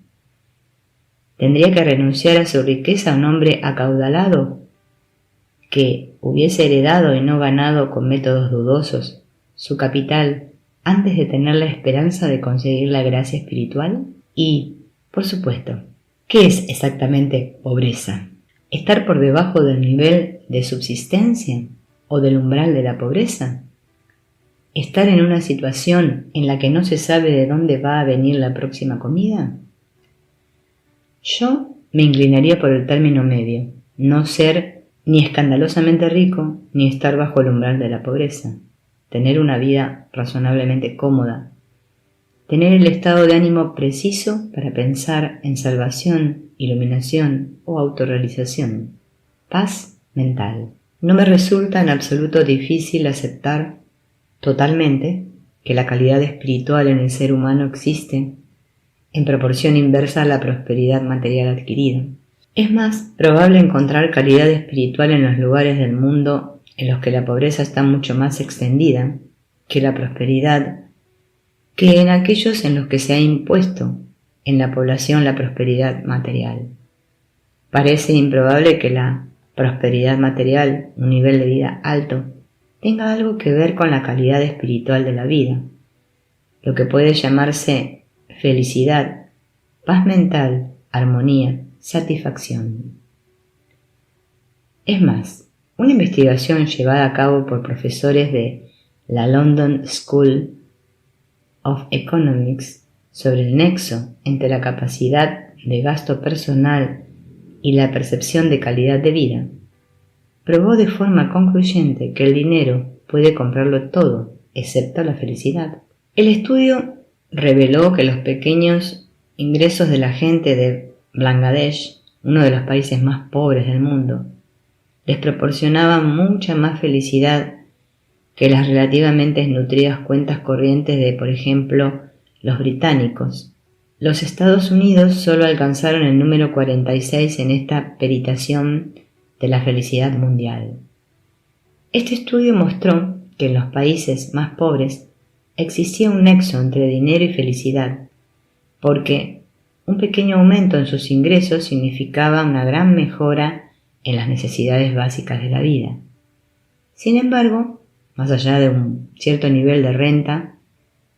¿Tendría que renunciar a su riqueza un hombre acaudalado que hubiese heredado y no ganado con métodos dudosos su capital antes de tener la esperanza de conseguir la gracia espiritual? Y, por supuesto, ¿qué es exactamente pobreza? ¿Estar por debajo del nivel de subsistencia o del umbral de la pobreza? ¿Estar en una situación en la que no se sabe de dónde va a venir la próxima comida? Yo me inclinaría por el término medio: no ser ni escandalosamente rico ni estar bajo el umbral de la pobreza, tener una vida razonablemente cómoda, tener el estado de ánimo preciso para pensar en salvación, iluminación o autorrealización, paz mental. No me resulta en absoluto difícil aceptar totalmente que la calidad espiritual en el ser humano existe en proporción inversa a la prosperidad material adquirida. Es más probable encontrar calidad espiritual en los lugares del mundo en los que la pobreza está mucho más extendida que la prosperidad, que en aquellos en los que se ha impuesto en la población la prosperidad material. Parece improbable que la prosperidad material, un nivel de vida alto, tenga algo que ver con la calidad espiritual de la vida, lo que puede llamarse felicidad, paz mental, armonía, satisfacción. Es más, una investigación llevada a cabo por profesores de la London School of Economics sobre el nexo entre la capacidad de gasto personal y la percepción de calidad de vida, probó de forma concluyente que el dinero puede comprarlo todo, excepto la felicidad. El estudio reveló que los pequeños ingresos de la gente de Bangladesh, uno de los países más pobres del mundo, les proporcionaban mucha más felicidad que las relativamente nutridas cuentas corrientes de, por ejemplo, los británicos. Los Estados Unidos solo alcanzaron el número 46 en esta peritación de la felicidad mundial. Este estudio mostró que en los países más pobres existía un nexo entre dinero y felicidad, porque un pequeño aumento en sus ingresos significaba una gran mejora en las necesidades básicas de la vida. Sin embargo, más allá de un cierto nivel de renta,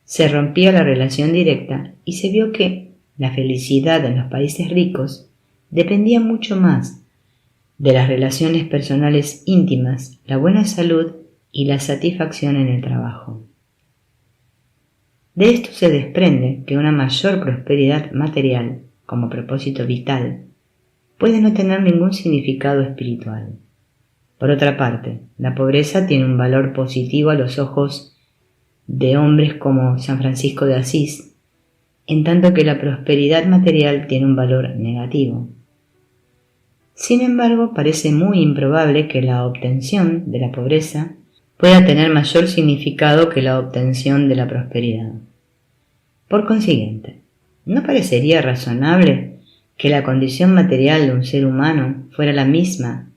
se rompía la relación directa y se vio que la felicidad en los países ricos dependía mucho más de las relaciones personales íntimas, la buena salud y la satisfacción en el trabajo. De esto se desprende que una mayor prosperidad material, como propósito vital, puede no tener ningún significado espiritual. Por otra parte, la pobreza tiene un valor positivo a los ojos de hombres como San Francisco de Asís, en tanto que la prosperidad material tiene un valor negativo. Sin embargo, parece muy improbable que la obtención de la pobreza pueda tener mayor significado que la obtención de la prosperidad. Por consiguiente, ¿no parecería razonable que la condición material de un ser humano fuera la misma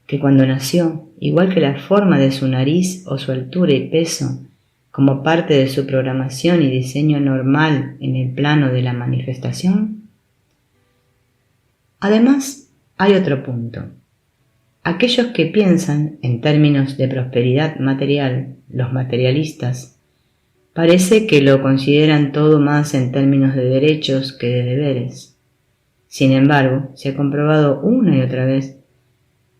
que cuando nació, igual que la forma de su nariz o su altura y peso, como parte de su programación y diseño normal en el plano de la manifestación? Además, hay otro punto. Aquellos que piensan en términos de prosperidad material, los materialistas, parece que lo consideran todo más en términos de derechos que de deberes. Sin embargo, se ha comprobado una y otra vez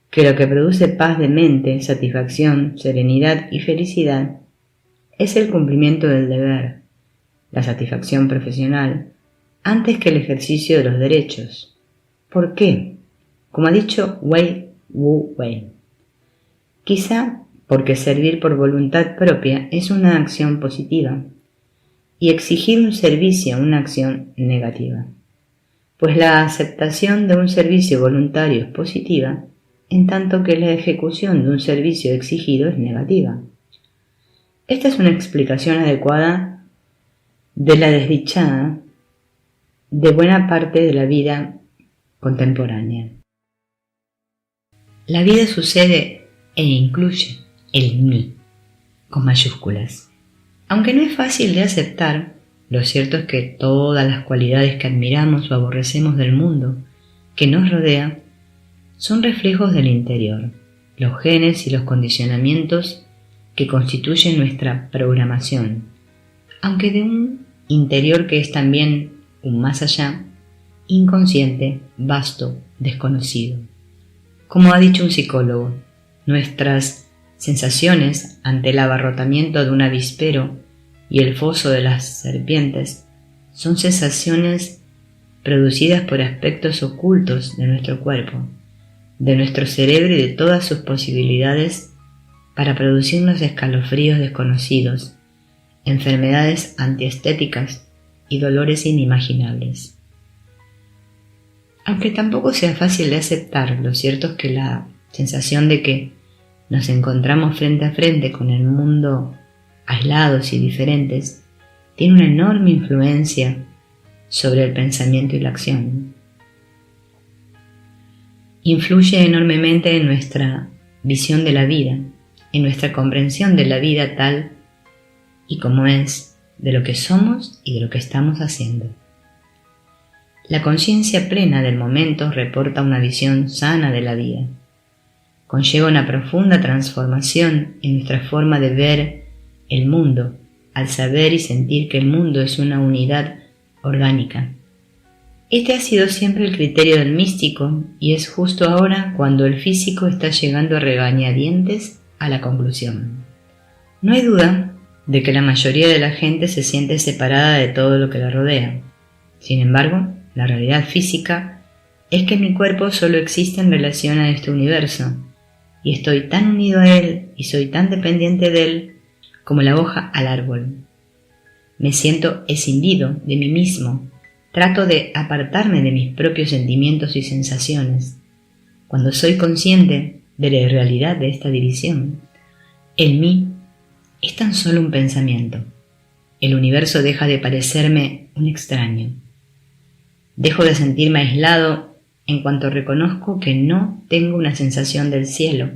que lo que produce paz de mente, satisfacción, serenidad y felicidad es el cumplimiento del deber, la satisfacción profesional, antes que el ejercicio de los derechos. ¿Por qué? Como ha dicho Wei Wu Wei. Quizá porque servir por voluntad propia es una acción positiva y exigir un servicio una acción negativa, pues la aceptación de un servicio voluntario es positiva, en tanto que la ejecución de un servicio exigido es negativa. Esta es una explicación adecuada de la desdichada de buena parte de la vida contemporánea. La vida sucede e incluye el mí, con mayúsculas. Aunque no es fácil de aceptar, lo cierto es que todas las cualidades que admiramos o aborrecemos del mundo que nos rodea son reflejos del interior, los genes y los condicionamientos que constituyen nuestra programación, aunque de un interior que es también un más allá, inconsciente, vasto, desconocido. Como ha dicho un psicólogo, nuestras sensaciones ante el abarrotamiento de un avispero y el foso de las serpientes son sensaciones producidas por aspectos ocultos de nuestro cuerpo, de nuestro cerebro y de todas sus posibilidades para producirnos escalofríos desconocidos, enfermedades antiestéticas y dolores inimaginables. Aunque tampoco sea fácil de aceptar, lo cierto es que la sensación de que nos encontramos frente a frente con el mundo aislados y diferentes tiene una enorme influencia sobre el pensamiento y la acción. Influye enormemente en nuestra visión de la vida, en nuestra comprensión de la vida tal y como es, de lo que somos y de lo que estamos haciendo. La conciencia plena del momento reporta una visión sana de la vida. Conlleva una profunda transformación en nuestra forma de ver el mundo, al saber y sentir que el mundo es una unidad orgánica. Este ha sido siempre el criterio del místico y es justo ahora cuando el físico está llegando a regañadientes a la conclusión. No hay duda de que la mayoría de la gente se siente separada de todo lo que la rodea. Sin embargo, la realidad física es que mi cuerpo solo existe en relación a este universo, y estoy tan unido a él y soy tan dependiente de él como la hoja al árbol. Me siento escindido de mí mismo, trato de apartarme de mis propios sentimientos y sensaciones. Cuando soy consciente de la irrealidad de esta división, el mí es tan solo un pensamiento. El universo deja de parecerme un extraño. Dejo de sentirme aislado en cuanto reconozco que no tengo una sensación del cielo.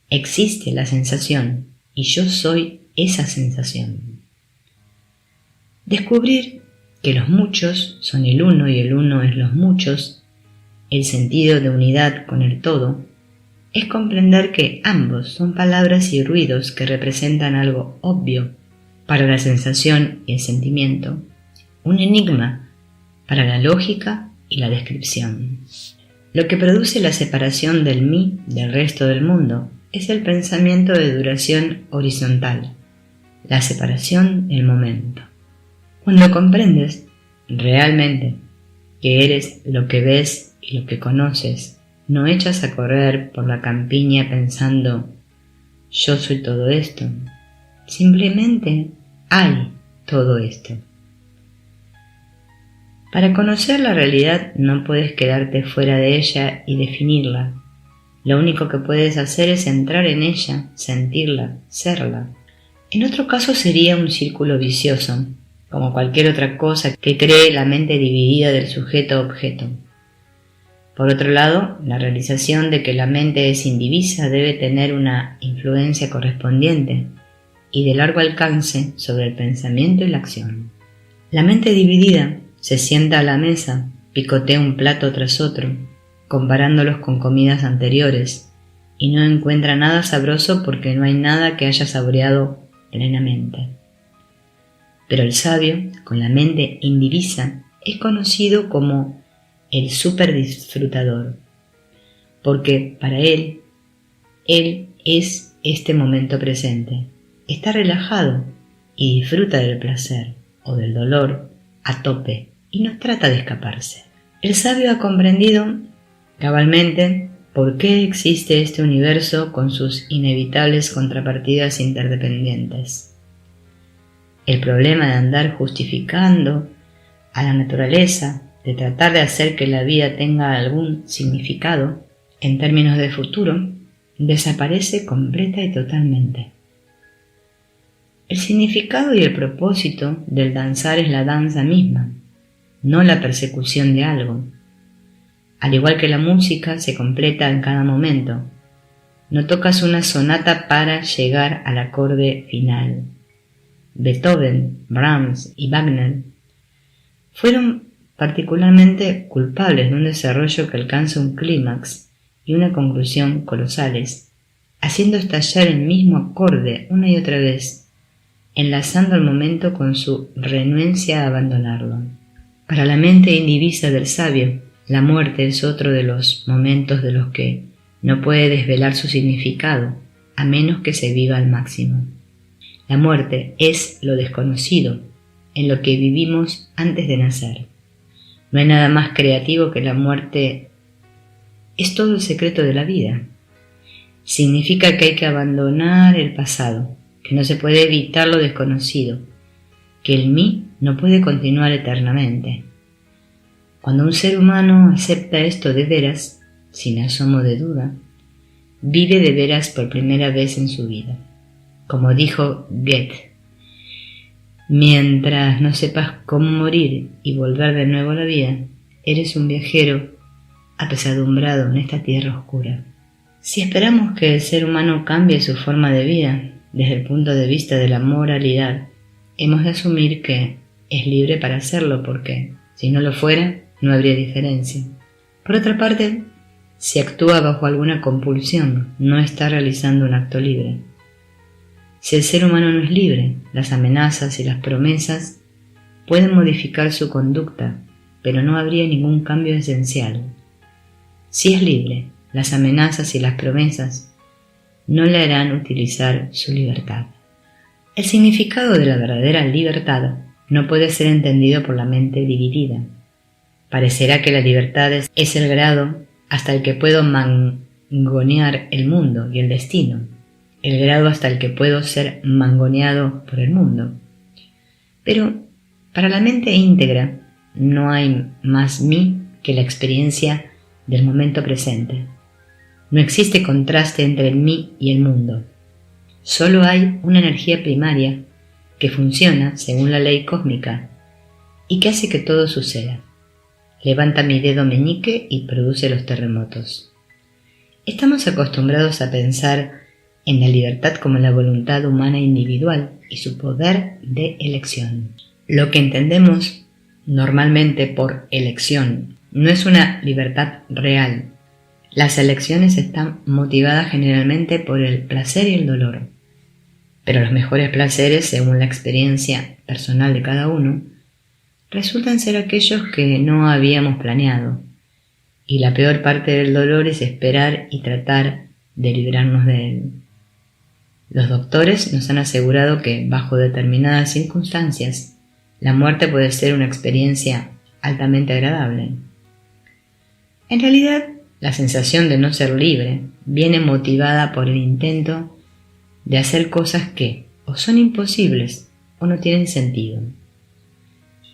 Existe la sensación y yo soy esa sensación. Descubrir que los muchos son el uno y el uno es los muchos, el sentido de unidad con el todo, es comprender que ambos son palabras y ruidos que representan algo obvio para la sensación y el sentimiento, un enigma para la lógica y la descripción. Lo que produce la separación del mí del resto del mundo es el pensamiento de duración horizontal, la separación del momento. Cuando comprendes realmente que eres lo que ves y lo que conoces, no echas a correr por la campiña pensando yo soy todo esto. Simplemente hay todo esto. Para conocer la realidad no puedes quedarte fuera de ella y definirla. Lo único que puedes hacer es entrar en ella, sentirla, serla. En otro caso sería un círculo vicioso, como cualquier otra cosa que cree la mente dividida del sujeto-objeto. Por otro lado, la realización de que la mente es indivisa debe tener una influencia correspondiente y de largo alcance sobre el pensamiento y la acción. La mente dividida se sienta a la mesa, picotea un plato tras otro, comparándolos con comidas anteriores, y no encuentra nada sabroso porque no hay nada que haya saboreado plenamente. Pero el sabio, con la mente indivisa, es conocido como el superdisfrutador, porque para él es este momento presente, está relajado y disfruta del placer o del dolor a tope y no trata de escaparse. El sabio ha comprendido cabalmente por qué existe este universo con sus inevitables contrapartidas interdependientes. El problema de andar justificando a la naturaleza, de tratar de hacer que la vida tenga algún significado en términos de futuro, desaparece completa y totalmente. El significado y el propósito del danzar es la danza misma, no la persecución de algo. Al igual que la música se completa en cada momento. No tocas una sonata para llegar al acorde final. Beethoven, Brahms y Wagner fueron particularmente culpables de un desarrollo que alcanza un clímax y una conclusión colosales, haciendo estallar el mismo acorde una y otra vez, enlazando el momento con su renuencia a abandonarlo. Para la mente indivisa del sabio, la muerte es otro de los momentos de los que no puede desvelar su significado, a menos que se viva al máximo. La muerte es lo desconocido, en lo que vivimos antes de nacer. No hay nada más creativo que la muerte. Es todo el secreto de la vida. Significa que hay que abandonar el pasado, que no se puede evitar lo desconocido, que el mí no puede continuar eternamente. Cuando un ser humano acepta esto de veras, sin asomo de duda, vive de veras por primera vez en su vida. Como dijo Goethe, mientras no sepas cómo morir y volver de nuevo a la vida, eres un viajero apesadumbrado en esta tierra oscura. Si esperamos que el ser humano cambie su forma de vida desde el punto de vista de la moralidad, hemos de asumir que es libre para hacerlo porque, si no lo fuera, no habría diferencia. Por otra parte, si actúa bajo alguna compulsión, no está realizando un acto libre. Si el ser humano no es libre, las amenazas y las promesas pueden modificar su conducta, pero no habría ningún cambio esencial. Si es libre, las amenazas y las promesas no le harán utilizar su libertad. El significado de la verdadera libertad no puede ser entendido por la mente dividida, Parecerá que la libertad es el grado hasta el que puedo mangonear el mundo y el destino, el grado hasta el que puedo ser mangoneado por el mundo. Pero para la mente íntegra no hay más mí que la experiencia del momento presente. No existe contraste entre el mí y el mundo. Solo hay una energía primaria que funciona según la ley cósmica y que hace que todo suceda. Levanta mi dedo meñique y produce los terremotos. Estamos acostumbrados a pensar en la libertad como la voluntad humana individual y su poder de elección. Lo que entendemos normalmente por elección no es una libertad real. Las elecciones están motivadas generalmente por el placer y el dolor, pero los mejores placeres, según la experiencia personal de cada uno, resultan ser aquellos que no habíamos planeado, y la peor parte del dolor es esperar y tratar de librarnos de él. Los doctores nos han asegurado que, bajo determinadas circunstancias, la muerte puede ser una experiencia altamente agradable. En realidad, la sensación de no ser libre viene motivada por el intento de hacer cosas que o son imposibles o no tienen sentido.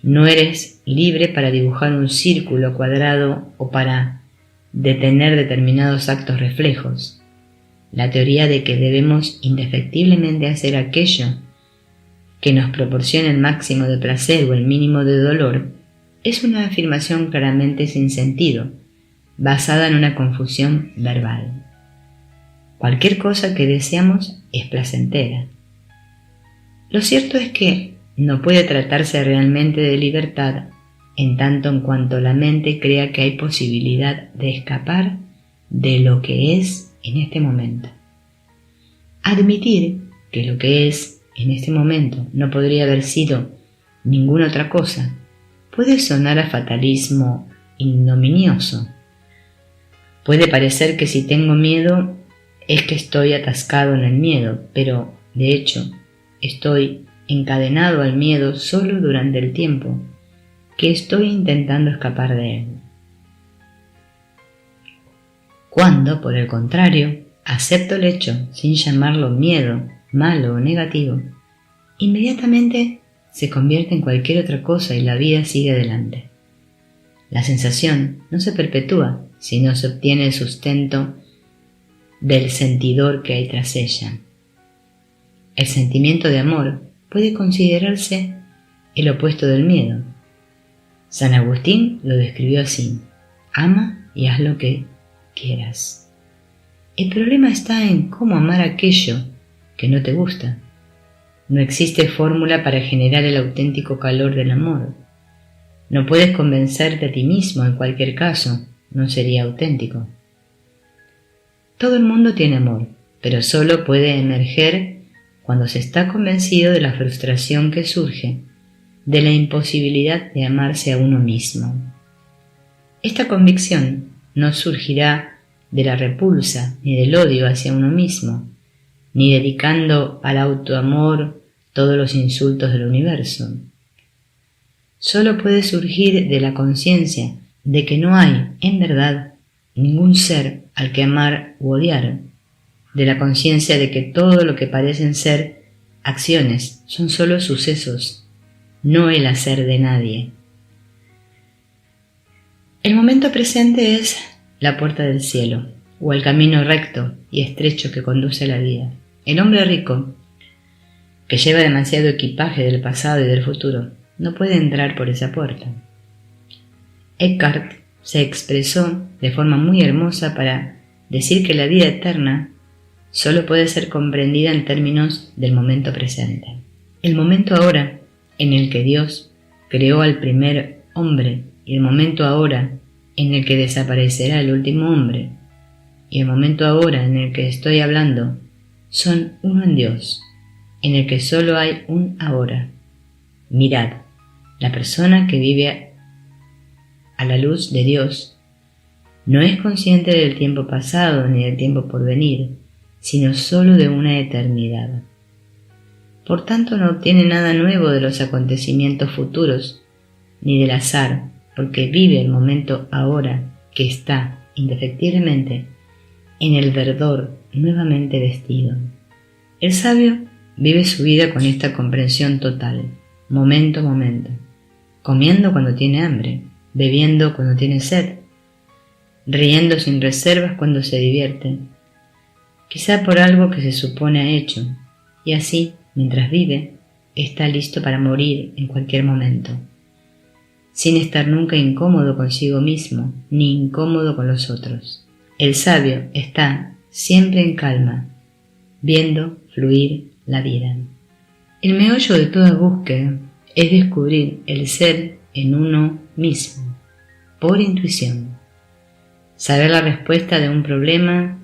No eres libre para dibujar un círculo cuadrado o para detener determinados actos reflejos. La teoría de que debemos indefectiblemente hacer aquello que nos proporcione el máximo de placer o el mínimo de dolor es una afirmación claramente sin sentido, basada en una confusión verbal. Cualquier cosa que deseamos es placentera. Lo cierto es que no puede tratarse realmente de libertad en tanto en cuanto la mente crea que hay posibilidad de escapar de lo que es en este momento. Admitir que lo que es en este momento no podría haber sido ninguna otra cosa puede sonar a fatalismo ignominioso. Puede parecer que si tengo miedo es que estoy atascado en el miedo, pero de hecho estoy encadenado al miedo solo durante el tiempo que estoy intentando escapar de él. Cuando, por el contrario, acepto el hecho sin llamarlo miedo, malo o negativo, inmediatamente se convierte en cualquier otra cosa y la vida sigue adelante. La sensación no se perpetúa si no se obtiene el sustento del sentidor que hay tras ella. El sentimiento de amor puede considerarse el opuesto del miedo. San Agustín lo describió así: ama y haz lo que quieras. El problema está en cómo amar aquello que no te gusta. No existe fórmula para generar el auténtico calor del amor. No puedes convencerte a ti mismo en cualquier caso, no sería auténtico. Todo el mundo tiene amor, pero solo puede emerger cuando se está convencido de la frustración que surge de la imposibilidad de amarse a uno mismo. Esta convicción no surgirá de la repulsa ni del odio hacia uno mismo, ni dedicando al autoamor todos los insultos del universo. Solo puede surgir de la conciencia de que no hay, en verdad, ningún ser al que amar u odiar, de la conciencia de que todo lo que parecen ser acciones son solo sucesos, no el hacer de nadie. El momento presente es la puerta del cielo, o el camino recto y estrecho que conduce a la vida. El hombre rico, que lleva demasiado equipaje del pasado y del futuro, no puede entrar por esa puerta. Eckhart se expresó de forma muy hermosa para decir que la vida eterna solo puede ser comprendida en términos del momento presente. El momento ahora en el que Dios creó al primer hombre y el momento ahora en el que desaparecerá el último hombre y el momento ahora en el que estoy hablando son uno en Dios, en el que solo hay un ahora. Mirad, la persona que vive a la luz de Dios no es consciente del tiempo pasado ni del tiempo por venir, sino solo de una eternidad. Por tanto, no obtiene nada nuevo de los acontecimientos futuros, ni del azar, porque vive el momento ahora que está, indefectiblemente, en el verdor nuevamente vestido. El sabio vive su vida con esta comprensión total, momento a momento, comiendo cuando tiene hambre, bebiendo cuando tiene sed, riendo sin reservas cuando se divierte, quizá por algo que se supone ha hecho, y así, mientras vive, está listo para morir en cualquier momento, sin estar nunca incómodo consigo mismo, ni incómodo con los otros. El sabio está siempre en calma, viendo fluir la vida. El meollo de toda búsqueda es descubrir el ser en uno mismo, por intuición. Saber la respuesta de un problema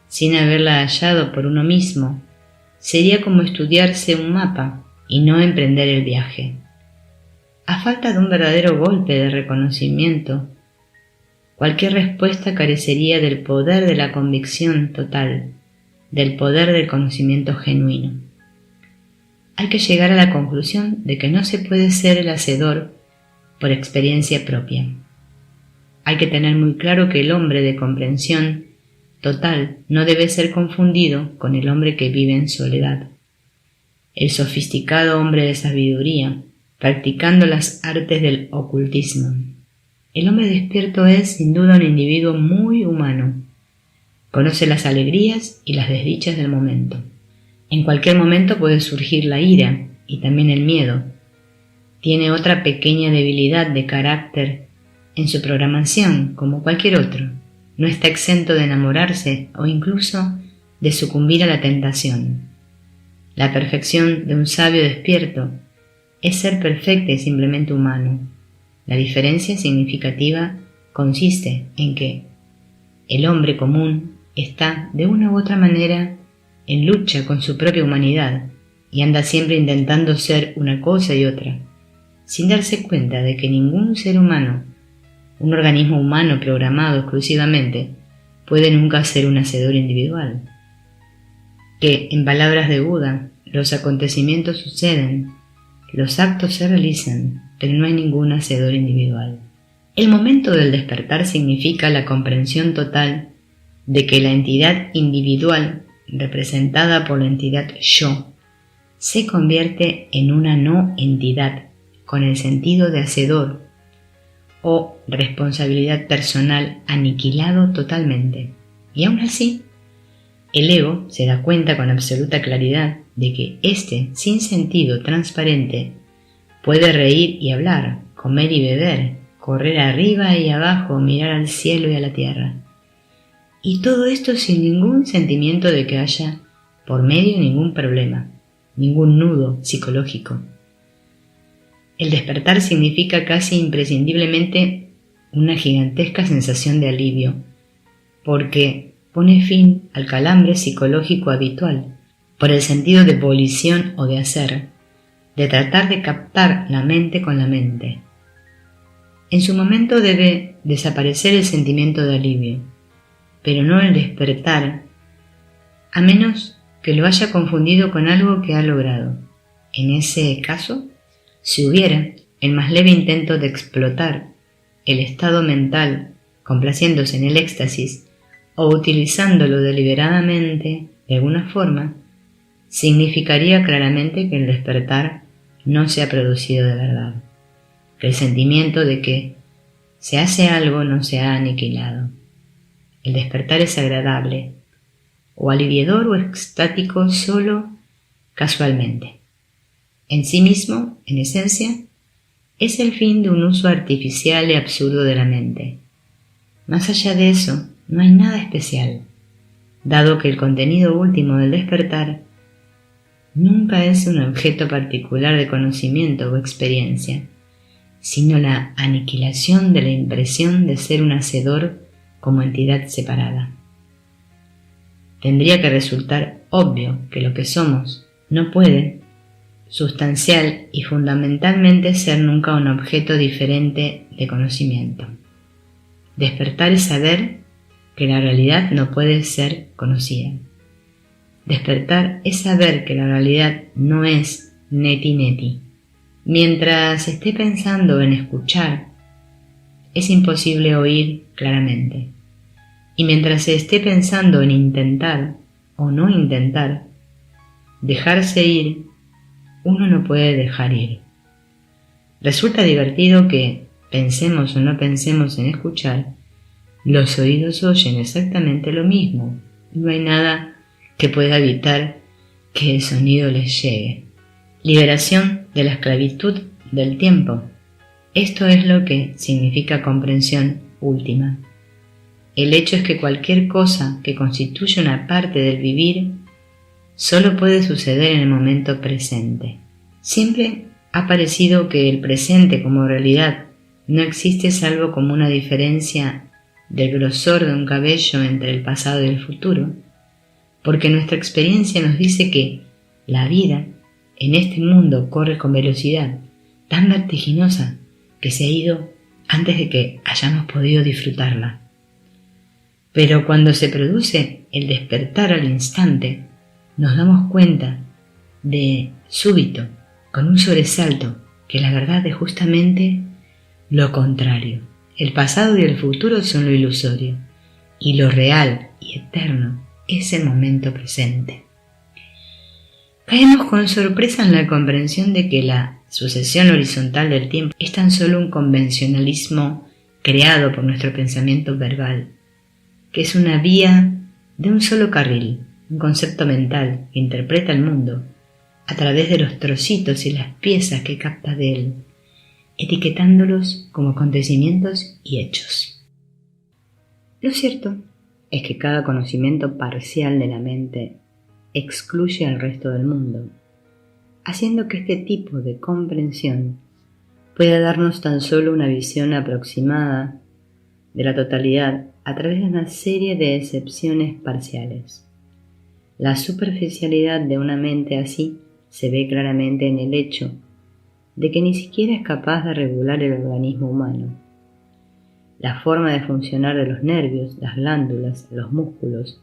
sin haberla hallado por uno mismo sería como estudiarse un mapa y no emprender el viaje. A falta de un verdadero golpe de reconocimiento, cualquier respuesta carecería del poder de la convicción total, del poder del conocimiento genuino. Hay que llegar a la conclusión de que no se puede ser el hacedor por experiencia propia. Hay que tener muy claro que el hombre de comprensión total no debe ser confundido con el hombre que vive en soledad. El sofisticado hombre de sabiduría, practicando las artes del ocultismo. El hombre despierto es, sin duda, un individuo muy humano. Conoce las alegrías y las desdichas del momento. En cualquier momento puede surgir la ira y también el miedo. Tiene otra pequeña debilidad de carácter en su programación, como cualquier otro. No está exento de enamorarse o incluso de sucumbir a la tentación. La perfección de un sabio despierto es ser perfecto y simplemente humano. La diferencia significativa consiste en que el hombre común está, de una u otra manera, en lucha con su propia humanidad y anda siempre intentando ser una cosa y otra, sin darse cuenta de que ningún ser humano, un organismo humano programado exclusivamente, puede nunca ser un hacedor individual. Que, en palabras de Buda, los acontecimientos suceden, los actos se realizan, pero no hay ningún hacedor individual. El momento del despertar significa la comprensión total de que la entidad individual, representada por la entidad yo, se convierte en una no entidad, con el sentido de hacedor o responsabilidad personal aniquilado totalmente. Y aún así, el ego se da cuenta con absoluta claridad de que este sin sentido transparente puede reír y hablar, comer y beber, correr arriba y abajo, mirar al cielo y a la tierra. Y todo esto sin ningún sentimiento de que haya por medio ningún problema, ningún nudo psicológico. El despertar significa casi imprescindiblemente una gigantesca sensación de alivio, porque pone fin al calambre psicológico habitual, por el sentido de volición o de hacer, de tratar de captar la mente con la mente. En su momento debe desaparecer el sentimiento de alivio, pero no el despertar, a menos que lo haya confundido con algo que ha logrado. En ese caso, si hubiera el más leve intento de explotar el estado mental complaciéndose en el éxtasis o utilizándolo deliberadamente de alguna forma, significaría claramente que el despertar no se ha producido de verdad, que el sentimiento de que se hace algo no se ha aniquilado. El despertar es agradable, o aliviador o extático solo casualmente. En sí mismo, en esencia, es el fin de un uso artificial y absurdo de la mente. Más allá de eso, no hay nada especial, dado que el contenido último del despertar nunca es un objeto particular de conocimiento o experiencia, sino la aniquilación de la impresión de ser un hacedor como entidad separada. Tendría que resultar obvio que lo que somos no puede, sustancial y fundamentalmente, ser nunca un objeto diferente de conocimiento. Despertar es saber que la realidad no puede ser conocida. Despertar es saber que la realidad no es neti neti. Mientras esté pensando en escuchar, es imposible oír claramente. Y mientras se esté pensando en intentar o no intentar, dejarse ir, uno no puede dejar ir. Resulta divertido que, pensemos o no pensemos en escuchar, los oídos oyen exactamente lo mismo. No hay nada que pueda evitar que el sonido les llegue. Liberación de la esclavitud del tiempo. Esto es lo que significa comprensión última. El hecho es que cualquier cosa que constituye una parte del vivir solo puede suceder en el momento presente. Siempre ha parecido que el presente como realidad no existe salvo como una diferencia del grosor de un cabello entre el pasado y el futuro, porque nuestra experiencia nos dice que la vida en este mundo corre con velocidad tan vertiginosa que se ha ido antes de que hayamos podido disfrutarla. Pero cuando se produce el despertar al instante, nos damos cuenta de súbito, con un sobresalto, que la verdad es justamente lo contrario. El pasado y el futuro son lo ilusorio, y lo real y eterno es el momento presente. Caemos con sorpresa en la comprensión de que la sucesión horizontal del tiempo es tan solo un convencionalismo creado por nuestro pensamiento verbal, que es una vía de un solo carril, un concepto mental que interpreta el mundo a través de los trocitos y las piezas que capta de él, etiquetándolos como acontecimientos y hechos. Lo cierto es que cada conocimiento parcial de la mente excluye al resto del mundo, haciendo que este tipo de comprensión pueda darnos tan solo una visión aproximada de la totalidad a través de una serie de excepciones parciales. La superficialidad de una mente así se ve claramente en el hecho de que ni siquiera es capaz de regular el organismo humano. La forma de funcionar de los nervios, las glándulas, los músculos,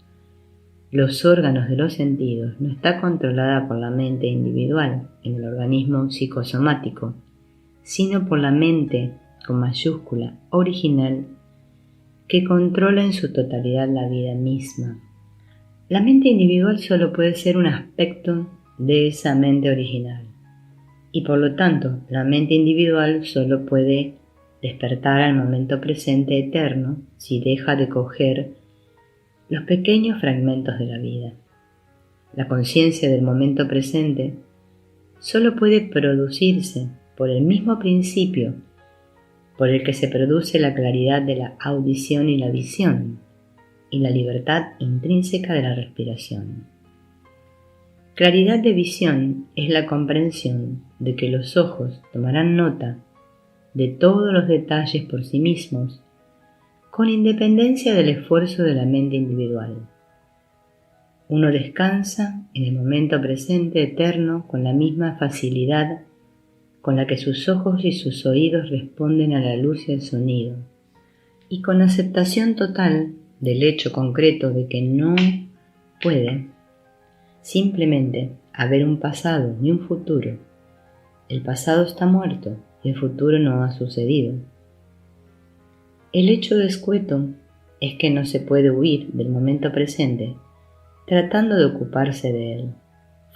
los órganos de los sentidos no está controlada por la mente individual en el organismo psicosomático, sino por la mente con mayúscula original que controla en su totalidad la vida misma. La mente individual solo puede ser un aspecto de esa mente original, y por lo tanto la mente individual solo puede despertar al momento presente eterno si deja de coger los pequeños fragmentos de la vida. La conciencia del momento presente solo puede producirse por el mismo principio por el que se produce la claridad de la audición y la visión, y la libertad intrínseca de la respiración. Claridad de visión es la comprensión de que los ojos tomarán nota de todos los detalles por sí mismos, con independencia del esfuerzo de la mente individual. Uno descansa en el momento presente eterno con la misma facilidad con la que sus ojos y sus oídos responden a la luz y al sonido, y con aceptación total del hecho concreto de que no puede simplemente haber un pasado ni un futuro. El pasado está muerto y el futuro no ha sucedido. El hecho escueto es que no se puede huir del momento presente tratando de ocuparse de él.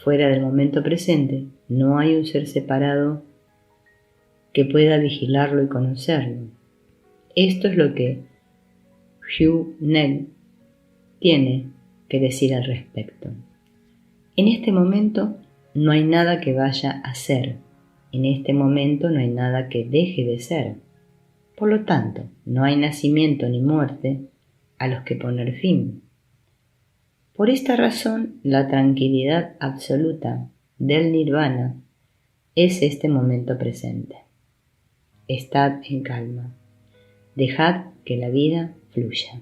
Fuera del momento presente no hay un ser separado que pueda vigilarlo y conocerlo. Esto es lo que Hugh Nell tiene que decir al respecto. En este momento no hay nada que vaya a ser. En este momento no hay nada que deje de ser. Por lo tanto, no hay nacimiento ni muerte a los que poner fin. Por esta razón, la tranquilidad absoluta del nirvana es este momento presente. Estad en calma. Dejad que la vida fluya.